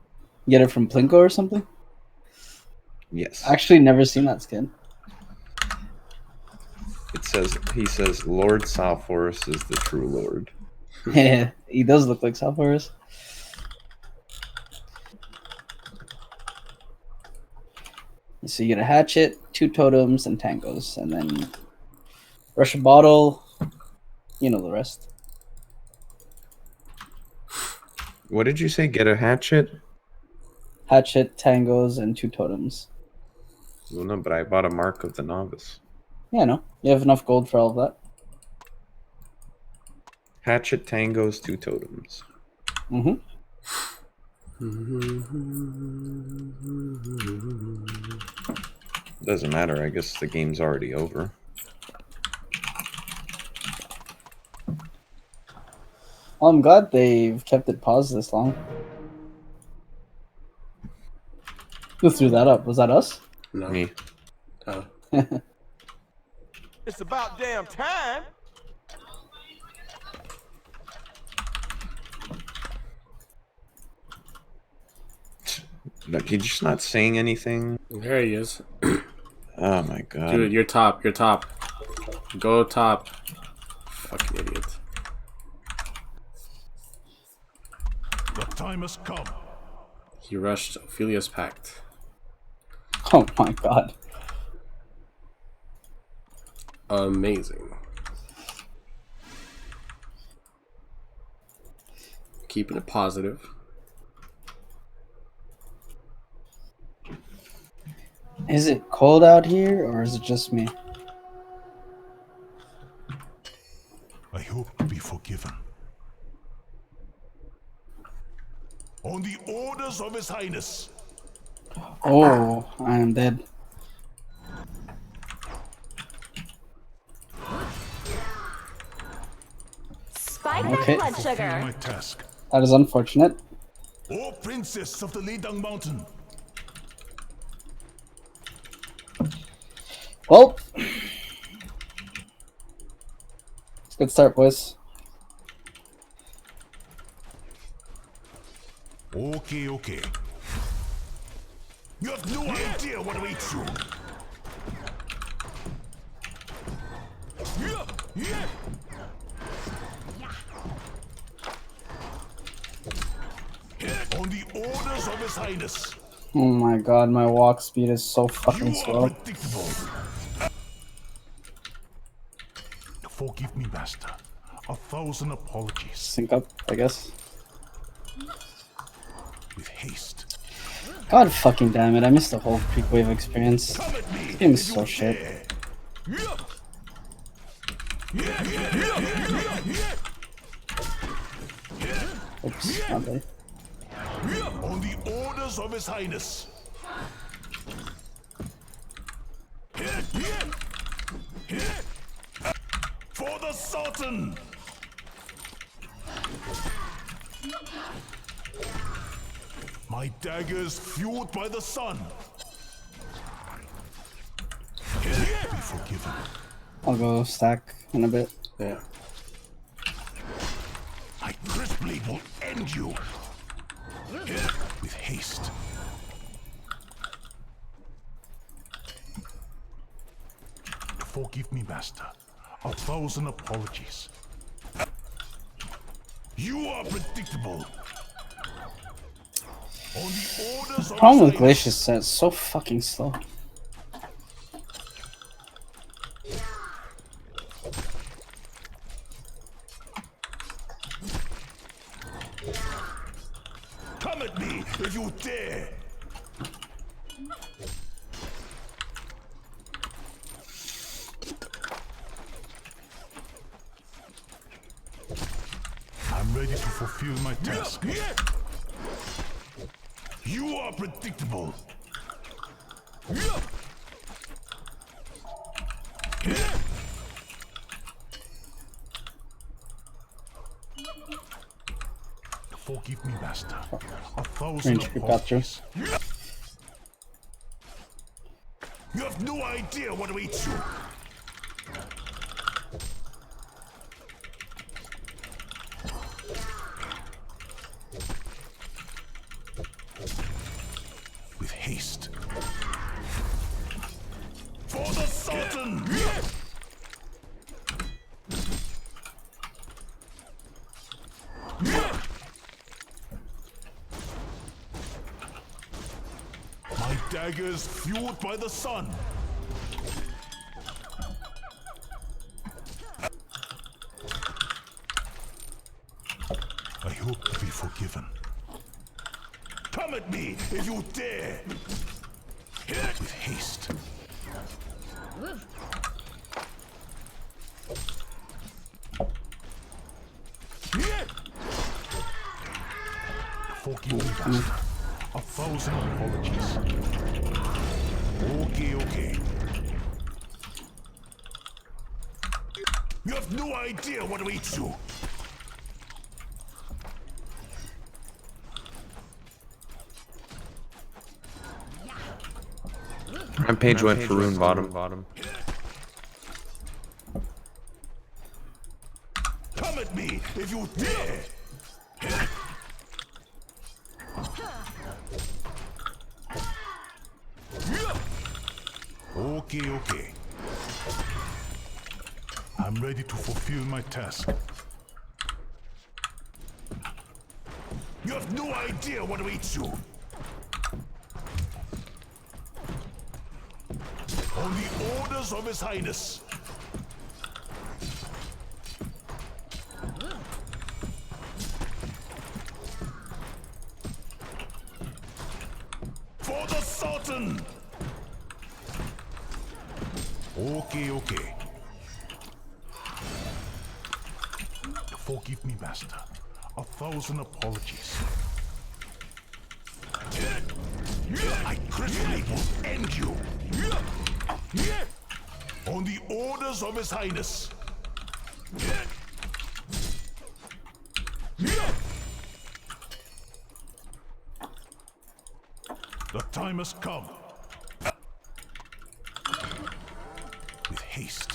You get it from Plinko or something? Yes. Actually, never seen that skin. He says Lord Salforus is the true lord. Yeah, he does look like Salforus. So you get a hatchet, 2 totems, and tangos, and then rush a bottle. You know the rest. What did you say? Get a hatchet? Hatchet, tangos, and 2 totems. Well, no, but I bought a Mark of the Novice. Yeah, no. You have enough gold for all of that. Hatchet, tangos, 2 totems. Mm-hmm. Doesn't matter. I guess the game's already over. Well, I'm glad they've kept it paused this long. Who threw that up? Was that us? No. Me. Oh. It's about damn time. Look, he's just not saying anything. There he is. Oh my god. Dude, you're top. You're top. Go top. Fucking idiot. The time has come. He rushed Ophelia's Pact. Oh my god. Amazing. Keeping it positive. Is it cold out here, or is it just me? I hope to be forgiven. On the orders of His Highness. Oh, I am dead. Spike Okay. and blood sugar. My task. That is unfortunate. O Princess of the Leidang Mountain. Well, it's a good start, boys. Okay, okay. You have no idea what awaits you. On the orders of His Highness. Oh my god, my walk speed is so fucking slow. Predictable. Forgive me, Master. 1,000 apologies. Sync up, I guess. With haste. God fucking damn it, I missed the whole peak wave experience. This game is so shit. Oops, not there. On the orders of His Highness. For the Sultan. My daggers fueled by the sun. Be forgiven. I'll go stack in a bit. Yeah. My crisp blade will end you. With haste. Forgive me, Master. 1,000 apologies. You are predictable. On the orders The of problem with His Glacier set is so fucking slow. Come at me if you dare. I'm ready to fulfill my task. You are predictable. Forgive me, master. 1,000 Range pick up, Joe. You have no idea what awaits you. With haste. For the Sultan! My daggers fueled by the sun. I hope to be forgiven. Come at me if you dare! With haste. Forgive me, master. 1,000 apologies. Okay. You have no idea what awaits you. Rampage went for rune bottom. Come at me if you dare! Okay. I'm ready to fulfill my task. You have no idea what awaits you. On the orders of His Highness. For the Sultan! Okay. Forgive me, master. 1,000 apologies. I crisply will end you. On the orders of His Highness. The time has come. With haste.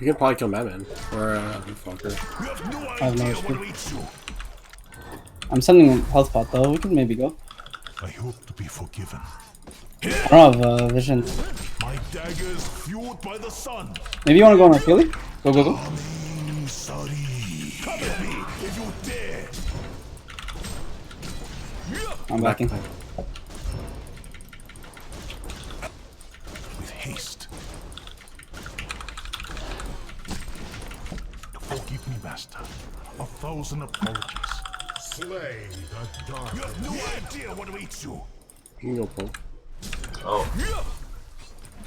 You can probably kill Madman or Fucker. You have no I have no idea what issue. awaits you. I'm sending a health pot though. We can maybe go. I hope to be forgiven. I don't have vision. My daggers fueled by the sun. Maybe you want to go on Philly? Go. I'm sorry. Come at me if you dare. I'm backing. With haste. Forgive me, master. 1,000 apologies. Slay the dark. You have no idea what awaits you. You can go pull. Oh.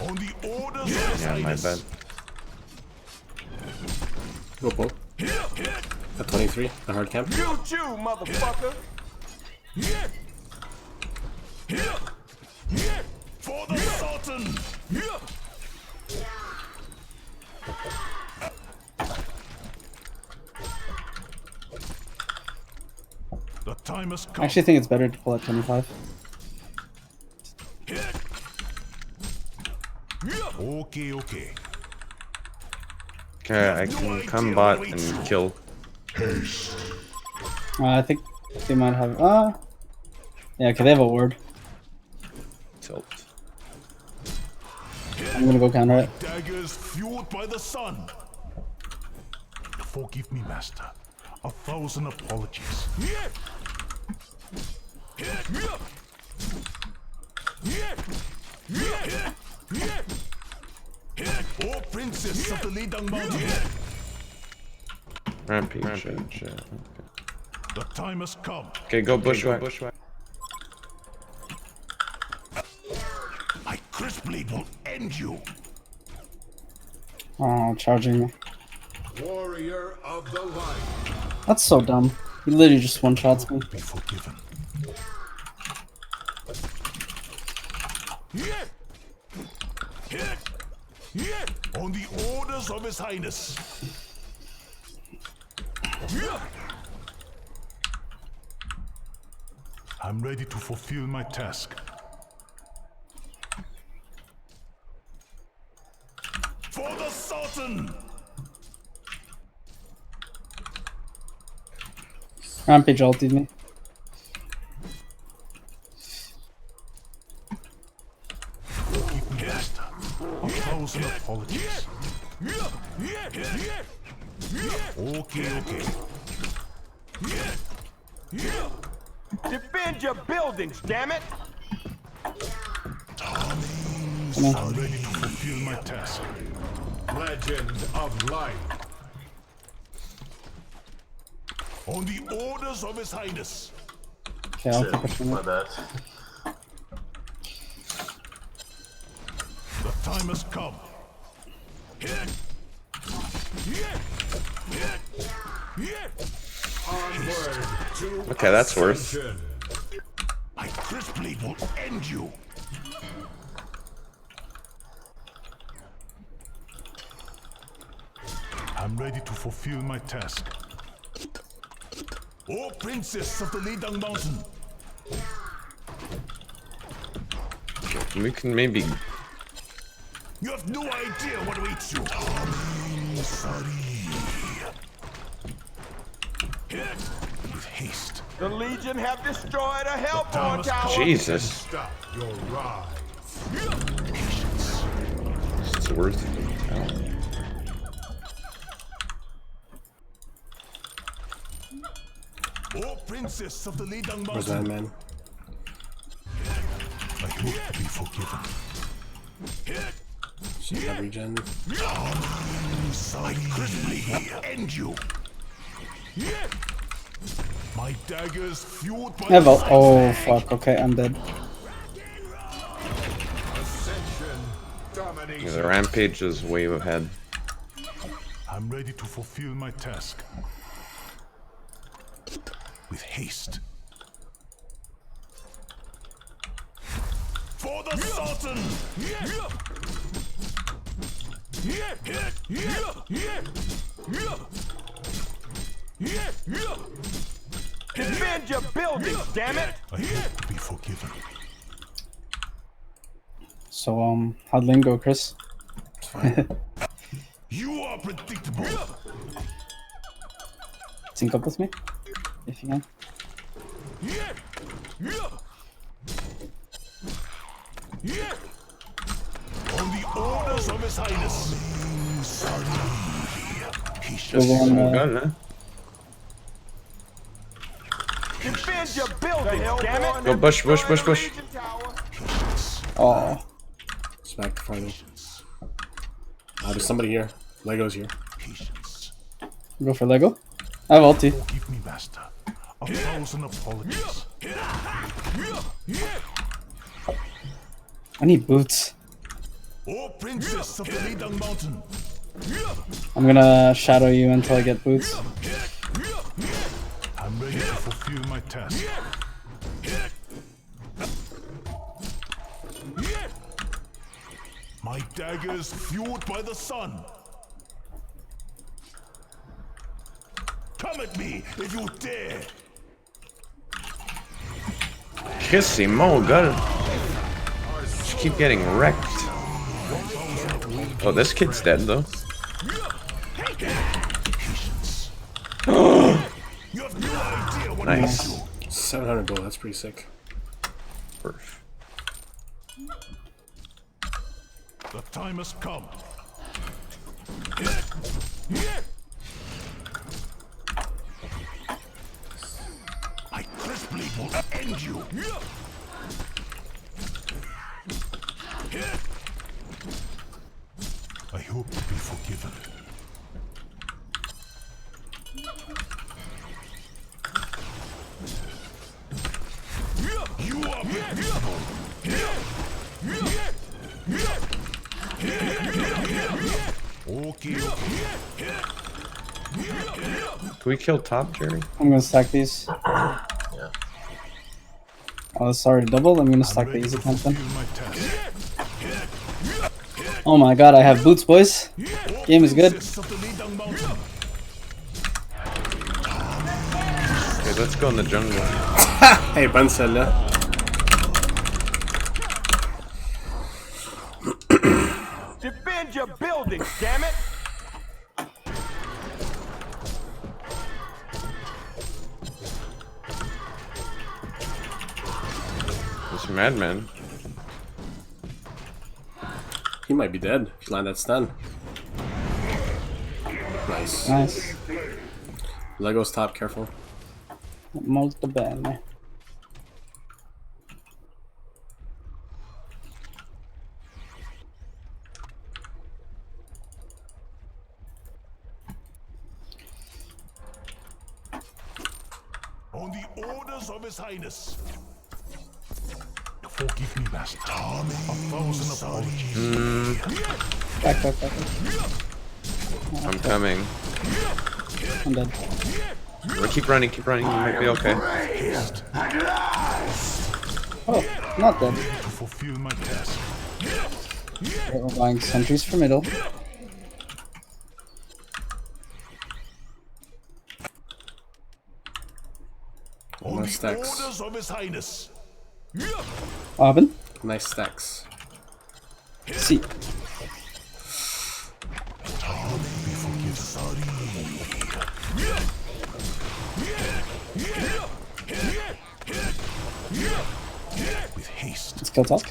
On the orders of His Yeah, my Highness. bad. Go pull. At 23, the hard camp. You motherfucker! For the Sultan! The time has I come. actually think it's better to pull at 25. Okay. Okay, I can come bot and kill. I think they might have. Yeah, okay, they have a ward. Tilt. I'm gonna go counter it. Daggers fueled by the sun. Forgive me, master. 1,000 apologies. Oh, princess of the Lidang Mountain. Rampage. The time has come. Okay, go bushwhack. My crispblade will end you. Oh, charging me. Warrior of the light. That's so dumb. He literally just one-shots me. Be forgiven. On the orders of His Highness. I'm ready to fulfill my task. For the Sultan! Rampage ulted me. Master, a thousand apologies. Okay. Defend your buildings, damn it! I'm ready to fulfill my task. Legend of light. On the orders of His Highness. Okay, I'll take a few My bad. The time has come. Okay, that's worth. My crisp blade will end you. I'm ready to fulfill my task. O Princess of the Lidang Mountain! We can maybe. You have no idea what awaits you. Sorry. With haste. The Legion have destroyed a Hellborn tower. Jesus. Stop your rise. It's worth it. O Princess of the Lidang Where's that Mountain! man? I hope to be forgiven. Should have regen. Sorry. I end you. My daggers fueled by Never. Oh fuck. Okay, I'm dead. Yeah, the rampage is way ahead. I'm ready to fulfill my task. With haste. For the Sultan! Defend your buildings, damn it! I hope to be forgiven. So how'd Lane go, Chris? You are predictable. Sync up with me, if you can. On the orders of His Highness. Defend your buildings, damn it! Go bush. Oh. Smack farther. There's somebody here. Lego's here. Go for Lego. I have ulti. Forgive me, Master. 1,000 apologies. I need boots. O Princess of the Lidang Mountain! I'm gonna shadow you until I get boots. I'm ready to fulfill my task. My daggers fueled by the sun. Come at me if you dare. Kissy Mogul. Just keep getting wrecked. Oh, this kid's dead though. Nice. 700 gold, that's pretty sick. Perf. The time has come. My crisp blade will end you. I hope to be forgiven. You are predictable. Okay. Can we kill top, Jerry? I'm gonna stack these. Yeah. Oh, it's already doubled. I'm gonna stack the easy camp then. Oh my god, I have boots, boys. Game is good. Okay, let's go in the jungle. Hey, Bansella. Defend your buildings, damn it! This madman. He might be dead if you land that stun. Nice. Nice. Lego's top, careful. Molto bene. On the orders of His Highness. Forgive me, Master. 1,000 apologies. Back. I'm coming. I'm dead. Well, keep running, you might be okay. Oh, not dead. To fulfill my task. Okay, we're buying sentries for middle. On the stacks. orders of His Highness. Robin? Nice stacks. See. With haste. Let's kill top.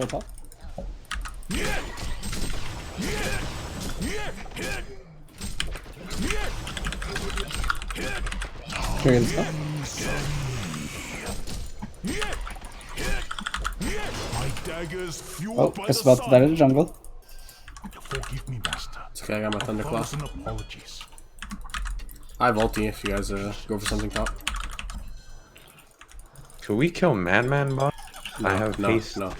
Okay, let's go. My daggers fueled Oh, by Chris the about to die to sun. the jungle. Forgive me, Master. It's okay, I got my Thunderclaw. 1,000 apologies. I have ulti if you guys go for something top. Could we kill Madman bot? No, I have no, haste. no.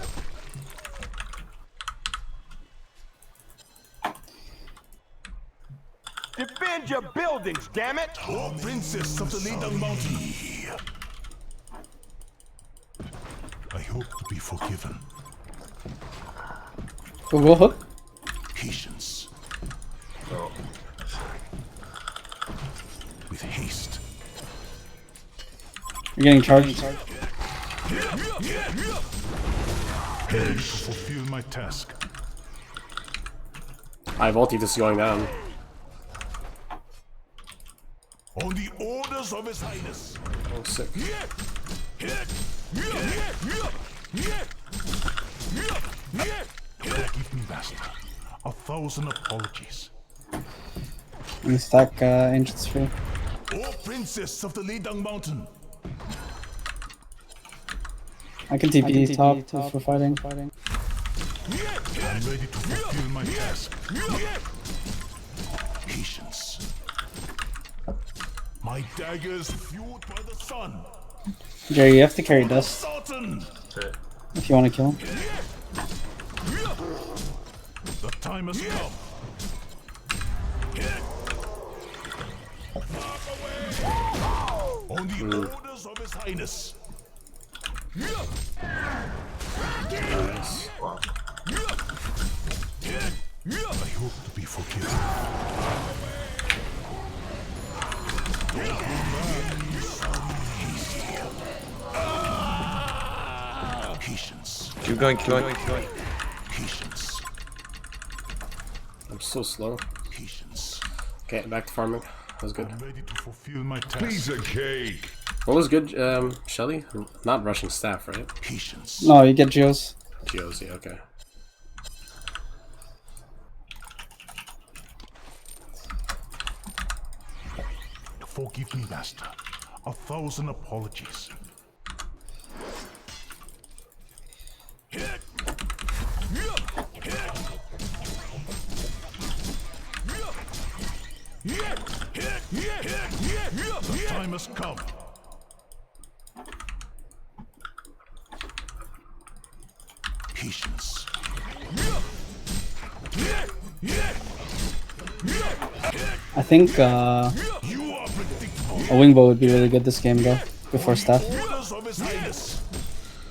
Defend your buildings, damn it! Oh, Princess of the Lidang Mountain. I hope to be forgiven. Go hook. Patience. Oh. With haste. You're getting charged. Ready to fulfill my task. I have ulti, this is going down. On the orders of His Highness. Oh, sick. Forgive me, Master. 1,000 apologies. And stack ancient sphere. Oh, Princess of the Lidang Mountain. I can TP top if we're fighting. I'm ready to fulfill my task. Patience. My daggers fueled by the sun. Jerry, you have to carry dust Sultan. if you want to kill him. The time has come. On the orders of His Highness. Nice. I hope to be forgiven. Patience. Keep going. Patience. I'm so slow. Patience. Okay, back to farming. That was good. I'm ready to fulfill my task. Piece of cake. What was good, Shelly? Not rushing staff, right? Patience. No, you get Geos. Geos, yeah, okay. Forgive me, Master. 1,000 apologies. The time has come. Patience. I think a wingbow would be really good this game though, before staff. Orders of His Highness.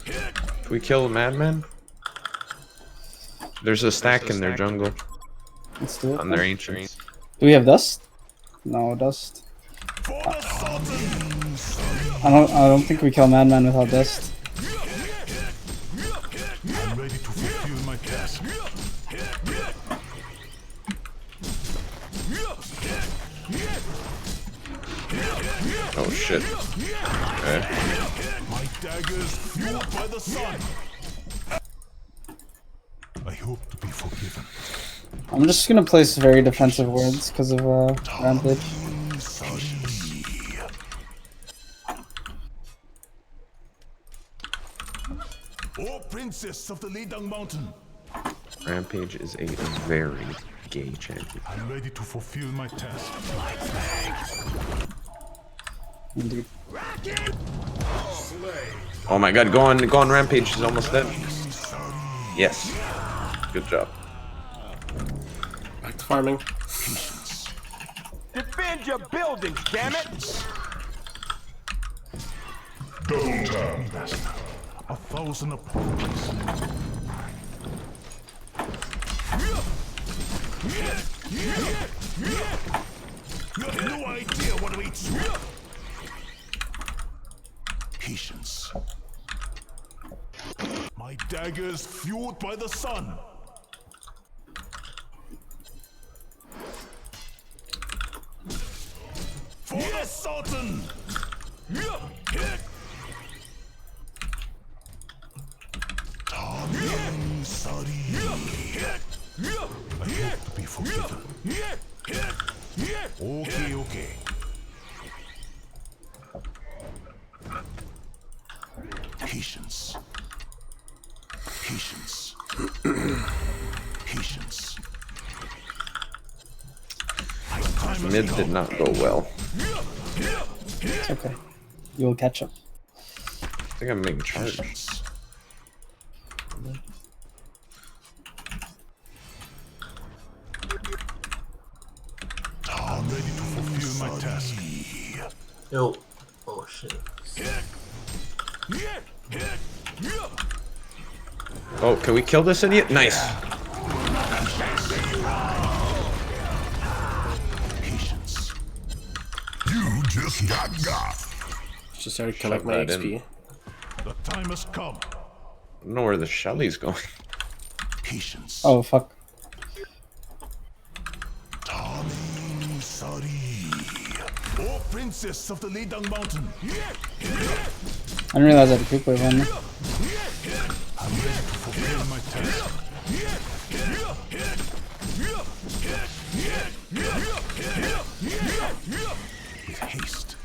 Can we kill Madman? There's a stack in their jungle. Let's do it. On their ancients. Do we have dust? No dust. I don't think we kill Madman without Dust. I'm ready to fulfill my task. Oh shit. Okay. My daggers fueled by the sun. I hope to be forgiven. I'm just gonna place very defensive words because of Rampage. Oh, princess of the Lidang Mountain. Rampage is a very gay champion. I'm ready to fulfill my task. Indeed. Oh my god, go on Rampage, he's almost dead. Yes. Good job. Back to farming. Defend your buildings, damn it! Double tap. 1,000 apologies. You have no idea what awaits you. Patience. My daggers fueled by the sun. For the Sultan! Tamim Sari. I hope to be forgiven. Okay, okay. Patience. Patience. Patience. Mid did not go well. It's okay. You'll catch up. I think I'm being charged. I'm ready to fulfill my task. Yo. Oh shit. Oh, can we kill this idiot? Nice. Patience. You just got. Just started to collect my XP. The time has come. I don't know where the Shelly's going. Patience. Oh fuck. Tamim Sari. Oh, princess of the Lidang Mountain. I didn't realize I had a quick wave on me. I'm ready to fulfill my task. With haste.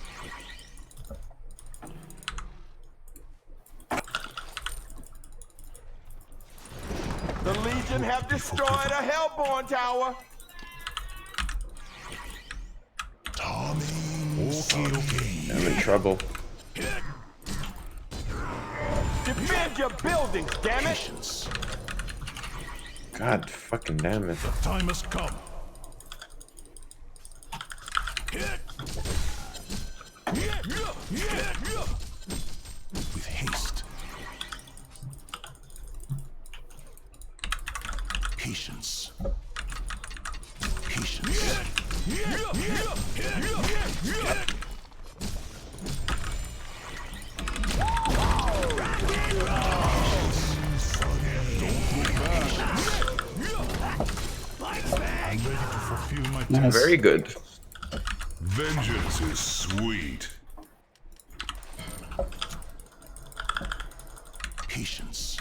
The Legion have destroyed a Hellborn tower. Okay. I'm in trouble. Defend your buildings, damn it! God fucking damn it. The time has come. With haste. Patience. Patience. I'm ready to fulfill my Nice. task. Very good. Vengeance is sweet. Patience.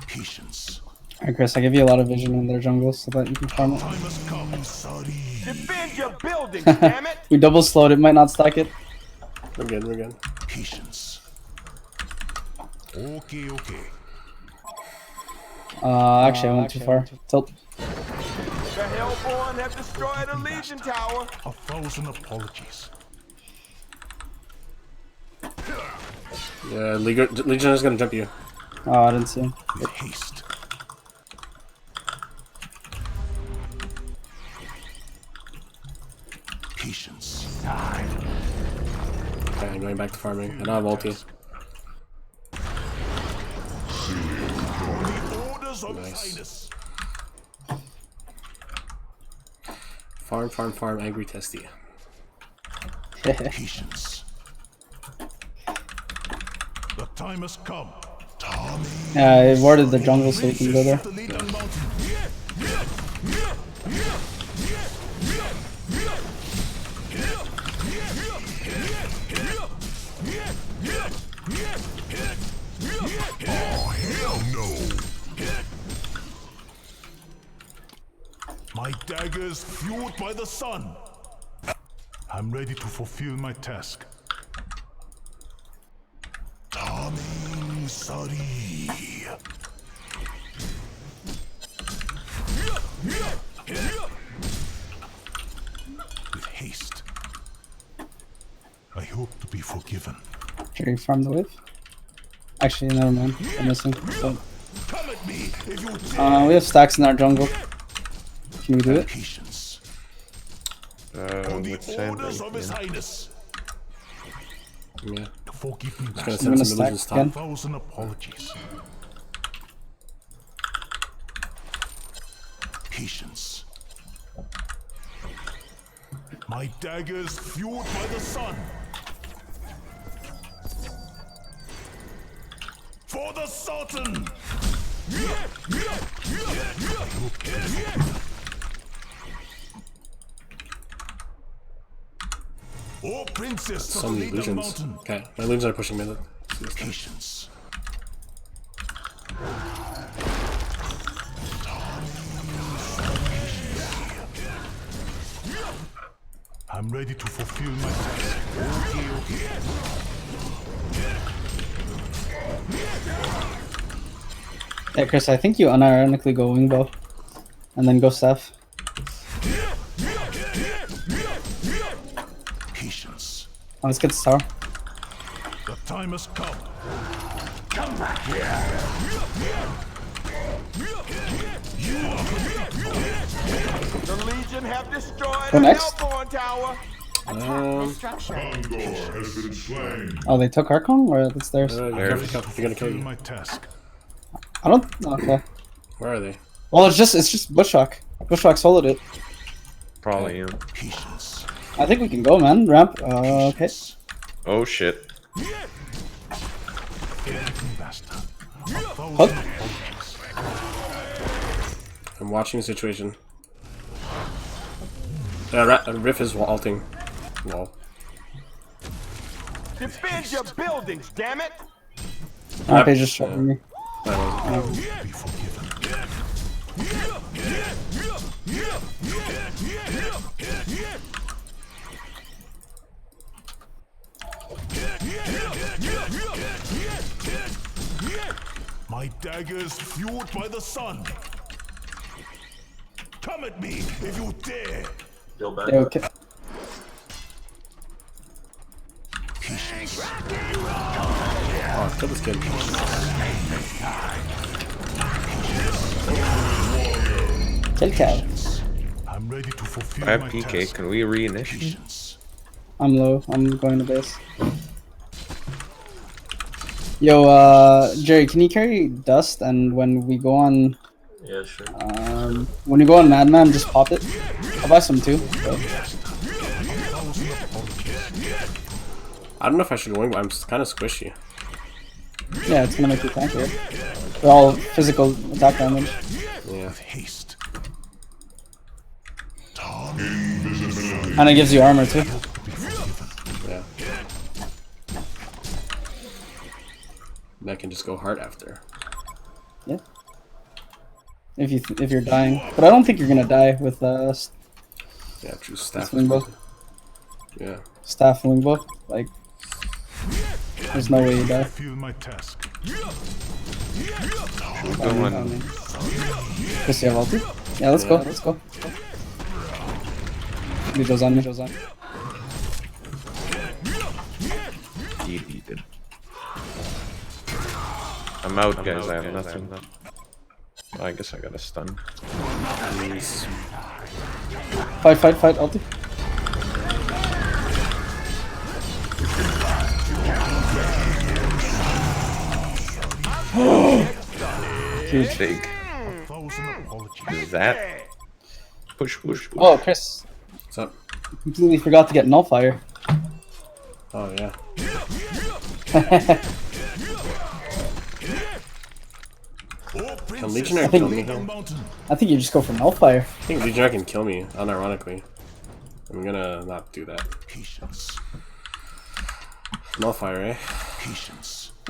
Patience. Alright, Chris, I give you a lot of vision in their jungle so that you can farm it. Time has come, Sari. Defend your buildings, damn it! We double slowed it, might not stack it. We're good, we're good. Patience. Okay, okay. Actually, I went too far. Tilt. The Hellborn have destroyed a Legion tower. 1,000 apologies. Yeah, Legion is gonna jump you. Oh, I didn't see him. With haste. Patience. Okay, I'm going back to farming. I don't have ulti. Nice. Farm, angry testy. Patience. The time has come. Yeah, I warded the jungle so you can go there. Oh, hell no. My daggers fueled by the sun. I'm ready to fulfill my task. Taming Sari. With haste. I hope to be forgiven. Jerry farm the wave. Actually, never mind. I'm missing. So. We have stacks in our jungle. Can we do it? With Sandra, Yeah. Forgive me, Just gonna send some illusions top. 1,000 apologies. Patience. My daggers fueled by the sun. For the Sultan! Oh, princess So of many the Leader illusions. Mountain. Okay, my illusions are pushing mid. Patience. I'm ready to fulfill my task. Okay. Yeah, Chris, I think you unironically go wingbow. And then go staff. Patience. Oh, let's get the tower. The time has come. Come back here. The Legion have destroyed Go a next. Hellborn tower. Oh, they took Archon? Or that's theirs? You're gonna kill you. My task. I don't... Okay. Where are they? Well, it's just Bushrock. Bushrock soloed it. probably you. I think we can go, man. Ramp. Okay. Oh shit. Hook. I'm watching the situation. Riff is ulting. Wall. Defend your buildings, damn it! Okay, just shot me. My daggers fueled by the sun. Come at me if you dare. Go back. Yeah, okay. Oh, kill this kid. Kill cow. I'm ready to fulfill I have my PK. task. Can we reinitiate? I'm low. I'm going to base. Yo, Jerry, can you carry dust? And when we go on, Yeah, sure. when you go on Madman, just pop it. I'll buy some too. But... I don't know if I should wing, but I'm kind of squishy. Yeah, it's gonna make you tankier. They're all physical attack damage. Yeah. Haste. And it gives you armor too. Yeah. And I can just go hard after. Yeah. If you're dying, but I don't think you're gonna die with Yeah, true staff. wingbow. Yeah. Staff wingbow. Like, there's no way you die. Fulfill my task. Chris, you have ulti? Yeah, let's go. Let's go. Nijo's on. Nijo's on. Deleted. I'm out, guys. I have nothing. Oh, I guess I got a stun. Fight, ulti. Huge big. Is that? Push. Oh, Chris. What's up? Completely forgot to get Nullfire. Oh yeah. Can Legionnaire kill me though? I think you just go for Nullfire. I think Legionnaire can kill me, unironically. I'm gonna not do that. Nullfire, eh?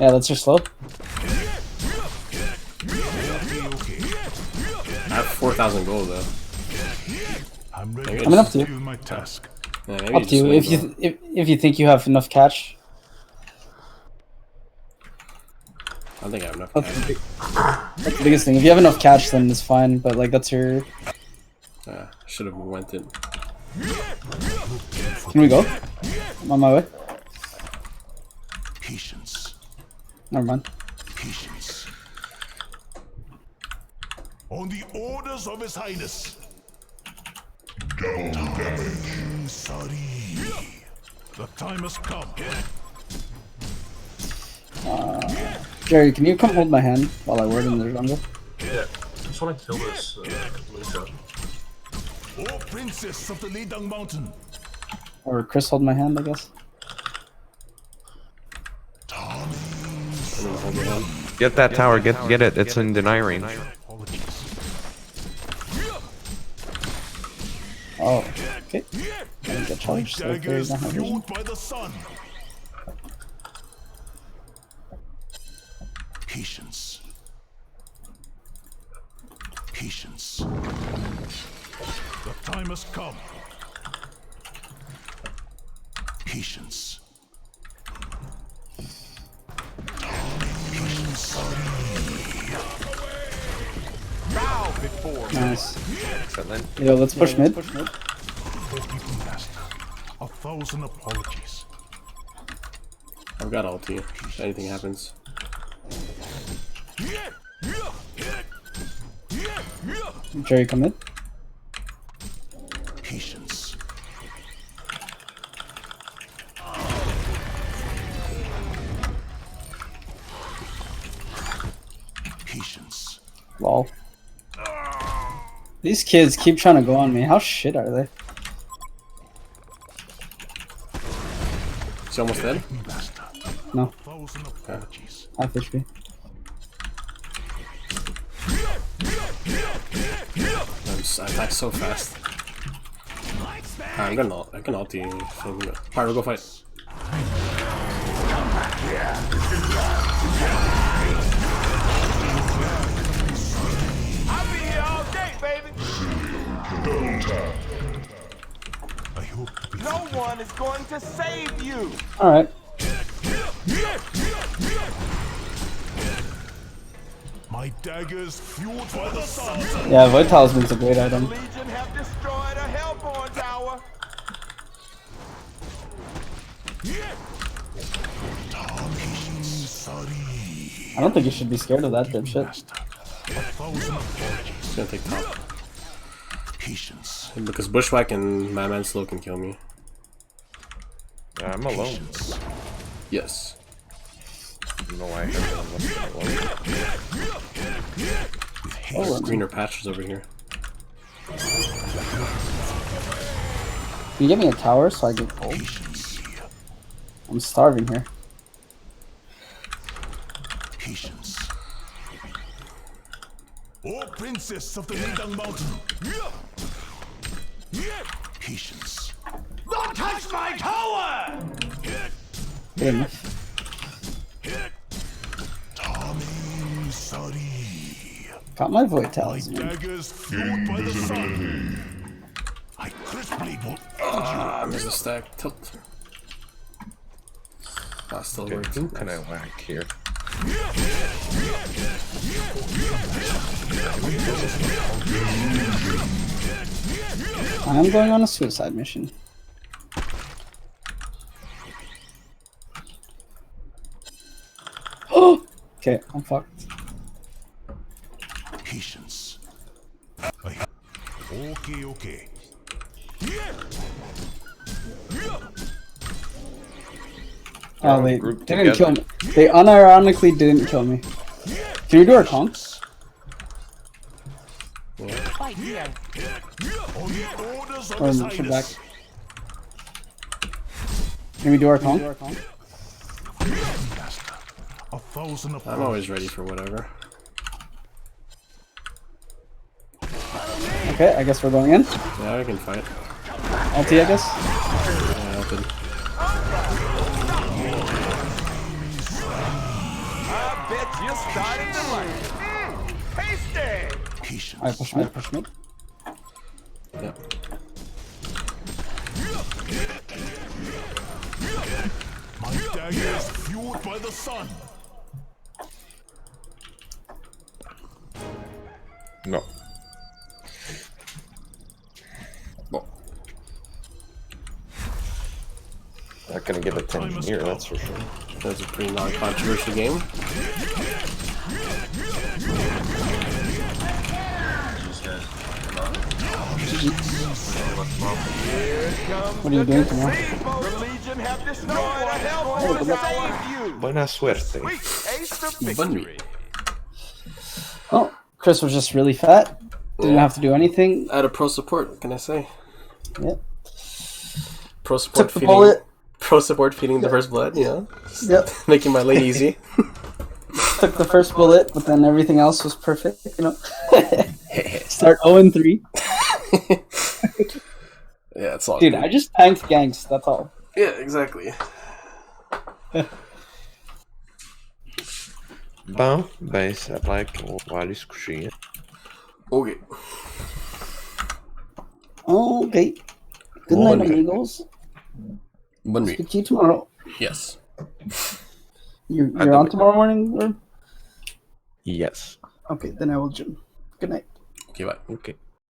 Yeah, that's your slow. I have 4,000 gold though. I mean, up to you. My task. Yeah, maybe Up to you. If you think you have enough catch. I don't think I have enough That's cash. that's the biggest thing. If you have enough catch, then it's fine. But like, that's your. Should have went it. Can we go? I'm on my way. Patience. Never mind. Patience. On the orders of His Highness. Double damage. Sorry. The time has come. Jerry, can you come hold my hand while I word in the jungle? Yeah, I just want to kill this Lisa. O Princess of the Lidang Mountain. Or Chris hold my hand, I guess. Get that tower, get it. It's in deny range. Oh, okay. I didn't get charged, so there is no vision. By the sun. Patience. Patience. The time has come. Patience. Bow before me. Nice. Excellent. Yo, let's push mid. Master. 1,000 apologies. I've got ulti if anything happens. Jerry, come in. Patience. Patience. Lol. These kids keep trying to go on me. How shit are they? Is he almost dead? No. 1,000 apologies. Half HP. I attack so fast. I can ulti. Pyro, go fight. I'll be here all day, baby. I hope to be No one is going to save you. Alright. my daggers fueled by the sun. Yeah, Void Talisman's a great item. Legion have destroyed a Hellborn tower. I don't think you should be scared of that dipshit. It's gonna take top. Patience. Because Bushwhack and Madman Slow can kill me. I'm alone. Yes. I don't know why everyone wants to be alone. Oh, greener patches over here. Can you get me a tower so I get cold? I'm starving here. Patience. O princess of the Lidang Mountain. Patience. Don't touch my tower! Good enough. Got my Void Talisman. Daggers fueled by the sun. I crisply will Ah, there's a stack. Tilt. That's still Okay, working. who can I whack here? I am going on a suicide mission. Oh! Okay, I'm fucked. Patience. Okay, okay. Oh, they didn't kill me. They unironically didn't kill me. Can we do our comps? Fight here. Or should back. Can we do our con? I'm always ready for whatever. Okay, I guess we're going in. Yeah, I can fight. LT, I guess. Yeah, open. I bet you're starting to like it. Tasty. I push mid, push mid. Yep. My dagger is fueled by the sun. No. Not gonna give attention here, that's for sure. That's a pretty non-controversial game. What are you doing tomorrow? The Legion have destroyed a hell to save you. Buena suerte. Ace of victory. Oh, Chris was just really fat. Didn't have to do anything. I had a pro support, what can I say? Yep. Pro support Took the feeding. bullet. Pro support feeding the first blood, you know? Yep. Making my lane easy. Took the first bullet, but then everything else was perfect, you know? Start 0-3. Yeah, it's all Dude, good. I just tanked ganks, that's all. Yeah, exactly. Bom, ben, ça a l'air qu'on va aller se coucher. Okay. Okay. Good night, amigos. Bonne nuit. Speak to you tomorrow. Yes. You're on tomorrow morning, or? Yes. Okay, then I will gym. Good night. Okay, bye. Okay.